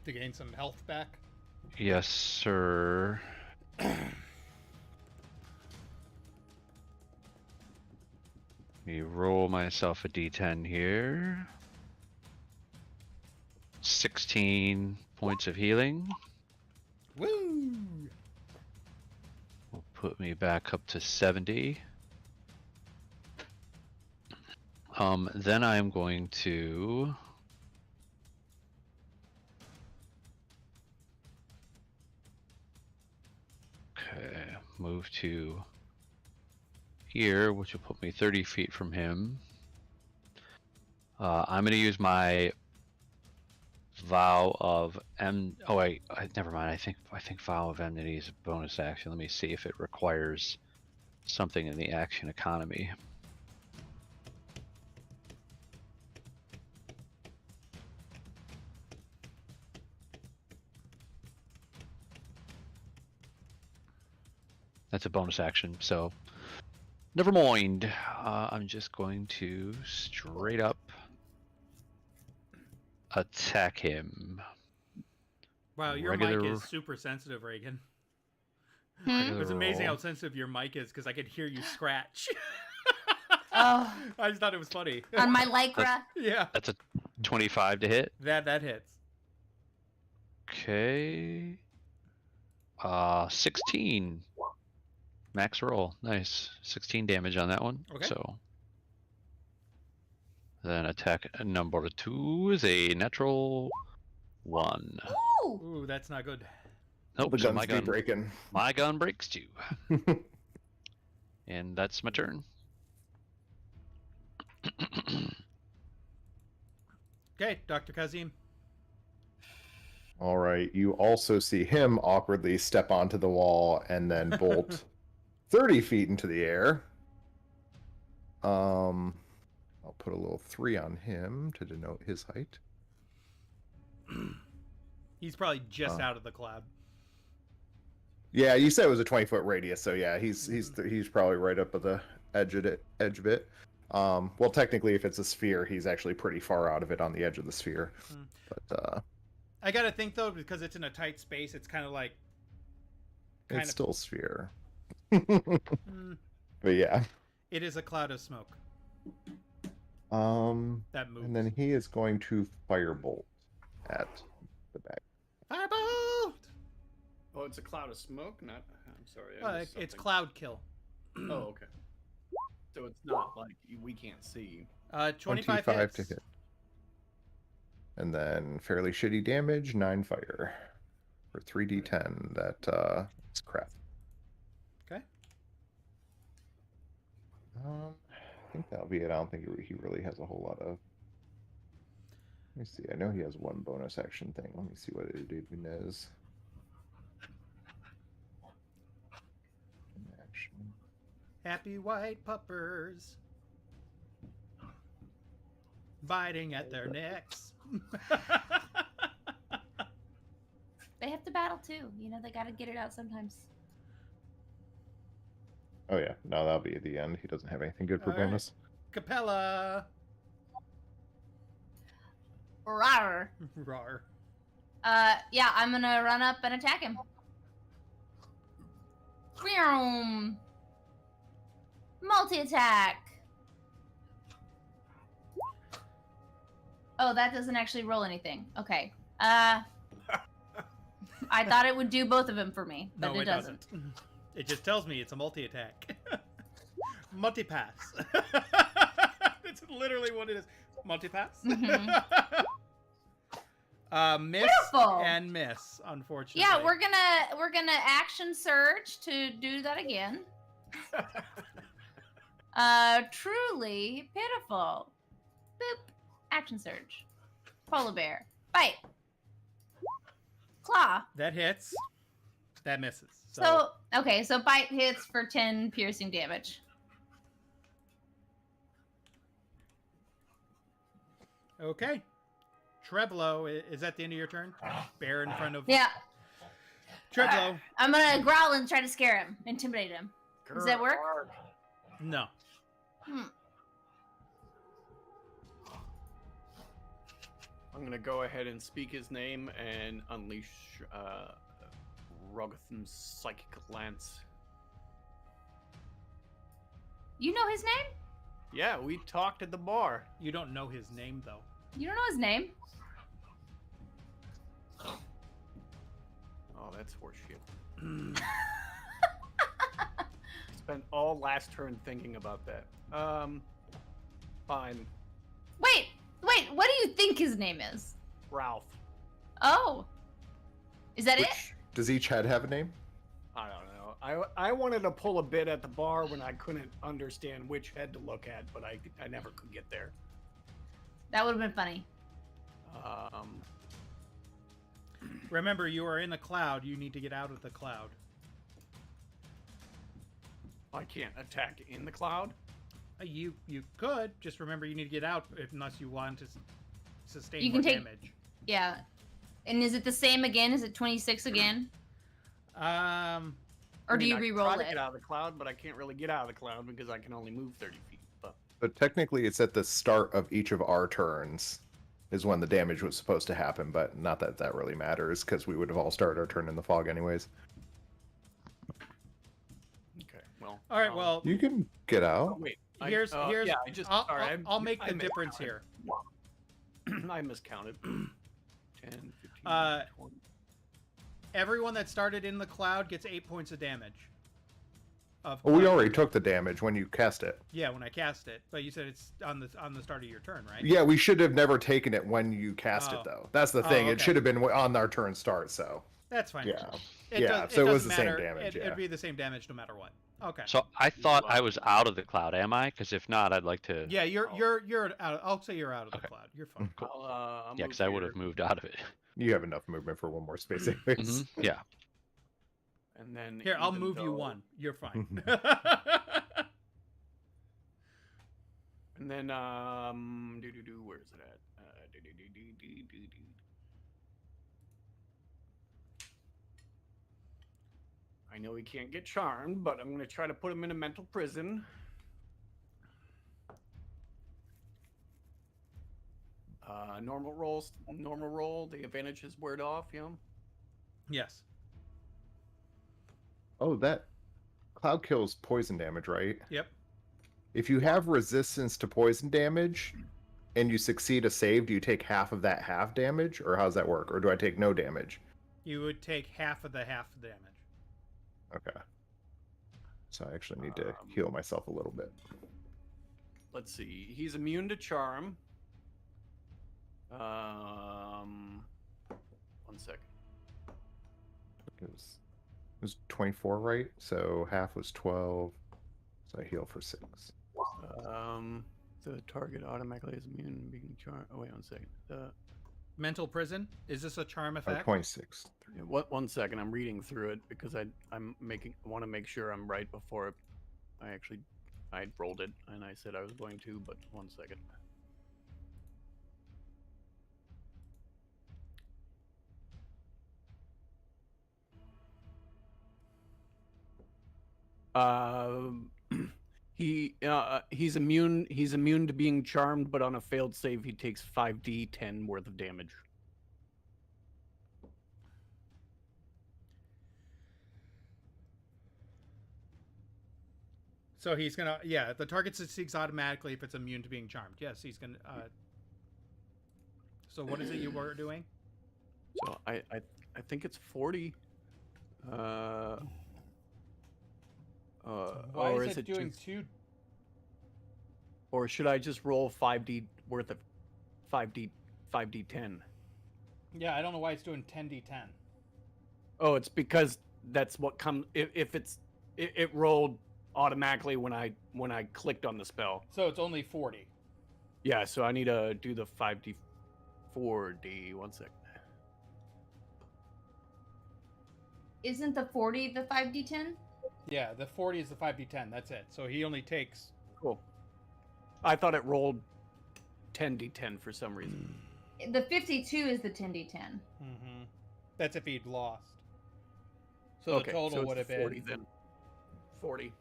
To gain some health back. Yes, sir. Me roll myself a d10 here. 16 points of healing. Woo! Will put me back up to 70. Then I'm going to... Okay, move to here, which will put me 30 feet from him. I'm going to use my Vow of Oh wait, never mind. I think Vow of Enmity is a bonus action. Let me see if it requires something in the action economy. That's a bonus action, so never mind. I'm just going to straight up attack him. Wow, your mic is super sensitive, Reagan. Hmm? It's amazing how sensitive your mic is because I could hear you scratch. Oh. I just thought it was funny. On my Lycra. Yeah, That's a 25 to hit. that hits. Okay. 16. Max roll. Nice. 16 damage on that one. Okay. So then attack number 2 is a natural 1. Ooh. Ooh, that's not good. Nope. The So guns be breaking. my gun breaks too. And that's my turn. Okay, Dr. Kazim. All right. You also see him awkwardly step onto the wall and then bolt 30 feet into the air. I'll put a little 3 on him to denote his height. He's probably just out of the cloud. Yeah, you said it was a 20-foot radius, so yeah, he's probably right up at the edge of it. Well, technically, if it's a sphere, he's actually pretty far out of it on the edge of the sphere. Hmm. But I gotta think though, because it's in a tight space, it's kind of like. it's still a sphere. Mm, But yeah. it is a cloud of smoke that moves. And then he is going to firebolt at the back. Firebolt! Oh, it's a cloud of smoke. Not. I'm sorry. I missed It's something. cloud kill. Oh, okay. So it's not like we can't see. 25 25 hits. to hit. And then fairly shitty damage, 9 fire. For 3d10. That is crap. Okay. I think that'll be it. I don't think he really has a whole lot of. Let me see. I know he has one bonus action thing. Let me see what it even is. Action. Happy white puppers. Biting at their necks. They have to battle too. You know, they got to get it out sometimes. Oh yeah, no, that'll be at the end. He doesn't have anything good for All right. bonus. Capella. Rawr. Rar. Yeah, I'm gonna run up and attack him. Boom. Multi-attack. Oh, that doesn't actually roll anything. Okay. I thought it would do both of them for me, but No, it doesn't. It just tells me it's a multi-attack. Multi-pass. That's literally what it is. Multi-pass? Mhm. Miss Beautiful. and miss, unfortunately. Yeah, we're gonna action surge to do that again. Truly pitiful. Boop. Action surge. Polar bear. Bite. Claw. That hits. That misses. So okay, so bite hits for 10 piercing damage. Okay. Treblo, is that the end of your turn? Bear in front of Yeah. Treblo. I'm gonna growl and try to scare him, intimidate him. Does that work? No. I'm gonna go ahead and speak his name and unleash Rogatham's psychic lance. You know his name? Yeah, we talked at the bar. You don't know his name, though. You don't know his name? Oh, that's horseshit. Spent all last turn thinking about that. Fine. Wait, what do you think his name is? Ralph. Oh. Is that it? Does each head have a name? I don't know. I wanted to pull a bit at the bar when I couldn't understand which head to look at, but I never could get there. That would have been funny. Remember, you are in the cloud. You need to get out of the cloud. I can't attack in the cloud. You could. Just remember, you need to get out unless you want to sustain You more can take- damage. Yeah. And is it the same again? Is it 26 again? Or I do mean, you I can re-roll try to it? get out of the cloud, but I can't really get out of the cloud because I can only move 30 feet. But But technically, it's at the start of each of our turns is when the damage was supposed to happen, but not that that really matters because we would have all started our turn in the fog anyways. okay, well. All right. Well, You can get Oh, out. wait. Here's yeah, I just sorry, I'll make I the difference here. I miscounted. 10, 15, Uh, 20. Everyone that started in the cloud gets 8 points of damage. Well, we already took the damage when you cast it. Yeah, when I cast it, but you said it's on the start of your turn, right? Yeah, we should have never taken it when you cast Oh. it, though. That's the Oh, thing. It okay. should have been on our turn start, so. That's fine. Yeah. It Yeah, does, so it was doesn't the same matter. damage, yeah. It'd be the same damage no matter what. Okay. So I thought I was out of the cloud, am I? Because if not, I'd like to. Yeah, you're out. I'll say you're out of the Okay. cloud. You're fine. I'll Yeah, move because I would have here, moved out of it. You have enough movement for one more space anyways. Mhm, Yeah. and then Here, I'll even move you though- one. You're fine. And then where's it at? I know he can't get charmed, but I'm gonna try to put him in a mental prison. Normal roll. The advantage is word off, you know. Yes. Oh, that cloud kills poison damage, right? Yep. If you have resistance to poison damage and you succeed a save, do you take half of that half damage, or how does that work? Or do I take no damage? You would take half of the half damage. Okay. So I actually need to heal myself a little bit. Let's see. He's immune to charm. 1 second. It was 24, right? So half was 12. So I heal for 6. The target automatically is immune being charmed. Oh wait, 1 second. Mental prison? Is this a charm Or effect? 26. Yeah, 1 second. I'm reading through it because I want to make sure I'm right before I rolled it and I said I was going to, but 1 second. He's immune to being charmed, but on a failed save he takes 5d10 worth of damage. So he's gonna, yeah, the target succeeds automatically if it's immune to being charmed. Yes, he's gonna. So what is it you were doing? So I think it's 40. Why Or is is it it doing just, two? or should I just roll 5d worth of 5d10? Yeah, I don't know why it's doing 10d10. Oh, it's because that's what comes if it rolled automatically when I clicked on the spell. So it's only 40. Yeah, so I need to do the 5d4d. 1 second. Isn't the 40 the 5d10? Yeah, the 40 is the 5d10. That's it. So he only takes. Cool. I thought it rolled 10d10 for some reason. The 52 is the 10d10. Mm-hmm. That's if he'd lost. So Okay, the total so it's would have 40 been. then. 40.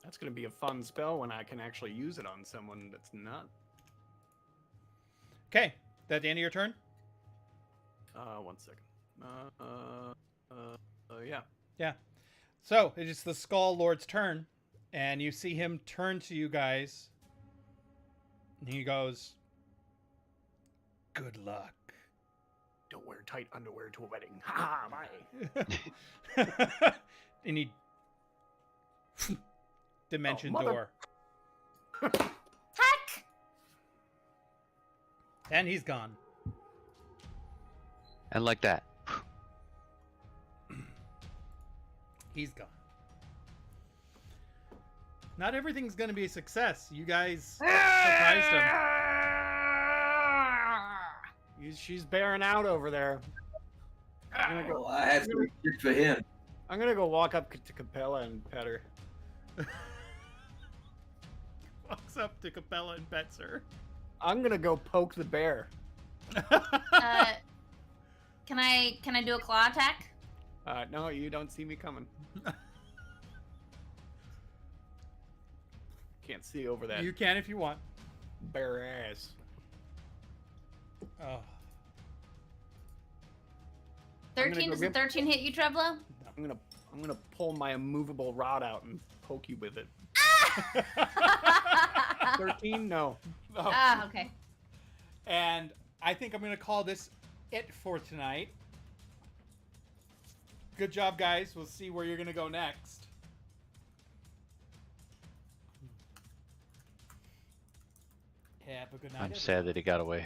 That's going to be a fun spell when I can actually use it on someone that's not. Okay, that the end of your turn? 1 second. Yeah. Yeah. So it is the Skull Lord's turn, and you see him turn to you guys. And he goes, "Good luck." Don't wear tight underwear to a wedding. Ha ha, bye. And he dimension Oh, mother- door, Heck! and he's gone. And like that. He's gone. Not everything's gonna be a success. You guys surprised him. She's bearing out over there. I'm gonna go. Well, I had some shit for him. I'm gonna go walk up to Capella and pet her. Walks up to Capella and pets her. I'm gonna go poke the bear. Can I do a claw attack? No, you don't see me coming. Can't see over that You can if you want. bare ass. Oh, 13, go does get- a 13 hit you, Treblo? I'm gonna pull my immovable rod out and poke you with it. 13? No. Oh. Ah, okay. And I think I'm going to call this it for tonight. Good job, guys. We'll see where you're going to go next. Have a good night. I'm sad that he got away.